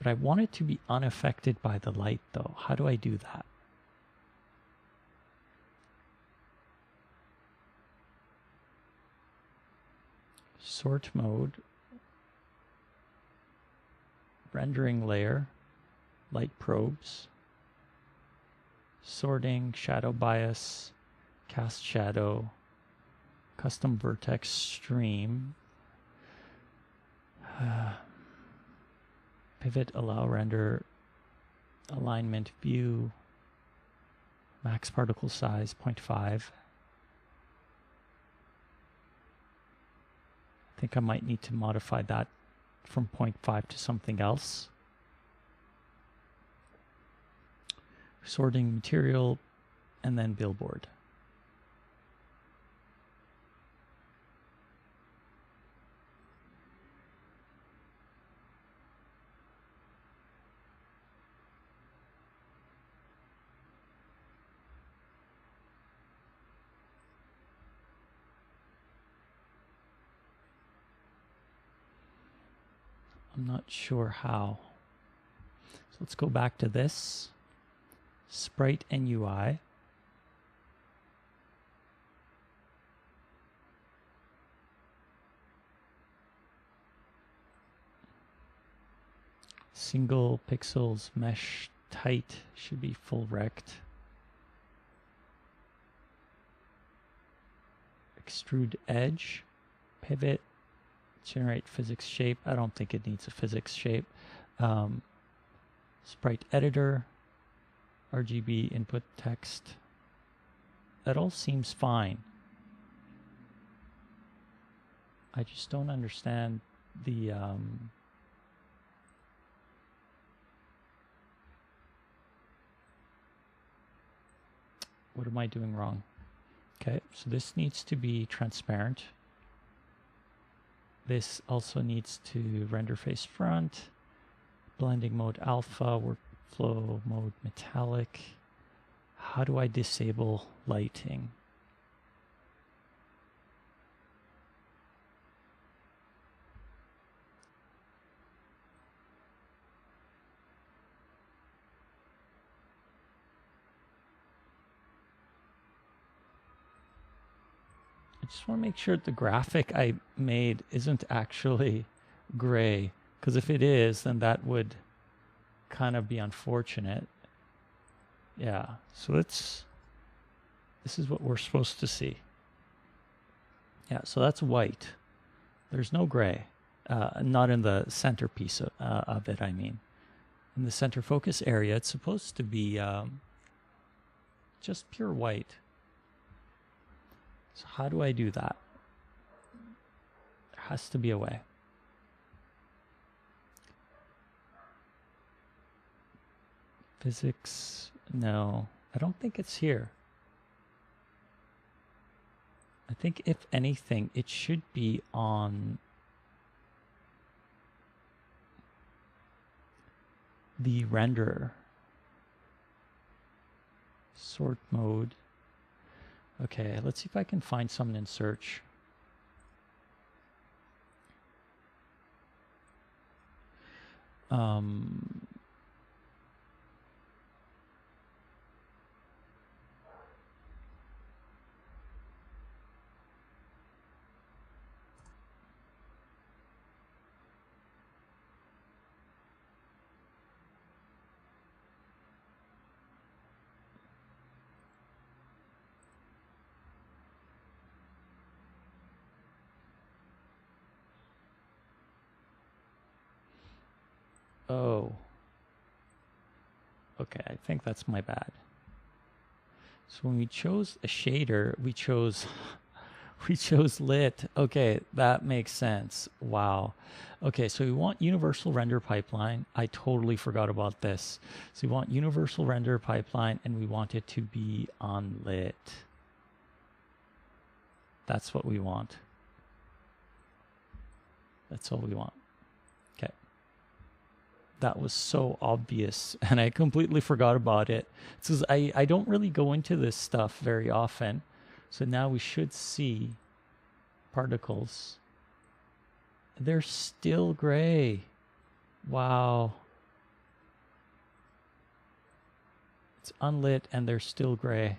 S1: I want it to be unaffected by the light though. How do I do that? Sort mode, rendering layer, light probes, sorting, shadow bias, cast shadow, custom vertex stream, pivot, allow render, alignment, view, max particle size 0.5. I think I might need to modify that from 0.5 to something else. Sorting material, and then billboard. I'm not sure how. So let's go back to this. Sprite and UI. Single pixels mesh tight should be full rect. Extrude edge, pivot, generate physics shape. I don't think it needs a physics shape. Sprite Editor, RGB input text. That all seems fine. I just don't understand the what am I doing wrong? Okay, so this needs to be transparent. This also needs to render face front, blending mode alpha, workflow mode metallic. How do I disable lighting? I just want to make sure that the graphic I made isn't actually gray, because if it is, then that would kind of be unfortunate. Yeah, so this is what we're supposed to see. Yeah, so that's white. There's no gray, not in the centerpiece of it, I mean. In the center focus area, it's supposed to be just pure white. So how do I do that? There has to be a way. Physics, no, I don't think it's here. I think if anything, it should be on the renderer. Sort mode. Okay, let's see if I can find something in search. Oh. Okay, I think that's my bad. So when we chose a shader, we chose lit. Okay, that makes sense. Wow. Okay, so we want universal render pipeline. I totally forgot about this. So we want universal render pipeline and we want it to be on lit. That's what we want. That's all we want. Okay. That was so obvious and I completely forgot about it. It's I don't really go into this stuff very often. So now we should see particles. They're still gray. Wow. It's unlit and they're still gray.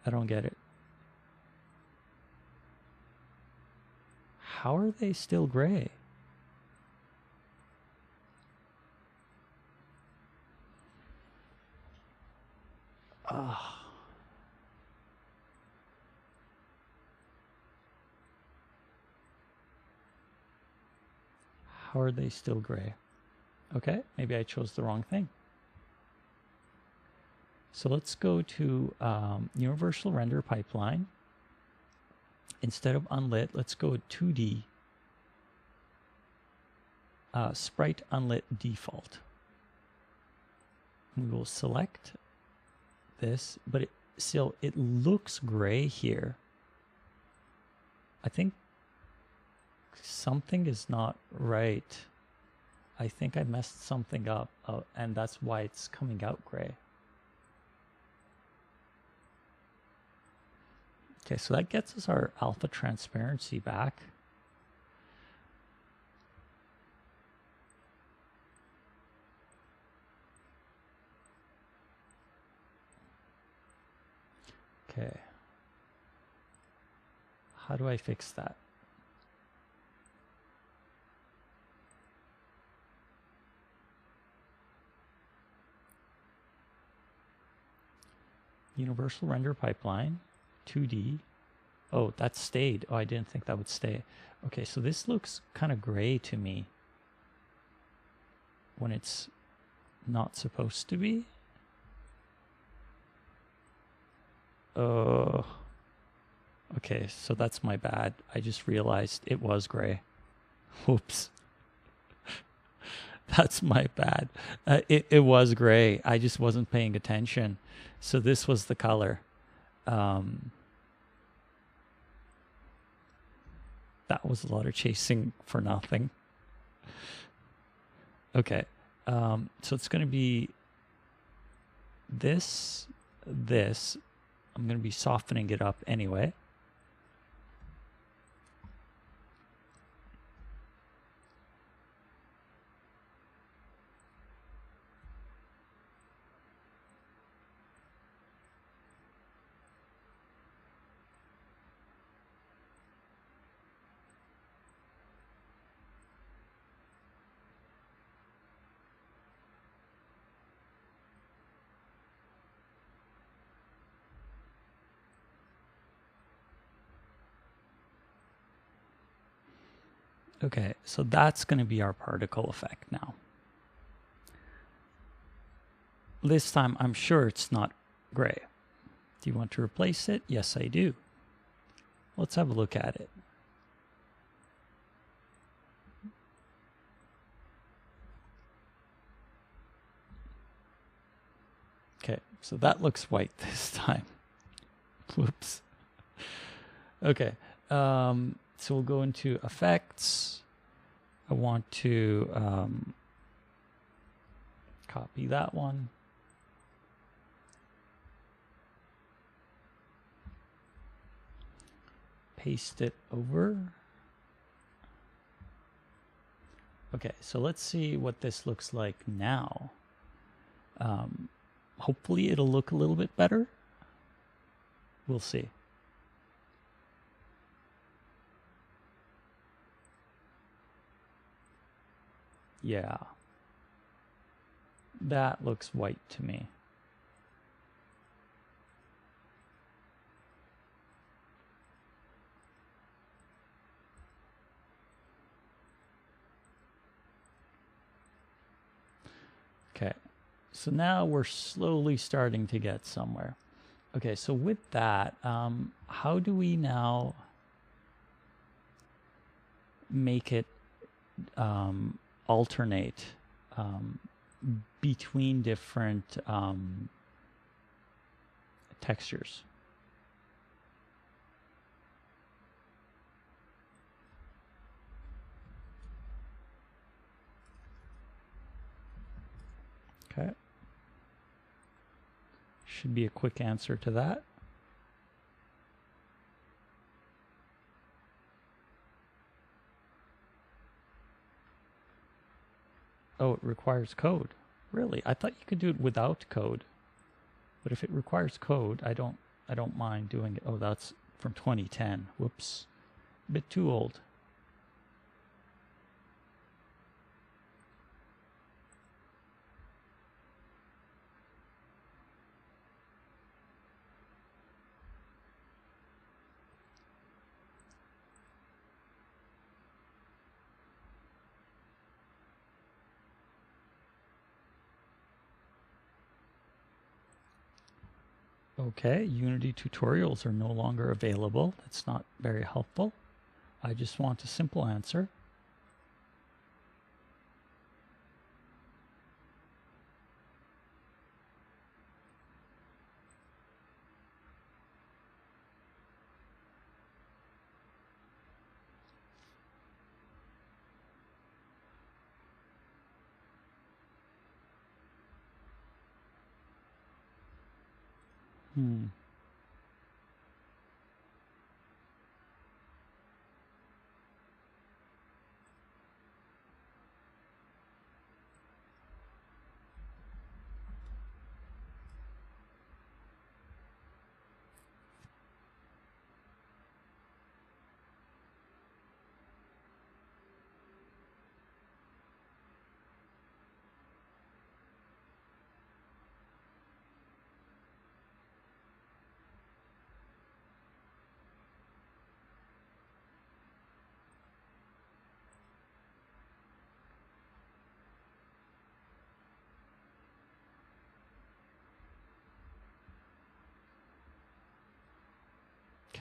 S1: I don't get it. How are they still gray? Ah. How are they still gray? Okay, maybe I chose the wrong thing. So let's go to Universal Render Pipeline. Instead of unlit, let's go 2D. Sprite unlit default. We will select this, but it looks gray here. I think something is not right. I think I messed something up, and that's why it's coming out gray. Okay, so that gets us our alpha transparency back. Okay. How do I fix that? Universal render pipeline, 2D. Oh, that stayed. Oh, I didn't think that would stay. Okay, so this looks kind of gray to me when it's not supposed to be. Oh, okay, so that's my bad. I just realized it was gray. Whoops. That's my bad. It was gray. I just wasn't paying attention. So this was the color. That was a lot of chasing for nothing. Okay. So it's going to be this. I'm going to be softening it up anyway. Okay, so that's going to be our particle effect now. This time, I'm sure it's not gray. Do you want to replace it? Yes, I do. Let's have a look at it. Okay, so that looks white this time. Whoops. Okay, so we'll go into effects. I want to copy that one. Paste it over. Okay, so let's see what this looks like now. Hopefully it'll look a little bit better. We'll see. Yeah. That looks white to me. Okay, so now we're slowly starting to get somewhere. Okay, so with that, how do we now make it alternate between different textures? Okay. Should be a quick answer to that. Oh, it requires code. Really? I thought you could do it without code. But if it requires code, I don't mind doing it. Oh, that's from 2010. Whoops. A bit too old. Okay, Unity tutorials are no longer available. That's not very helpful. I just want a simple answer.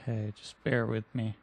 S1: Okay, just bear with me.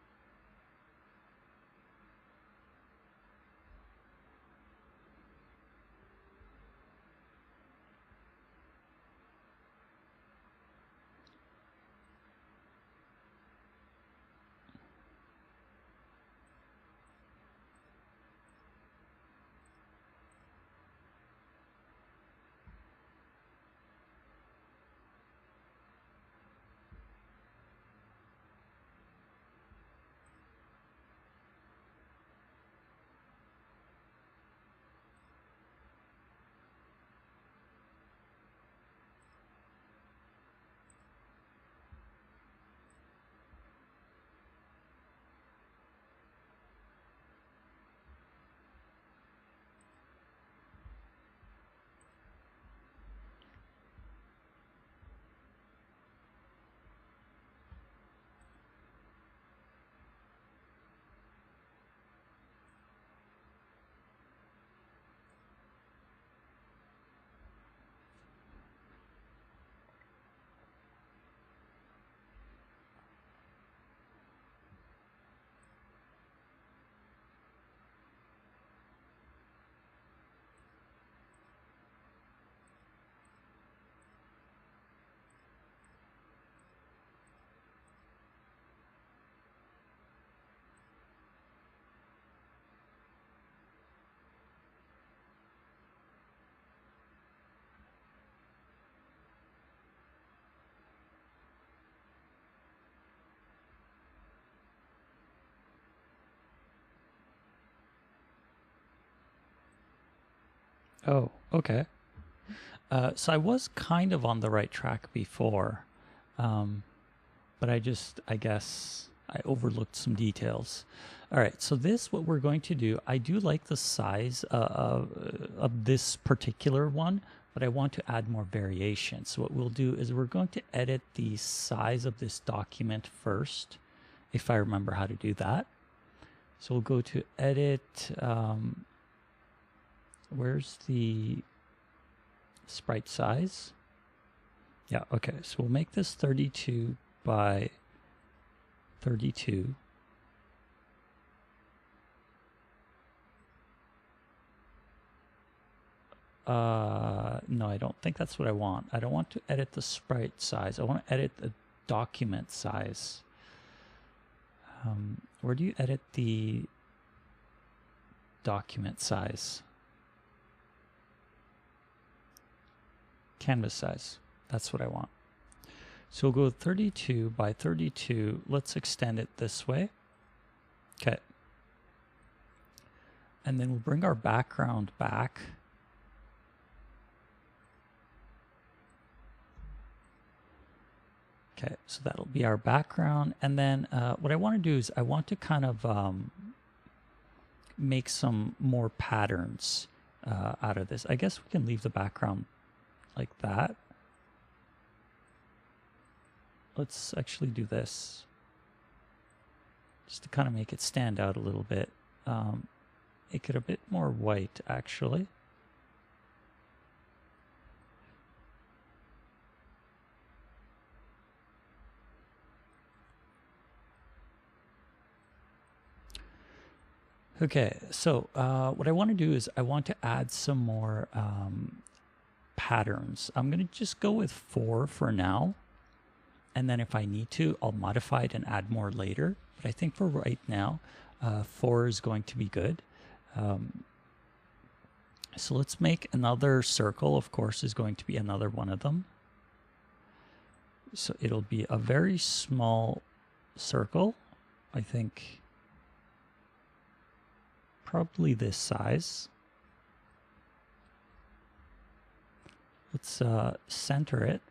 S1: Oh, okay. So I was kind of on the right track before, but I guess I overlooked some details. All right, so what we're going to do, I do like the size of this particular one, but I want to add more variation. So what we'll do is we're going to edit the size of this document first, if I remember how to do that. So we'll go to edit, where's the sprite size? Yeah, okay, so we'll make this 32 by 32. No, I don't think that's what I want. I don't want to edit the sprite size. I want to edit the document size. Where do you edit the document size? Canvas size. That's what I want. So we'll go 32 by 32. Let's extend it this way. Okay. And then we'll bring our background back. Okay, so that'll be our background. And then what I want to do is I want to kind of make some more patterns out of this. I guess we can leave the background like that. Let's actually do this just to kind of make it stand out a little bit. Make it a bit more white, actually. Okay, so what I want to do is I want to add some more patterns. I'm going to just go with 4 for now. And then if I need to, I'll modify it and add more later. But I think for right now, 4 is going to be good. So let's make another circle, of course, is going to be another one of them. So it'll be a very small circle, I think. Probably this size. Let's center it.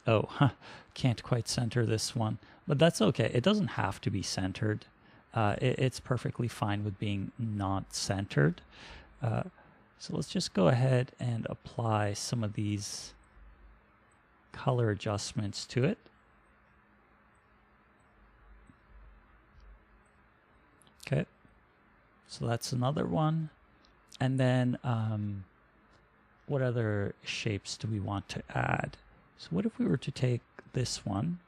S1: Oh, can't quite center this one, but that's okay. It doesn't have to be centered. It's perfectly fine with being not centered. So let's just go ahead and apply some of these color adjustments to it. Okay. So that's another one. And then what other shapes do we want to add? So what if we were to take this one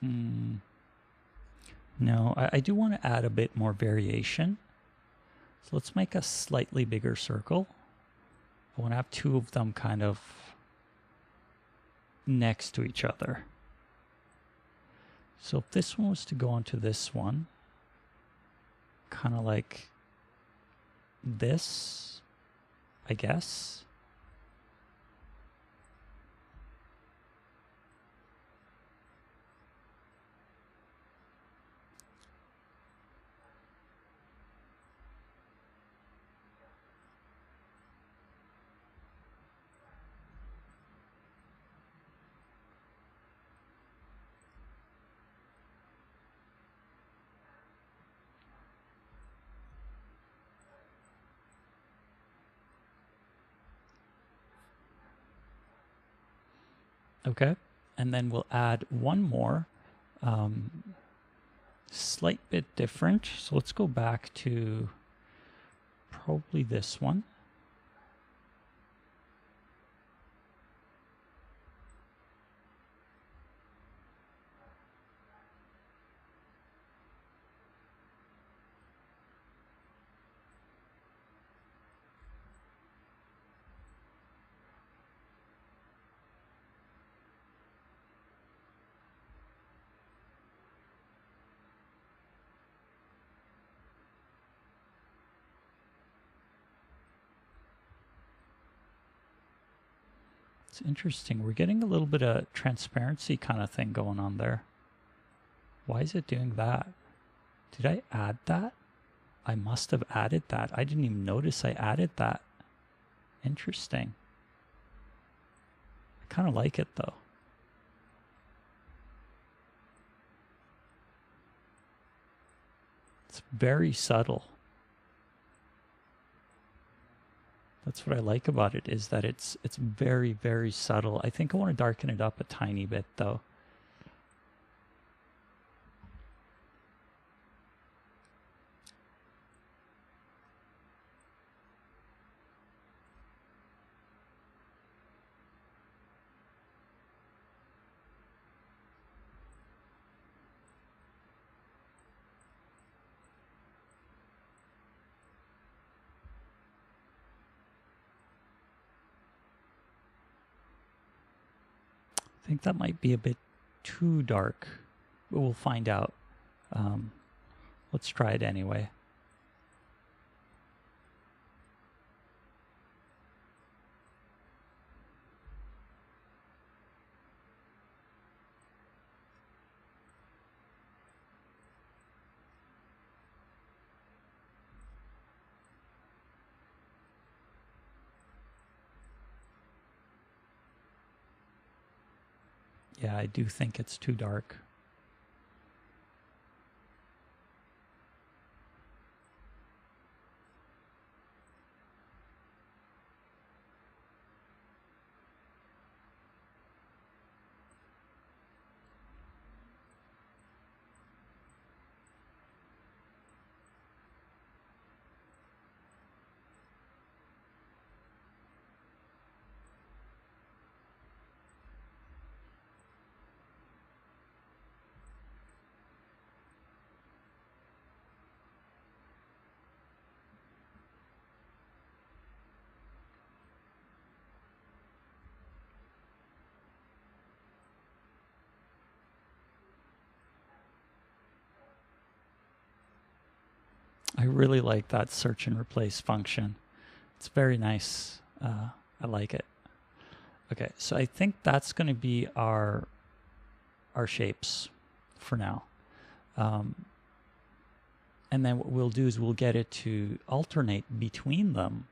S1: No, I do want to add a bit more variation. So let's make a slightly bigger circle. I want to have two of them kind of next to each other. So if this one was to go onto this one, kind of like this, I guess. Okay, and then we'll add one more, slight bit different. So let's go back to probably this one. It's interesting. We're getting a little bit of transparency kind of thing going on there. Why is it doing that? Did I add that? I must have added that. I didn't even notice I added that. Interesting. I kind of like it though. It's very subtle. That's what I like about it, is that it's very, very subtle. I think I want to darken it up a tiny bit though. I think that might be a bit too dark, but we'll find out. Let's try it anyway. Yeah, I do think it's too dark. I really like that search and replace function. It's very nice. I like it. Okay, so I think that's going to be our shapes for now. And then what we'll do is we'll get it to alternate between them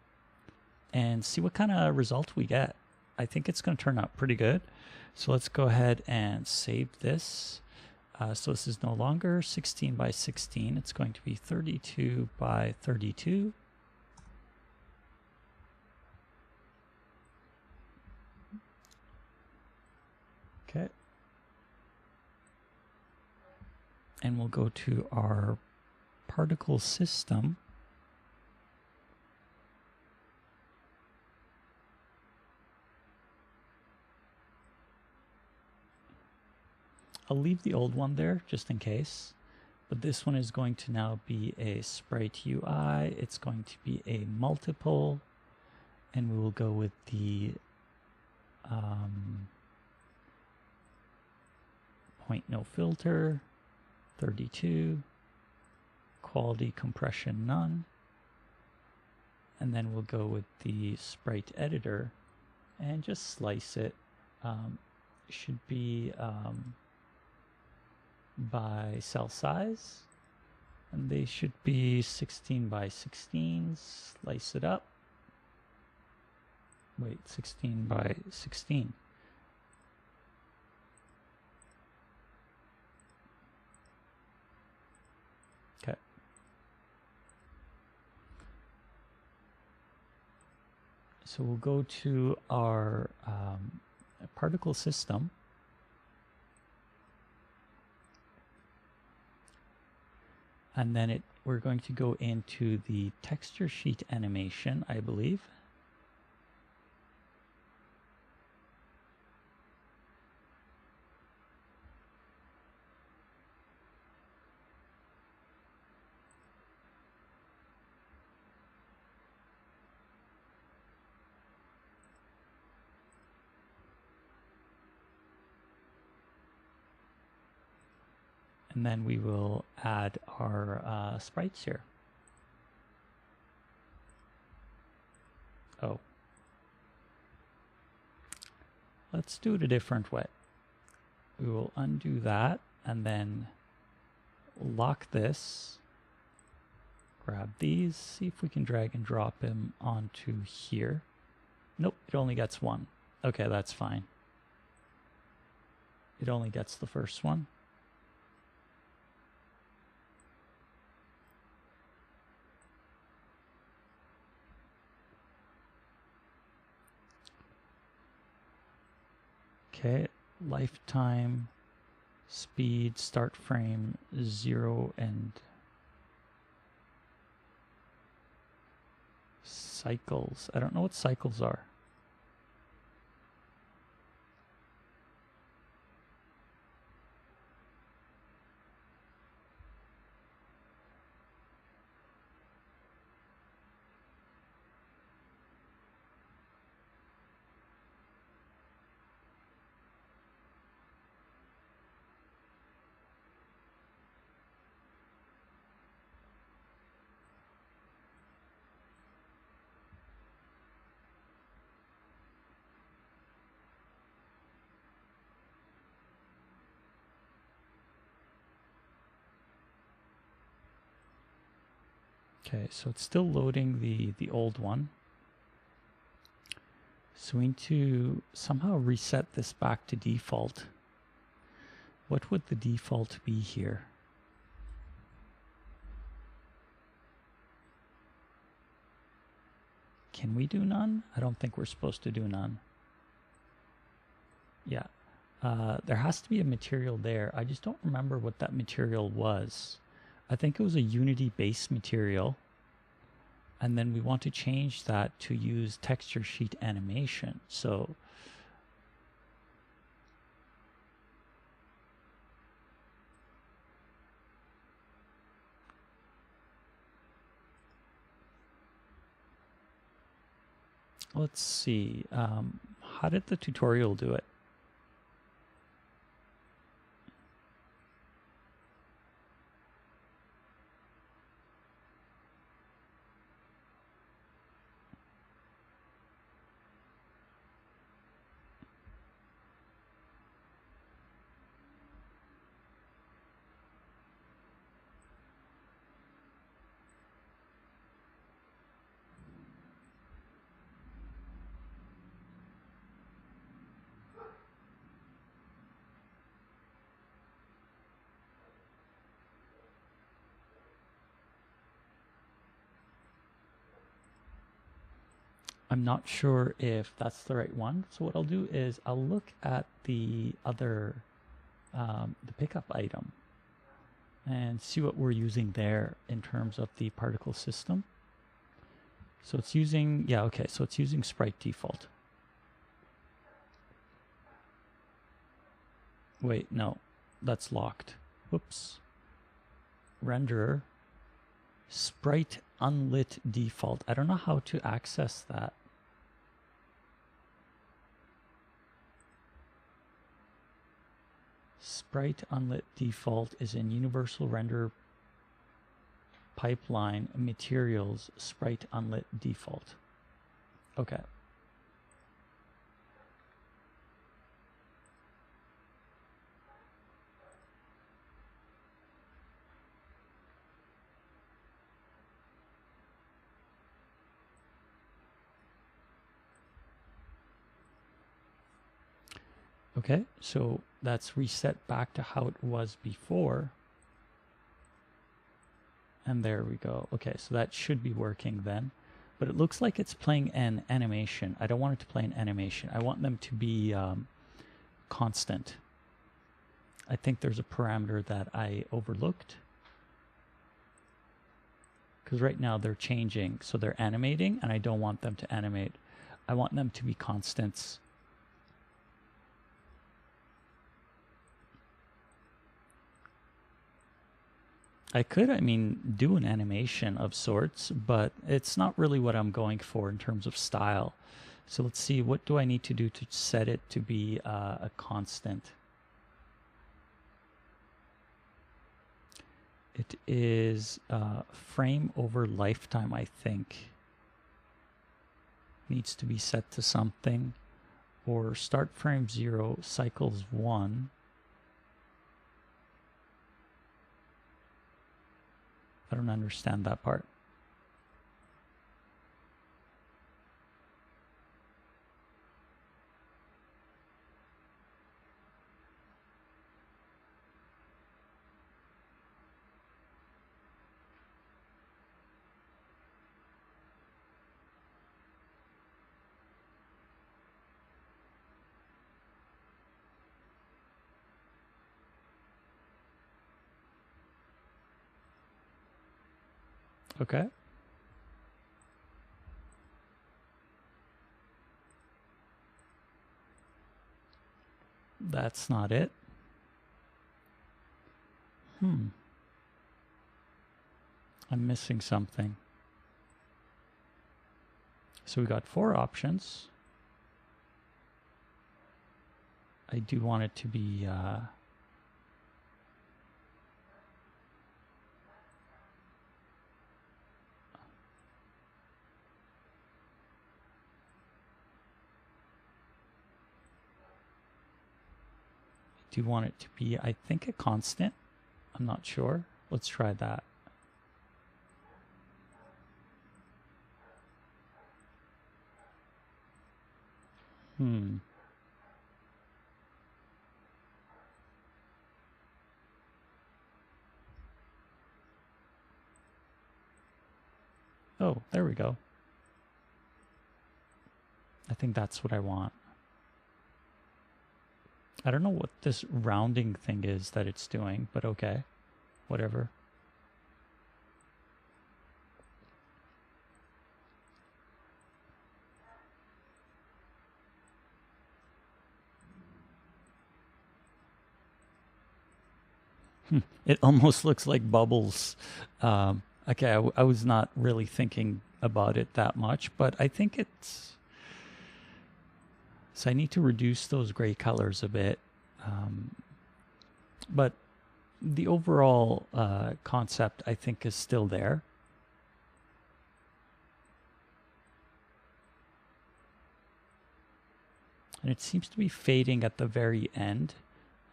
S1: and see what kind of result we get. I think it's going to turn out pretty good. So let's go ahead and save this. So this is no longer 16 by 16. It's going to be 32 by 32. Okay. And we'll go to our particle system. I'll leave the old one there just in case. But this one is going to now be a Sprite UI. It's going to be a multiple. And we will go with the point no filter, 32, quality compression none. And then we'll go with the Sprite Editor and just slice it. Should be by cell size, and they should be 16 by 16. Slice it up. Wait, 16 by 16. Okay. So we'll go to our particle system. And then we're going to go into the texture sheet animation, I believe. And then we will add our sprites here. Oh. Let's do it a different way. We will undo that and then lock this. Grab these, see if we can drag and drop him onto here. Nope, it only gets one. Okay, that's fine. It only gets the first one. Okay, lifetime, speed, start frame, 0, and cycles. I don't know what cycles are. Okay, so it's still loading the old one. So we need to somehow reset this back to default. What would the default be here? Can we do none? I don't think we're supposed to do none. Yeah, there has to be a material there. I just don't remember what that material was. I think it was a Unity base material. And then we want to change that to use texture sheet animation. So let's see. How did the tutorial do it? I'm not sure if that's the right one. So what I'll do is I'll look at the other, the pickup item and see what we're using there in terms of the particle system. So it's using, yeah, okay, so it's using Sprite default. Wait, no. that's locked. Whoops. Renderer. Sprite unlit default. I don't know how to access that. Sprite unlit default is in universal render pipeline materials sprite unlit default. Okay. Okay, so that's reset back to how it was before. And there we go. Okay, so that should be working then. But it looks like it's playing an animation. I don't want it to play an animation. I want them to be constant. I think there's a parameter that I overlooked. Because right now they're changing. So they're animating, and I don't want them to animate. I want them to be constants. I could, I mean, do an animation of sorts, but it's not really what I'm going for in terms of style. So let's see, what do I need to do to set it to be a constant? It is frame over lifetime, I think. Needs to be set to something. Or start frame 0, cycles 1. I don't understand that part. Okay. That's not it. I'm missing something. So we got 4 options. I do want it to be do want it to be, I think, a constant. I'm not sure. Let's try that. Oh, there we go. I think that's what I want. I don't know what this rounding thing is that it's doing, but okay, whatever. It almost looks like bubbles. Okay, I was not really thinking about it that much, but I think it's... So I need to reduce those gray colors a bit. But the overall concept, I think, is still there. And it seems to be fading at the very end.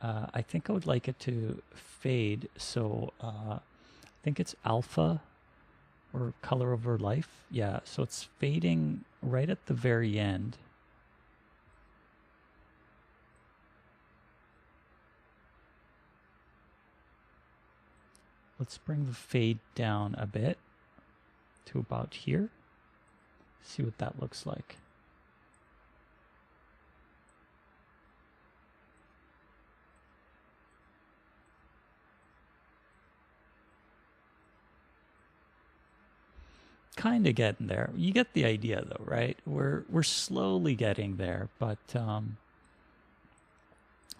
S1: I think I would like it to fade. So I think it's alpha or color over life. Yeah, so it's fading right at the very end. Let's bring the fade down a bit to about here. See what that looks like. Kind of getting there. You get the idea though, right? We're slowly getting there, but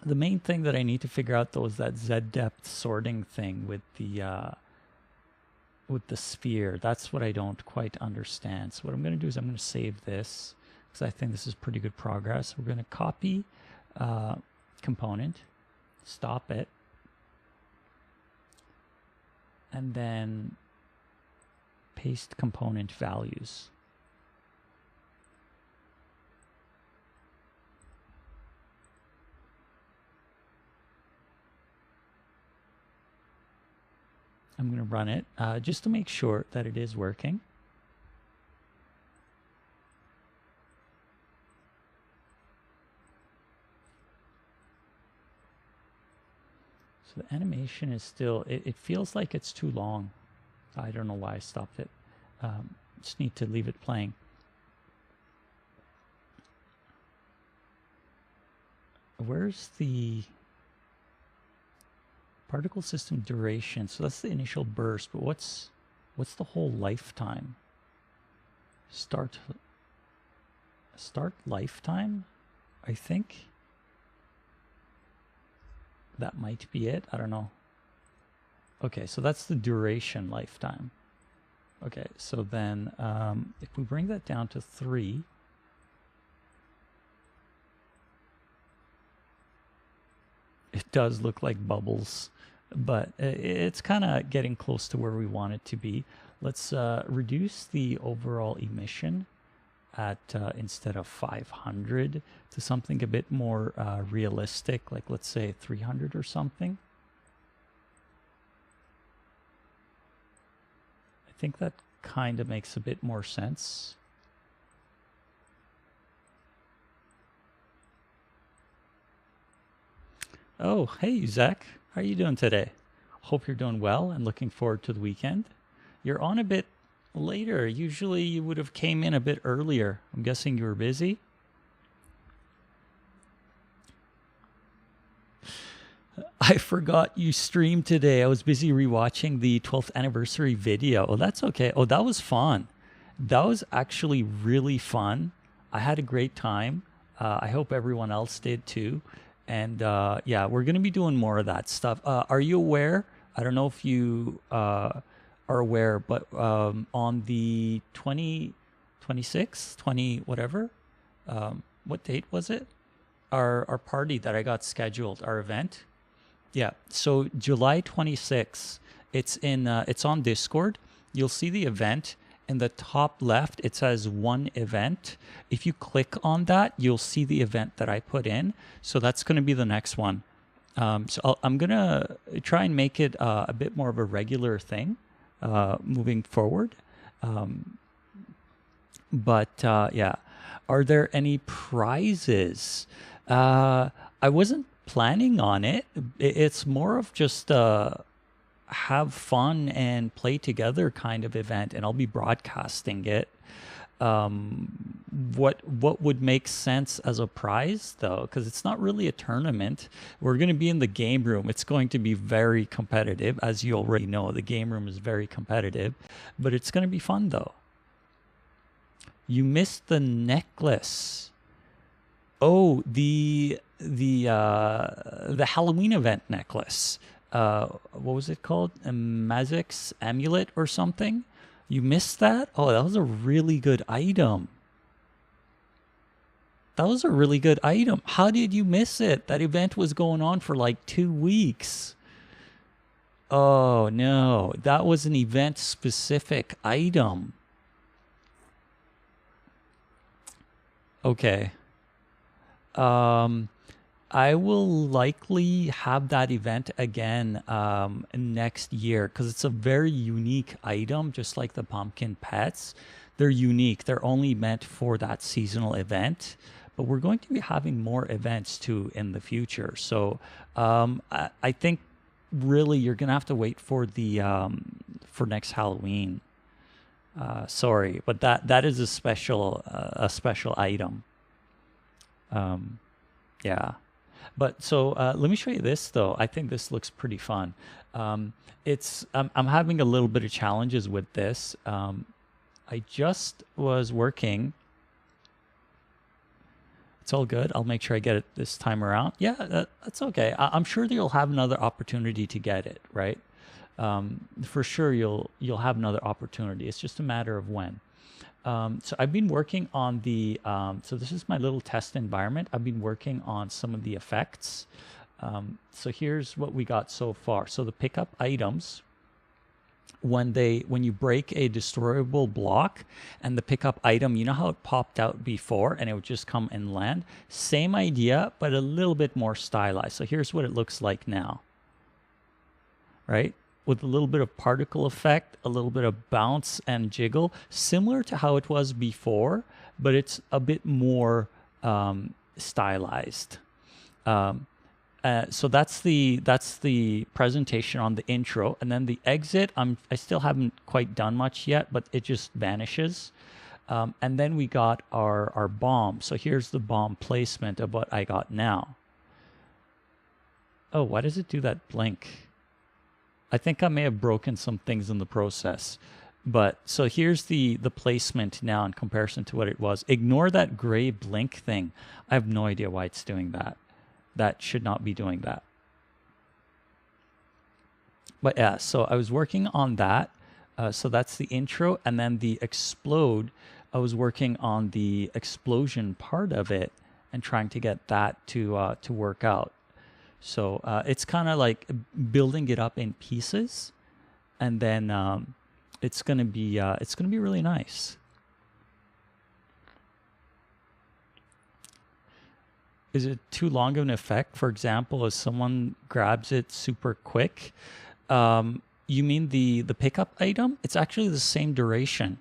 S1: The main thing that I need to figure out though is that Z depth sorting thing with the sphere. That's what I don't quite understand. So what I'm going to do is I'm going to save this because I think this is pretty good progress. We're going to copy component, stop it, and then paste component values. I'm going to run it just to make sure that it is working. So the animation is still, it feels like it's too long. I don't know why I stopped it. Just need to leave it playing. Where's the particle system duration? So that's the initial burst, but what's the whole lifetime? Start lifetime, I think. That might be it. I don't know. Okay, so that's the duration lifetime. Okay, so then if we bring that down to 3, it does look like bubbles, but it's kind of getting close to where we want it to be. Let's reduce the overall emission at instead of 500 to something a bit more realistic, like let's say 300 or something. I think that kind of makes a bit more sense. Oh, hey, Zach. How are you doing today? Hope you're doing well and looking forward to the weekend. You're on a bit later. Usually you would have came in a bit earlier. I'm guessing you were busy. I forgot you streamed today. I was busy rewatching the 12th anniversary video. Oh, that's okay. Oh, that was fun. That was actually really fun. I had a great time. I hope everyone else did too. And yeah, we're going to be doing more of that stuff. Are you aware? I don't know if you are aware, but on the 26th, 20 whatever, what date was it? Our party that I got scheduled, our event. Yeah, so July 26th, it's on Discord. You'll see the event. In the top left, it says one event. If you click on that, you'll see the event that I put in. So that's going to be the next one. I'm going to try and make it a bit more of a regular thing moving forward. Yeah, are there any prizes? I wasn't planning on it. It's more of just have fun and play together kind of event, and I'll be broadcasting it. What would make sense as a prize though, because it's not really a tournament. We're going to be in the game room. It's going to be very competitive, as you already know. The game room is very competitive, but it's going to be fun though. You missed the necklace. Oh, the Halloween event necklace. What was it called? A Mazik's amulet or something? You missed that? Oh, that was a really good item. That was a really good item. How did you miss it? That event was going on for like 2 weeks. Oh, no. That was an event-specific item. Okay. I will likely have that event again next year because it's a very unique item, just like the pumpkin pets. They're unique. They're only meant for that seasonal event, but we're going to be having more events too in the future. So I think really you're going to have to wait for the for next Halloween. Sorry, but that is a special item. Yeah. But so let me show you this though. I think this looks pretty fun. I'm having a little bit of challenges with this. I just was working It's all good. I'll make sure I get it this time around. Yeah, that's okay. I'm sure that you'll have another opportunity to get it, right? For sure, you'll have another opportunity. It's just a matter of when. So I've been working on the, so this is my little test environment. I've been working on some of the effects. So here's what we got so far. So the pickup items, when you break a destroyable block and the pickup item, you know how it popped out before and it would just come and land? Same idea, but a little bit more stylized. So here's what it looks like now, right? With a little bit of particle effect, a little bit of bounce and jiggle, similar to how it was before, but it's a bit more stylized. So that's the presentation on the intro, and then the exit. I still haven't quite done much yet, but it just vanishes. And then we got our bomb. So here's the bomb placement of what I got now. Oh, why does it do that blink? I think I may have broken some things in the process. But so here's the placement now in comparison to what it was. Ignore that gray blink thing. I have no idea why it's doing that. That should not be doing that. But yeah, so I was working on that. So that's the intro, and then the explode. I was working on the explosion part of it and trying to get that to work out. So it's kind of like building it up in pieces, and then it's gonna be really nice. Is it too long of an effect? For example, if someone grabs it super quick, you mean the pickup item? It's actually the same duration.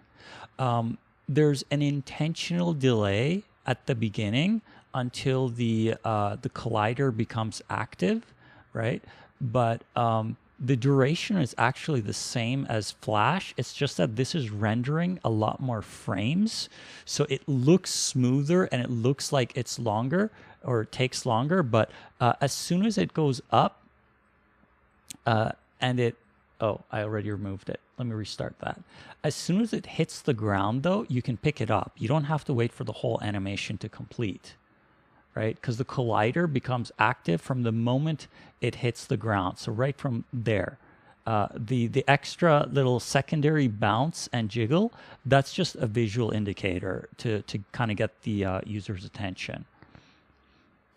S1: There's an intentional delay at the beginning until the collider becomes active, right? But the duration is actually the same as Flash. It's just that this is rendering a lot more frames, so it looks smoother and it looks like it's longer, or it takes longer. But as soon as it goes up, and it, oh, I already removed it. Let me restart that. As soon as it hits the ground, though, you can pick it up. You don't have to wait for the whole animation to complete, right? Because the collider becomes active from the moment it hits the ground. So right from there, the extra little secondary bounce and jiggle, that's just a visual indicator to kind of get the user's attention.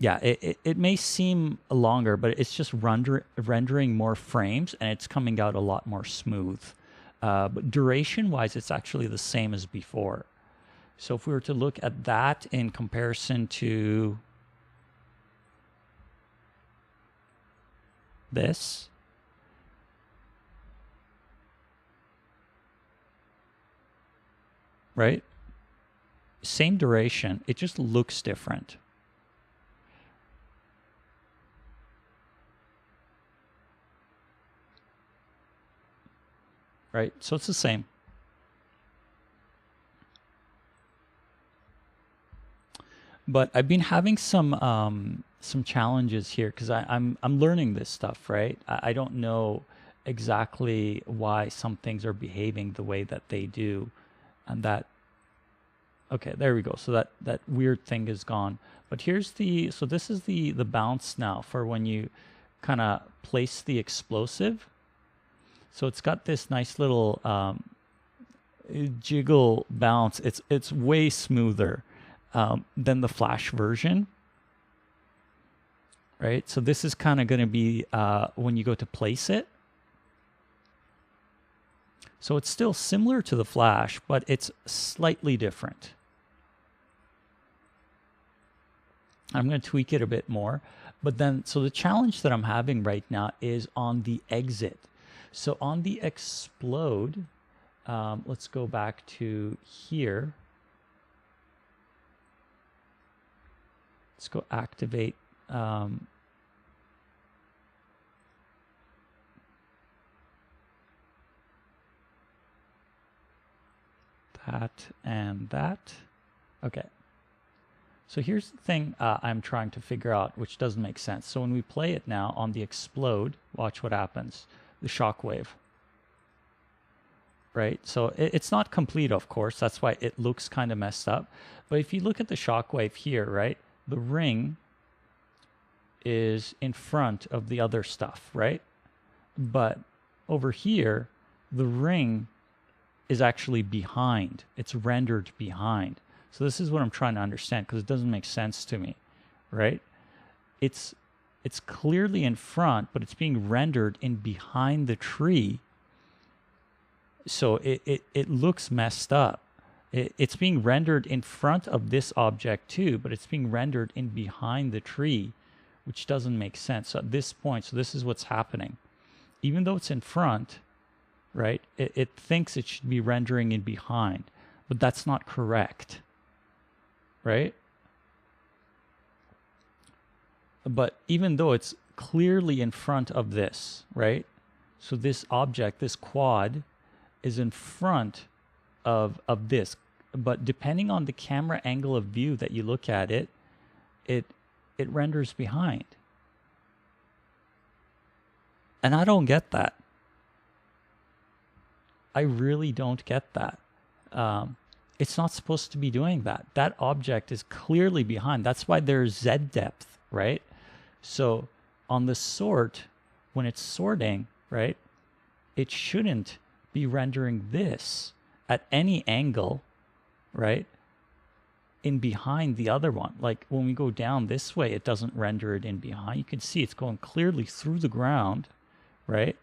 S1: Yeah, it may seem longer, but it's just rendering more frames, and it's coming out a lot more smooth. But duration-wise, it's actually the same as before. So if we were to look at that in comparison to this, right? Same duration, it just looks different. Right, so it's the same. But I've been having some challenges here because I'm learning this stuff, right? I don't know exactly why some things are behaving the way that they do, and that. Okay, there we go. So that weird thing is gone. But here's so this is the bounce now for when you kind of place the explosive. So it's got this nice little jiggle bounce. It's way smoother than the Flash version, right? So this is kind of going to be when you go to place it. So it's still similar to the Flash, but it's slightly different. I'm going to tweak it a bit more. But then, so the challenge that I'm having right now is on the exit. So on the explode, let's go back to here. Let's go activate. That and that. Okay. So here's the thing I'm trying to figure out, which doesn't make sense. So when we play it now on the explode, watch what happens. The shockwave. Right? So it's not complete, of course. That's why it looks kind of messed up. But if you look at the shockwave here, right? the ring is in front of the other stuff, right? But over here, the ring is actually behind. It's rendered behind. So this is what I'm trying to understand, because it doesn't make sense to me, right? It's clearly in front, but it's being rendered in behind the tree. So it looks messed up. It's being rendered in front of this object too, but it's being rendered in behind the tree, which doesn't make sense. So at this point, so this is what's happening. Even though it's in front, right, it thinks it should be rendering in behind, but that's not correct, right? But even though it's clearly in front of this, right? So this object, this quad, is in front of this. But depending on the camera angle of view that you look at it, it renders behind. And I don't get that. I really don't get that. It's not supposed to be doing that. That object is clearly behind. That's why there's Z depth, right? So on the sort, when it's sorting, right, it shouldn't be rendering this at any angle, right, in behind the other one. Like when we go down this way, it doesn't render it in behind. You can see it's going clearly through the ground, right?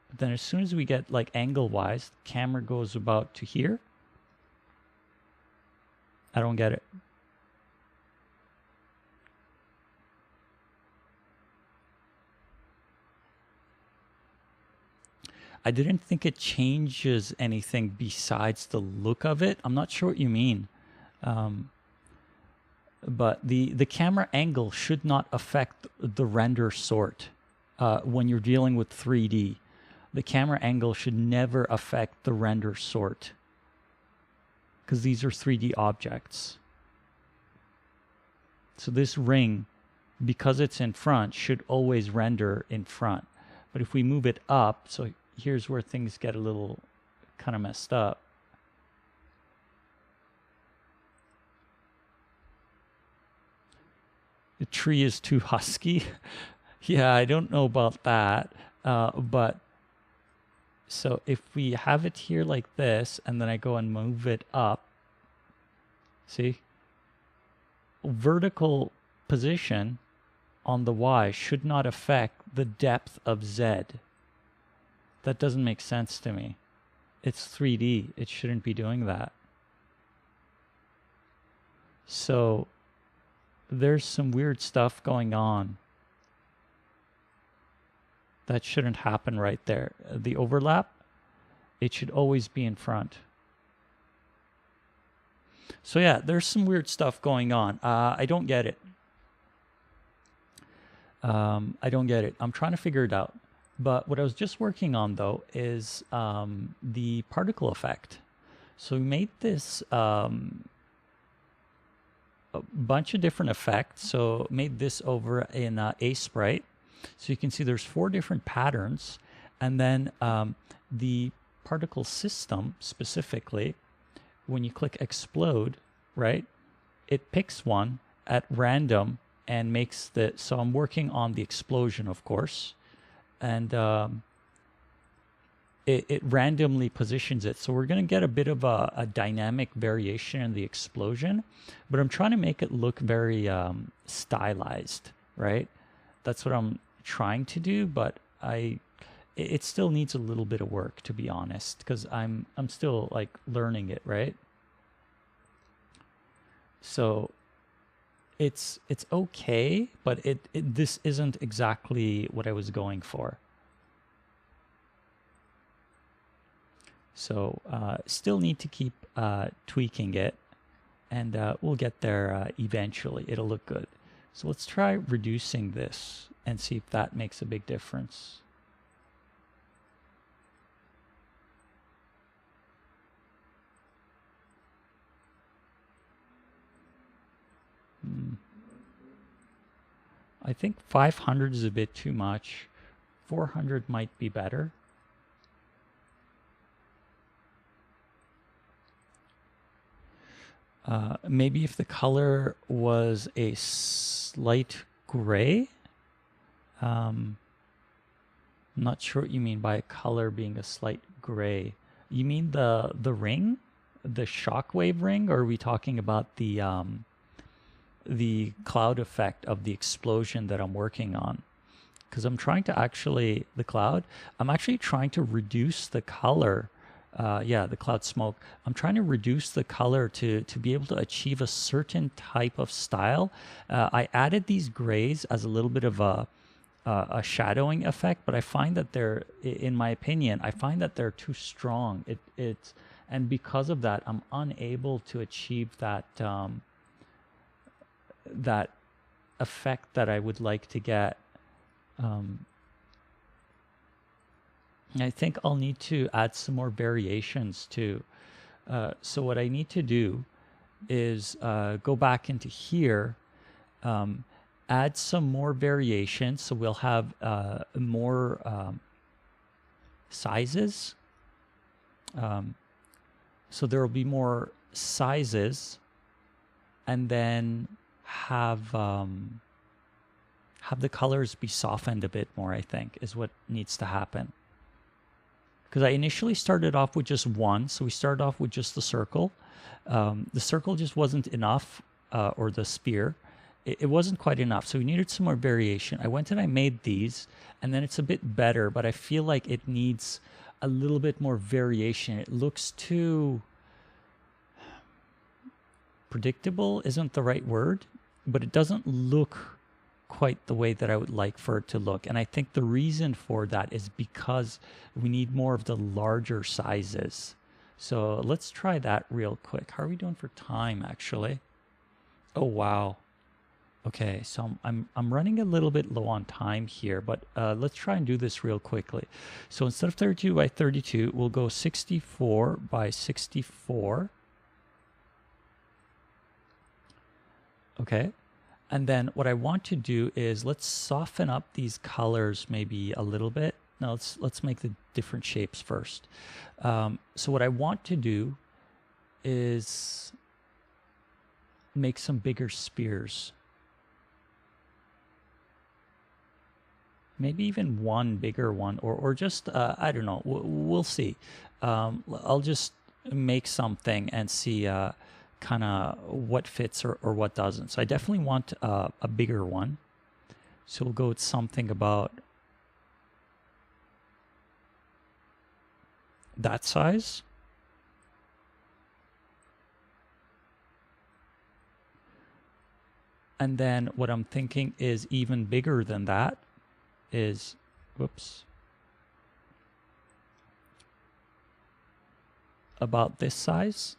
S1: But then as soon as we get like angle-wise, the camera goes about to here. I don't get it. I didn't think it changes anything besides the look of it. I'm not sure what you mean. But the camera angle should not affect the render sort when you're dealing with 3D. The camera angle should never affect the render sort, because these are 3D objects. So this ring, because it's in front, should always render in front. But if we move it up, so here's where things get a little kind of messed up. The tree is too husky. Yeah, I don't know about that. But so if we have it here like this, and then I go and move it up, see? Vertical position on the Y should not affect the depth of Z. That doesn't make sense to me. It's 3D. It shouldn't be doing that. So there's some weird stuff going on. That shouldn't happen right there. The overlap, it should always be in front. So yeah, there's some weird stuff going on. I don't get it. I don't get it. I'm trying to figure it out. But what I was just working on, though, is the particle effect. So we made this a bunch of different effects. So made this over in a Sprite. So you can see there's 4 different patterns. And then the particle system specifically, when you click explode, right, it picks one at random and makes the, so I'm working on the explosion, of course. And it randomly positions it. So we're going to get a bit of a dynamic variation in the explosion, but I'm trying to make it look very stylized, right? That's what I'm trying to do, but it still needs a little bit of work, to be honest, because I'm still like learning it, right? So it's okay, but this isn't exactly what I was going for. So still need to keep tweaking it, and we'll get there eventually. It'll look good. So let's try reducing this and see if that makes a big difference. I think 500 is a bit too much. 400 might be better. Maybe if the color was a slight gray. I'm not sure what you mean by color being a slight gray. You mean the ring, the shockwave ring, or are we talking about the cloud effect of the explosion that I'm working on? Because I'm trying to actually, the cloud, I'm actually trying to reduce the color. Yeah, the cloud smoke. I'm trying to reduce the color to be able to achieve a certain type of style. I added these grays as a little bit of a shadowing effect, but I find that they're, in my opinion, I find that they're too strong. And because of that, I'm unable to achieve that that effect that I would like to get. I think I'll need to add some more variations too. So what I need to do is go back into here, add some more variations. So we'll have more sizes. So there will be more sizes, and then have the colors be softened a bit more, I think, is what needs to happen. Because I initially started off with just one. So we started off with just the circle. The circle just wasn't enough, or the spear. It wasn't quite enough. So we needed some more variation. I went and I made these, and then it's a bit better, but I feel like it needs a little bit more variation. It looks too predictable, isn't the right word, but it doesn't look quite the way that I would like for it to look. And I think the reason for that is because we need more of the larger sizes. So let's try that real quick. How are we doing for time, actually? Oh, wow. Okay, so I'm running a little bit low on time here, but let's try and do this real quickly. So instead of 32 by 32, we'll go 64 by 64. Okay. And then what I want to do is let's soften up these colors maybe a little bit. Now let's make the different shapes first. So what I want to do is make some bigger spears. Maybe even one bigger one, or just, I don't know, we'll see. I'll just make something and see kind of what fits or what doesn't. So I definitely want a bigger one. So we'll go with something about that size. And then what I'm thinking is even bigger than that is, whoops, about this size.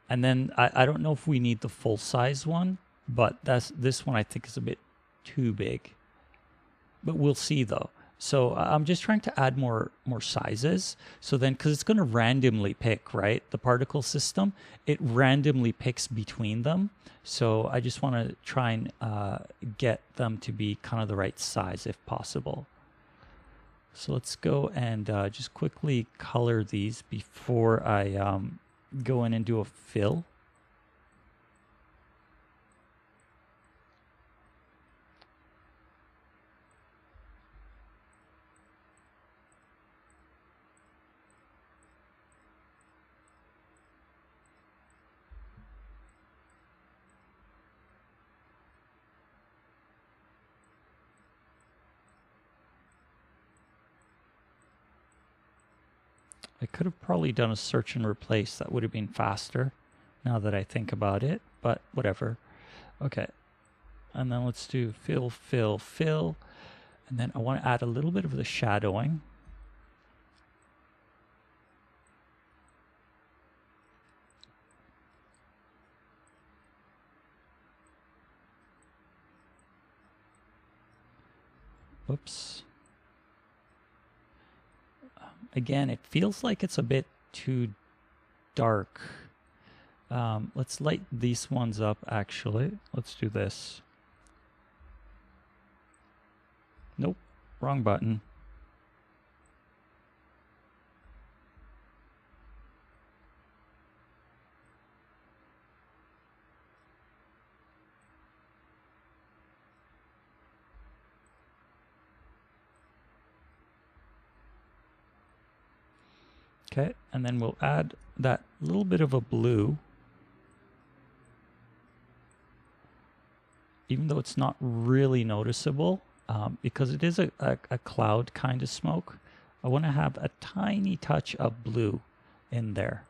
S1: And then I don't know if we need the full size one, but this one I think is a bit too big. But we'll see though. So I'm just trying to add more sizes. So then, because it's going to randomly pick, right? The particle system, it randomly picks between them. So I just want to try and get them to be kind of the right size if possible. So let's go and just quickly color these before I go in and do a fill. I could have probably done a search and replace. That would have been faster now that I think about it, but whatever. Okay. And then let's do fill, fill, fill. And then I want to add a little bit of the shadowing. Whoops. Again, it feels like it's a bit too dark. Let's light these ones up, actually. Let's do this. Nope, wrong button. Okay, and then we'll add that little bit of a blue, even though it's not really noticeable, because it is a cloud kind of smoke. I want to have a tiny touch of blue in there.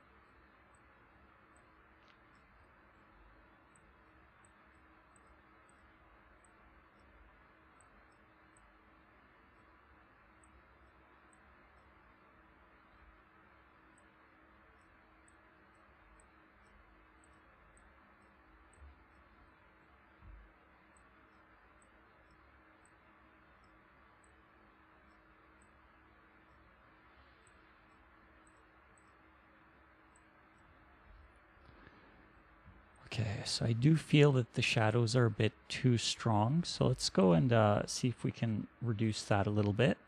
S1: Okay, so I do feel that the shadows are a bit too strong. So let's go and see if we can reduce that a little bit.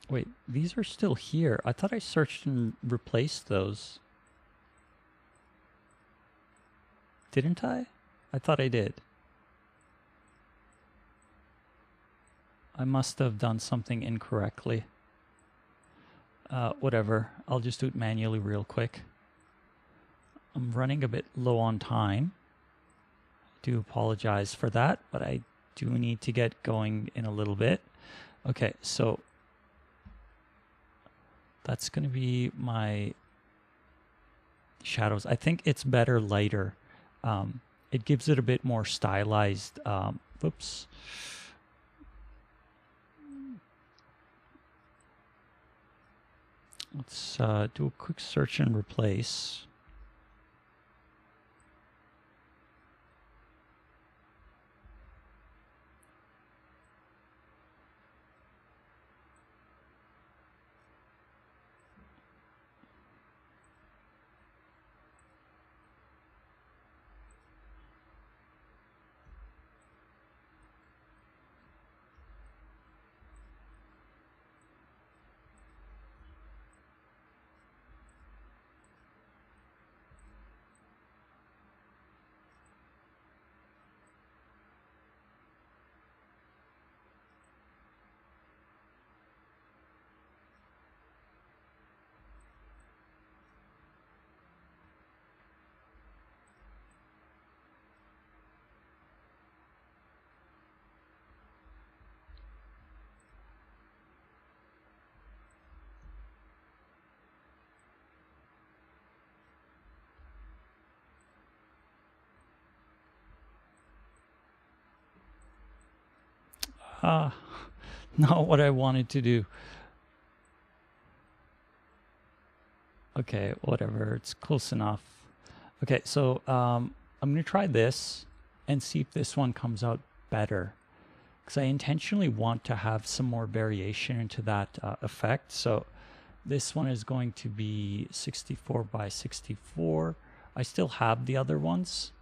S1: Wait, these are still here. I thought I searched and replaced those. Didn't I? I thought I did. I must have done something incorrectly. Whatever. I'll just do it manually real quick. I'm running a bit low on time. I do apologize for that, but I do need to get going in a little bit. Okay, so that's going to be my shadows. I think it's better lighter. It gives it a bit more stylized. Whoops. Let's do a quick search and replace. Not what I wanted to do. Okay, whatever. It's close enough. Okay, so I'm going to try this and see if this one comes out better. Because I intentionally want to have some more variation into that effect. So this one is going to be 64 by 64. I still have the other ones.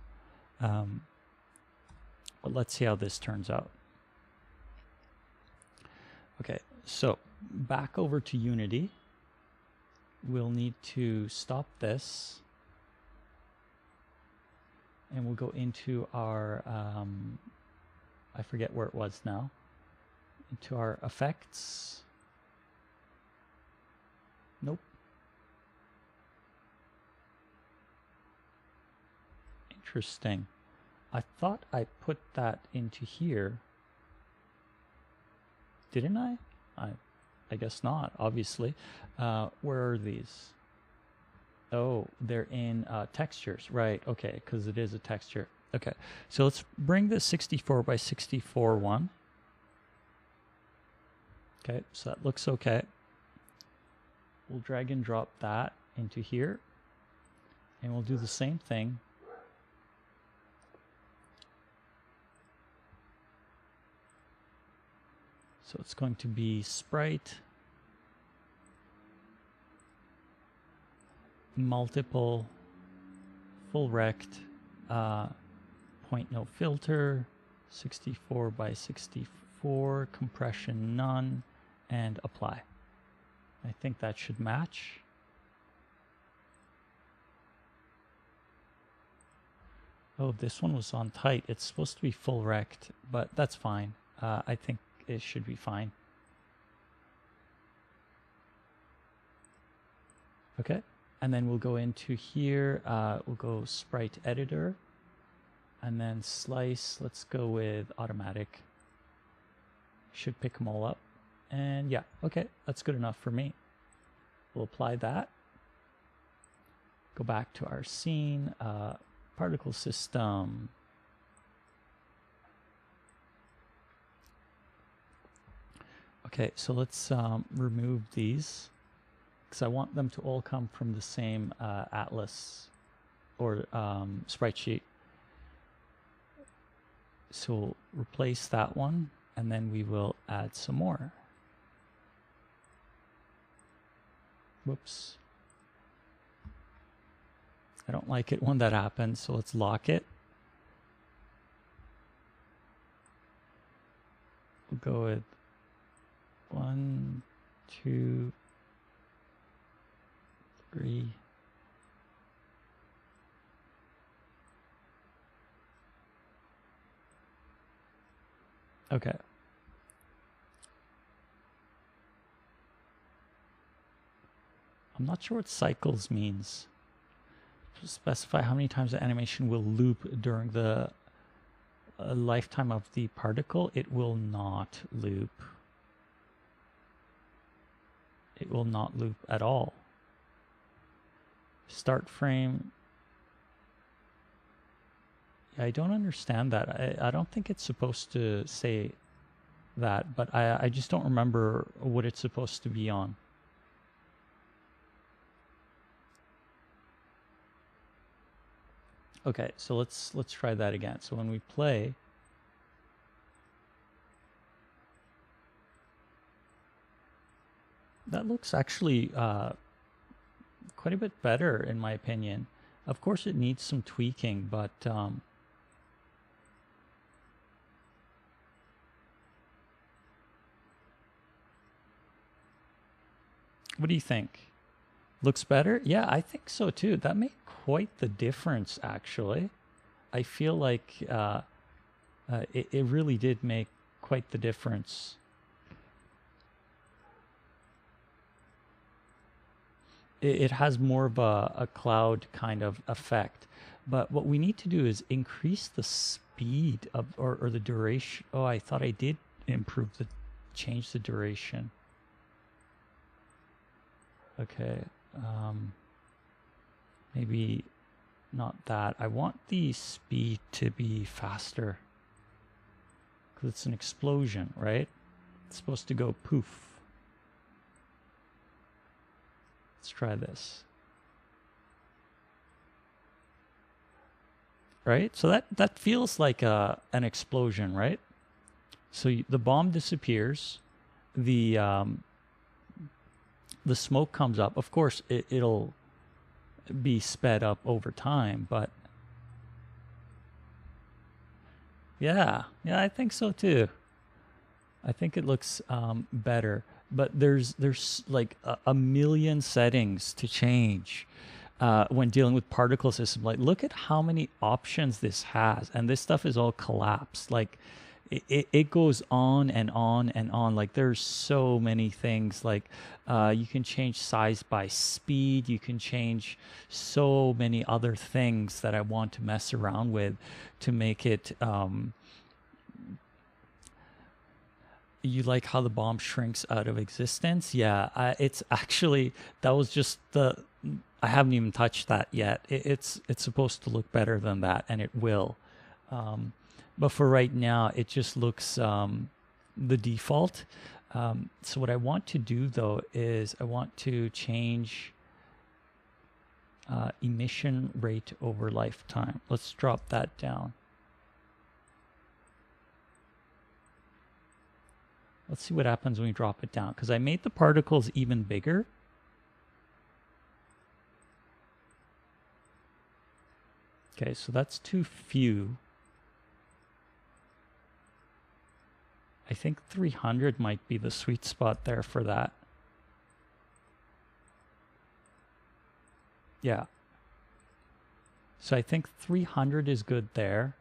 S1: But let's see how this turns out. Okay, so back over to Unity. We'll need to stop this. And we'll go into our, I forget where it was now, into our effects. Nope. Interesting. I thought I put that into here. Didn't I? I guess not, obviously. Where are these? Oh, they're in textures, right? Okay, because it is a texture. Okay, so let's bring the 64 by 64 one. Okay, so that looks okay. We'll drag and drop that into here. And we'll do the same thing. So it's going to be Sprite, multiple, full rect, point no filter, 64 by 64, compression none, and apply. I think that should match. Oh, this one was on tight. It's supposed to be full rect, but that's fine. I think it should be fine. Okay, and then we'll go into here. We'll go Sprite Editor, and then Slice. Let's go with Automatic. Should pick them all up. And yeah, okay, that's good enough for me. We'll apply that. Go back to our scene, particle system. Okay, so let's remove these because I want them to all come from the same atlas or sprite sheet. So we'll replace that one, and then we will add some more. Whoops. I don't like it when that happens, so let's lock it. We'll go with 1, 2, 3. Okay. I'm not sure what cycles means. Specify how many times the animation will loop during the lifetime of the particle. It will not loop. It will not loop at all. Start frame. Yeah, I don't understand that. I don't think it's supposed to say that, but I just don't remember what it's supposed to be on. Okay, so let's try that again. So when we play, that looks actually quite a bit better in my opinion. Of course it needs some tweaking, but what do you think? Looks better? Yeah, I think so too. That made quite the difference, actually. I feel like it really did make quite the difference. It has more of a cloud kind of effect. But what we need to do is increase the speed of, or the duration. Oh, I thought I did change the duration. Okay. Maybe not that. I want the speed to be faster because it's an explosion, right? It's supposed to go poof. Let's try this. Right? So that feels like an explosion, right? So the bomb disappears. The smoke comes up. Of course, it'll be sped up over time, but yeah, I think so too. I think it looks better, but there's like a million settings to change when dealing with particle system. Like, look at how many options this has, and this stuff is all collapsed. Like, it goes on and on and on. Like, there's so many things. Like, you can change size by speed. You can change so many other things that I want to mess around with to make it. You like how the bomb shrinks out of existence? Yeah, it's actually, that was just I haven't even touched that yet. It's supposed to look better than that, and it will. But for right now, it just looks the default. So what I want to do, though, is I want to change emission rate over lifetime. Let's drop that down. Let's see what happens when we drop it down, because I made the particles even bigger. Okay, so that's too few. I think 300 might be the sweet spot there for that. Yeah. So I think 300 is good there.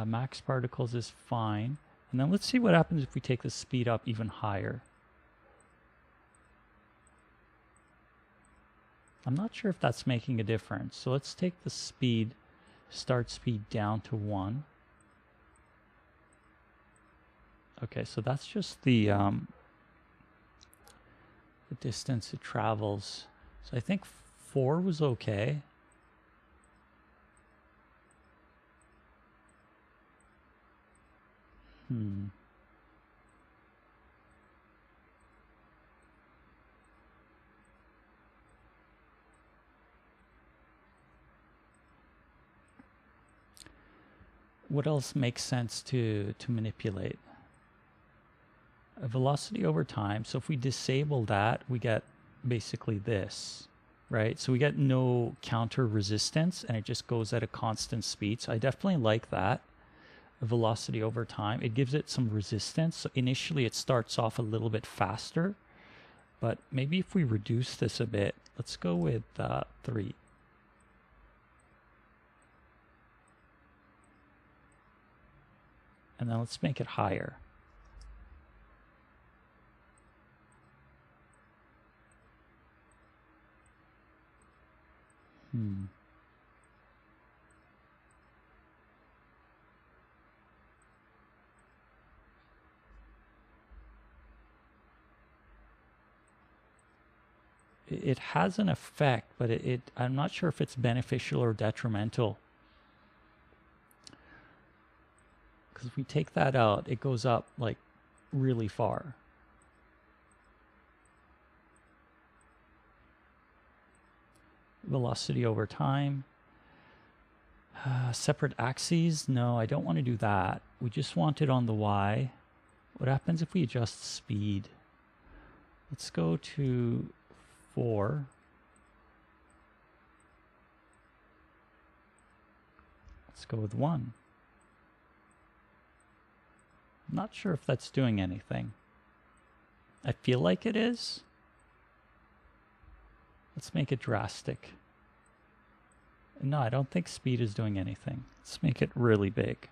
S1: Max particles is fine. And then let's see what happens if we take the speed up even higher. I'm not sure if that's making a difference. So let's take the speed, start speed down to 1. Okay, so that's just the distance it travels. So I think 4 was okay. What else makes sense to manipulate? A velocity over time. So if we disable that, we get basically this, right? So we get no counter resistance and it just goes at a constant speed. So I definitely like that. A velocity over time. It gives it some resistance. So initially it starts off a little bit faster, but maybe if we reduce this a bit, let's go with 3. And then let's make it higher. It has an effect, but I'm not sure if it's beneficial or detrimental. Because if we take that out, it goes up like really far. Velocity over time. Separate axes. No, I don't want to do that. We just want it on the Y. What happens if we adjust speed? Let's go to 4. Let's go with 1. I'm not sure if that's doing anything. I feel like it is. Let's make it drastic. No, I don't think speed is doing anything. Let's make it really big.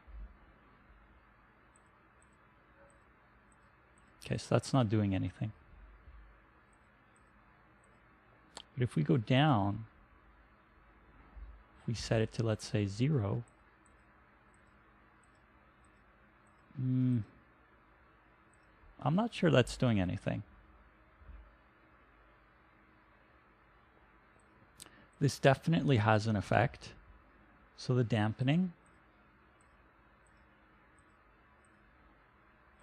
S1: Okay, so that's not doing anything. But if we go down, if we set it to, let's say, 0, I'm not sure that's doing anything. This definitely has an effect. So the dampening,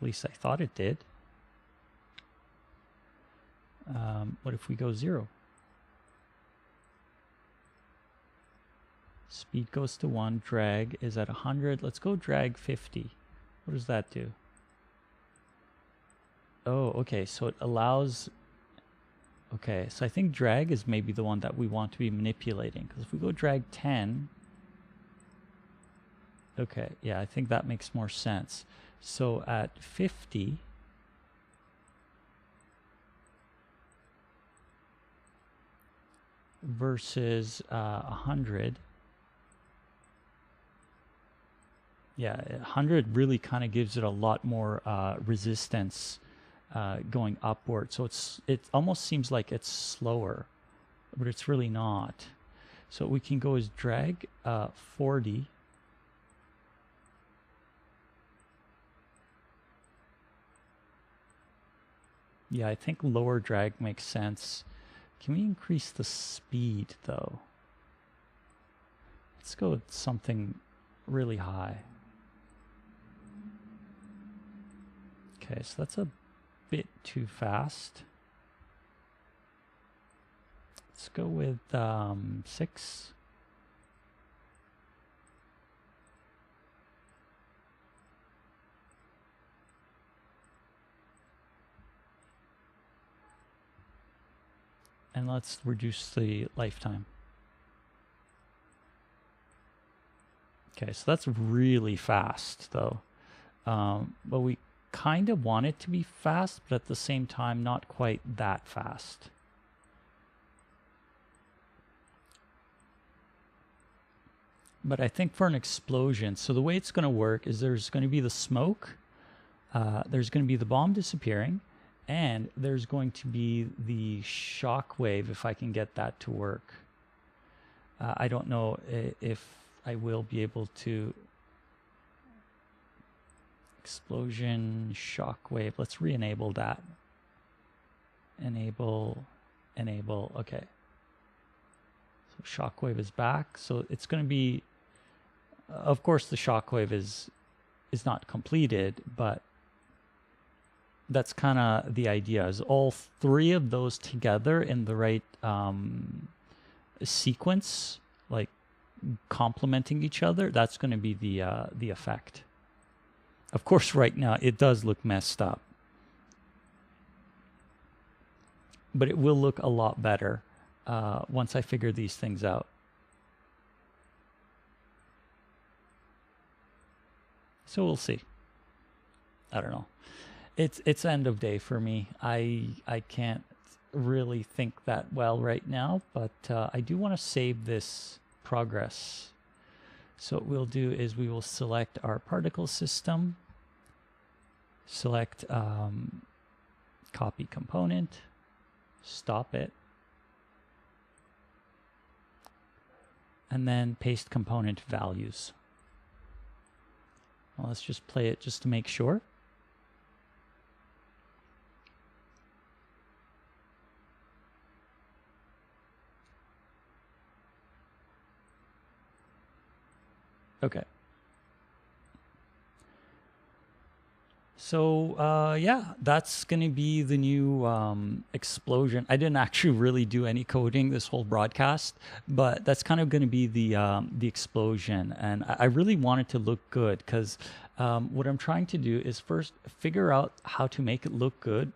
S1: at least I thought it did. What if we go 0? Speed goes to 1, drag is at 100. Let's go drag 50. What does that do? Oh, okay, so it allows... Okay, so I think drag is maybe the one that we want to be manipulating. Because if we go drag 10... Okay, yeah, I think that makes more sense. So at 50... versus 100... Yeah, 100 really kind of gives it a lot more resistance going upward. So it almost seems like it's slower, but it's really not. So what we can go is drag 40. Yeah, I think lower drag makes sense. Can we increase the speed though? Let's go with something really high. Okay, so that's a bit too fast. Let's go with 6. And let's reduce the lifetime. Okay, so that's really fast though. But we kind of want it to be fast, but at the same time not quite that fast. But I think for an explosion, so the way it's going to work is there's going to be the smoke, there's going to be the bomb disappearing, and there's going to be the shockwave, if I can get that to work. I don't know if I will be able to. Explosion, shockwave. Let's re-enable that. Enable, okay. So shockwave is back. So it's going to be, of course, the shockwave is not completed, but that's kind of the idea, is all three of those together in the right sequence, like complementing each other. That's going to be the effect. Of course, right now it does look messed up, but it will look a lot better once I figure these things out. So we'll see. I don't know. It's end of day for me. I can't really think that well right now, but I do want to save this progress. So what we'll do is we will select our particle system, select copy component, stop it, and then paste component values. Well, let's just play it just to make sure. Okay. So yeah, that's going to be the new explosion. I didn't actually really do any coding this whole broadcast, but that's kind of going to be the explosion. And I really want it to look good, because what I'm trying to do is first figure out how to make it look good.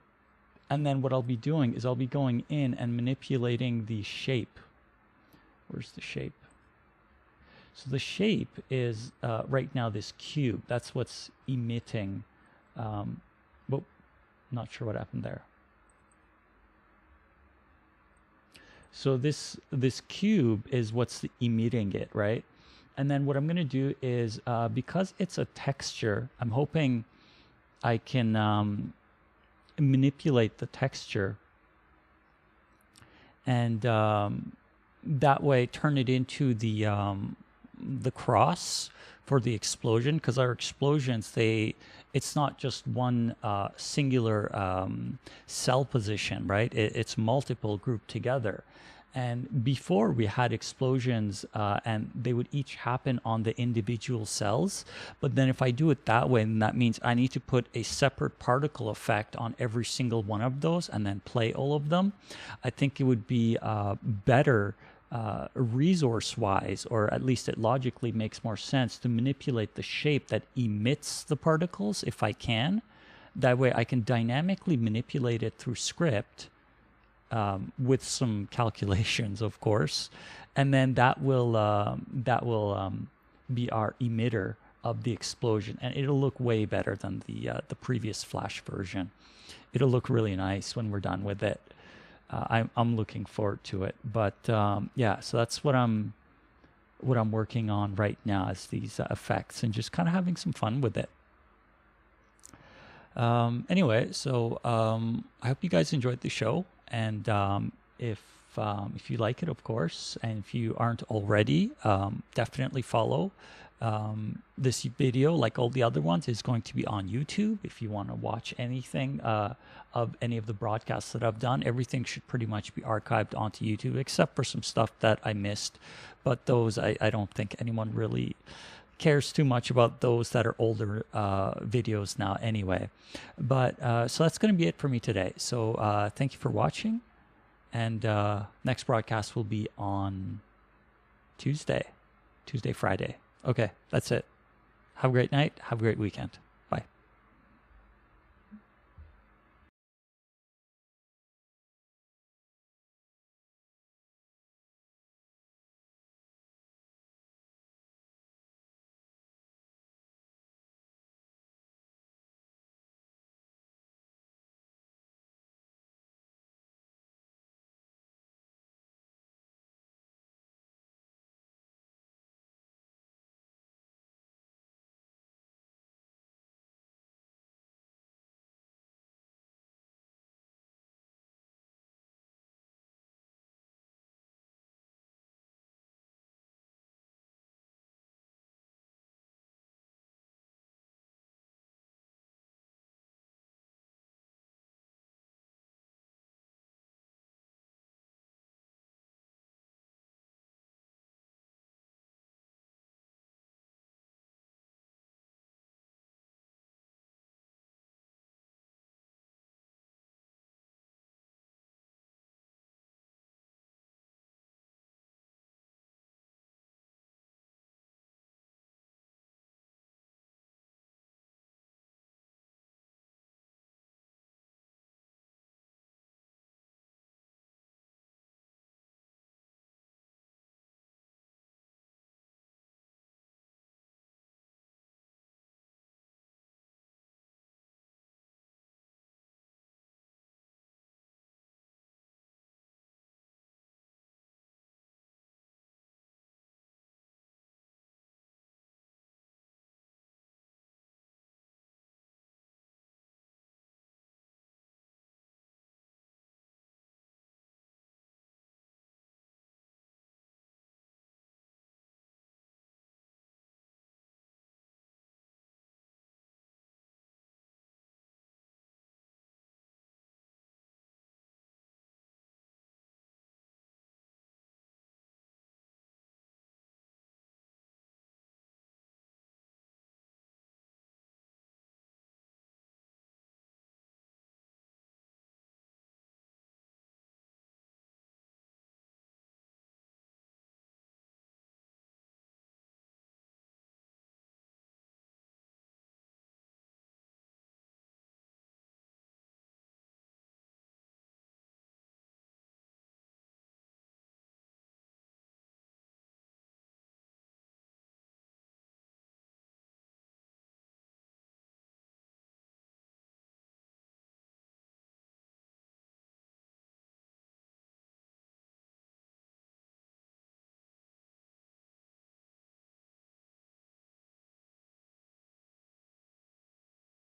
S1: And then what I'll be doing is I'll be going in and manipulating the shape. Where's the shape? So the shape is right now this cube. That's what's emitting. But not sure what happened there. So this cube is what's emitting it, right? And then what I'm going to do is, because it's a texture, I'm hoping I can manipulate the texture, and that way turn it into the cross for the explosion, because our explosions, it's not just one singular cell position, right? It's multiple grouped together. And before we had explosions and they would each happen on the individual cells. But then if I do it that way, then that means I need to put a separate particle effect on every single one of those and then play all of them. I think it would be better resource-wise, or at least it logically makes more sense to manipulate the shape that emits the particles if I can. That way I can dynamically manipulate it through script with some calculations, of course, and then that will be our emitter of the explosion, and it'll look way better than the previous Flash version. It'll look really nice when we're done with it. I'm looking forward to it, but yeah, so that's what I'm working on right now, is these effects, and just kind of having some fun with it. Anyway, so I hope you guys enjoyed the show, and if you like it, of course, and if you aren't already, definitely follow. This video, like all the other ones, is going to be on YouTube. If you want to watch anything of any of the broadcasts that I've done, everything should pretty much be archived onto YouTube, except for some stuff that I missed. But those, I don't think anyone really cares too much about those that are older videos now anyway. But so that's going to be it for me today. So thank you for watching, and next broadcast will be on Tuesday, Friday. Okay, that's it. Have a great night. Have a great weekend.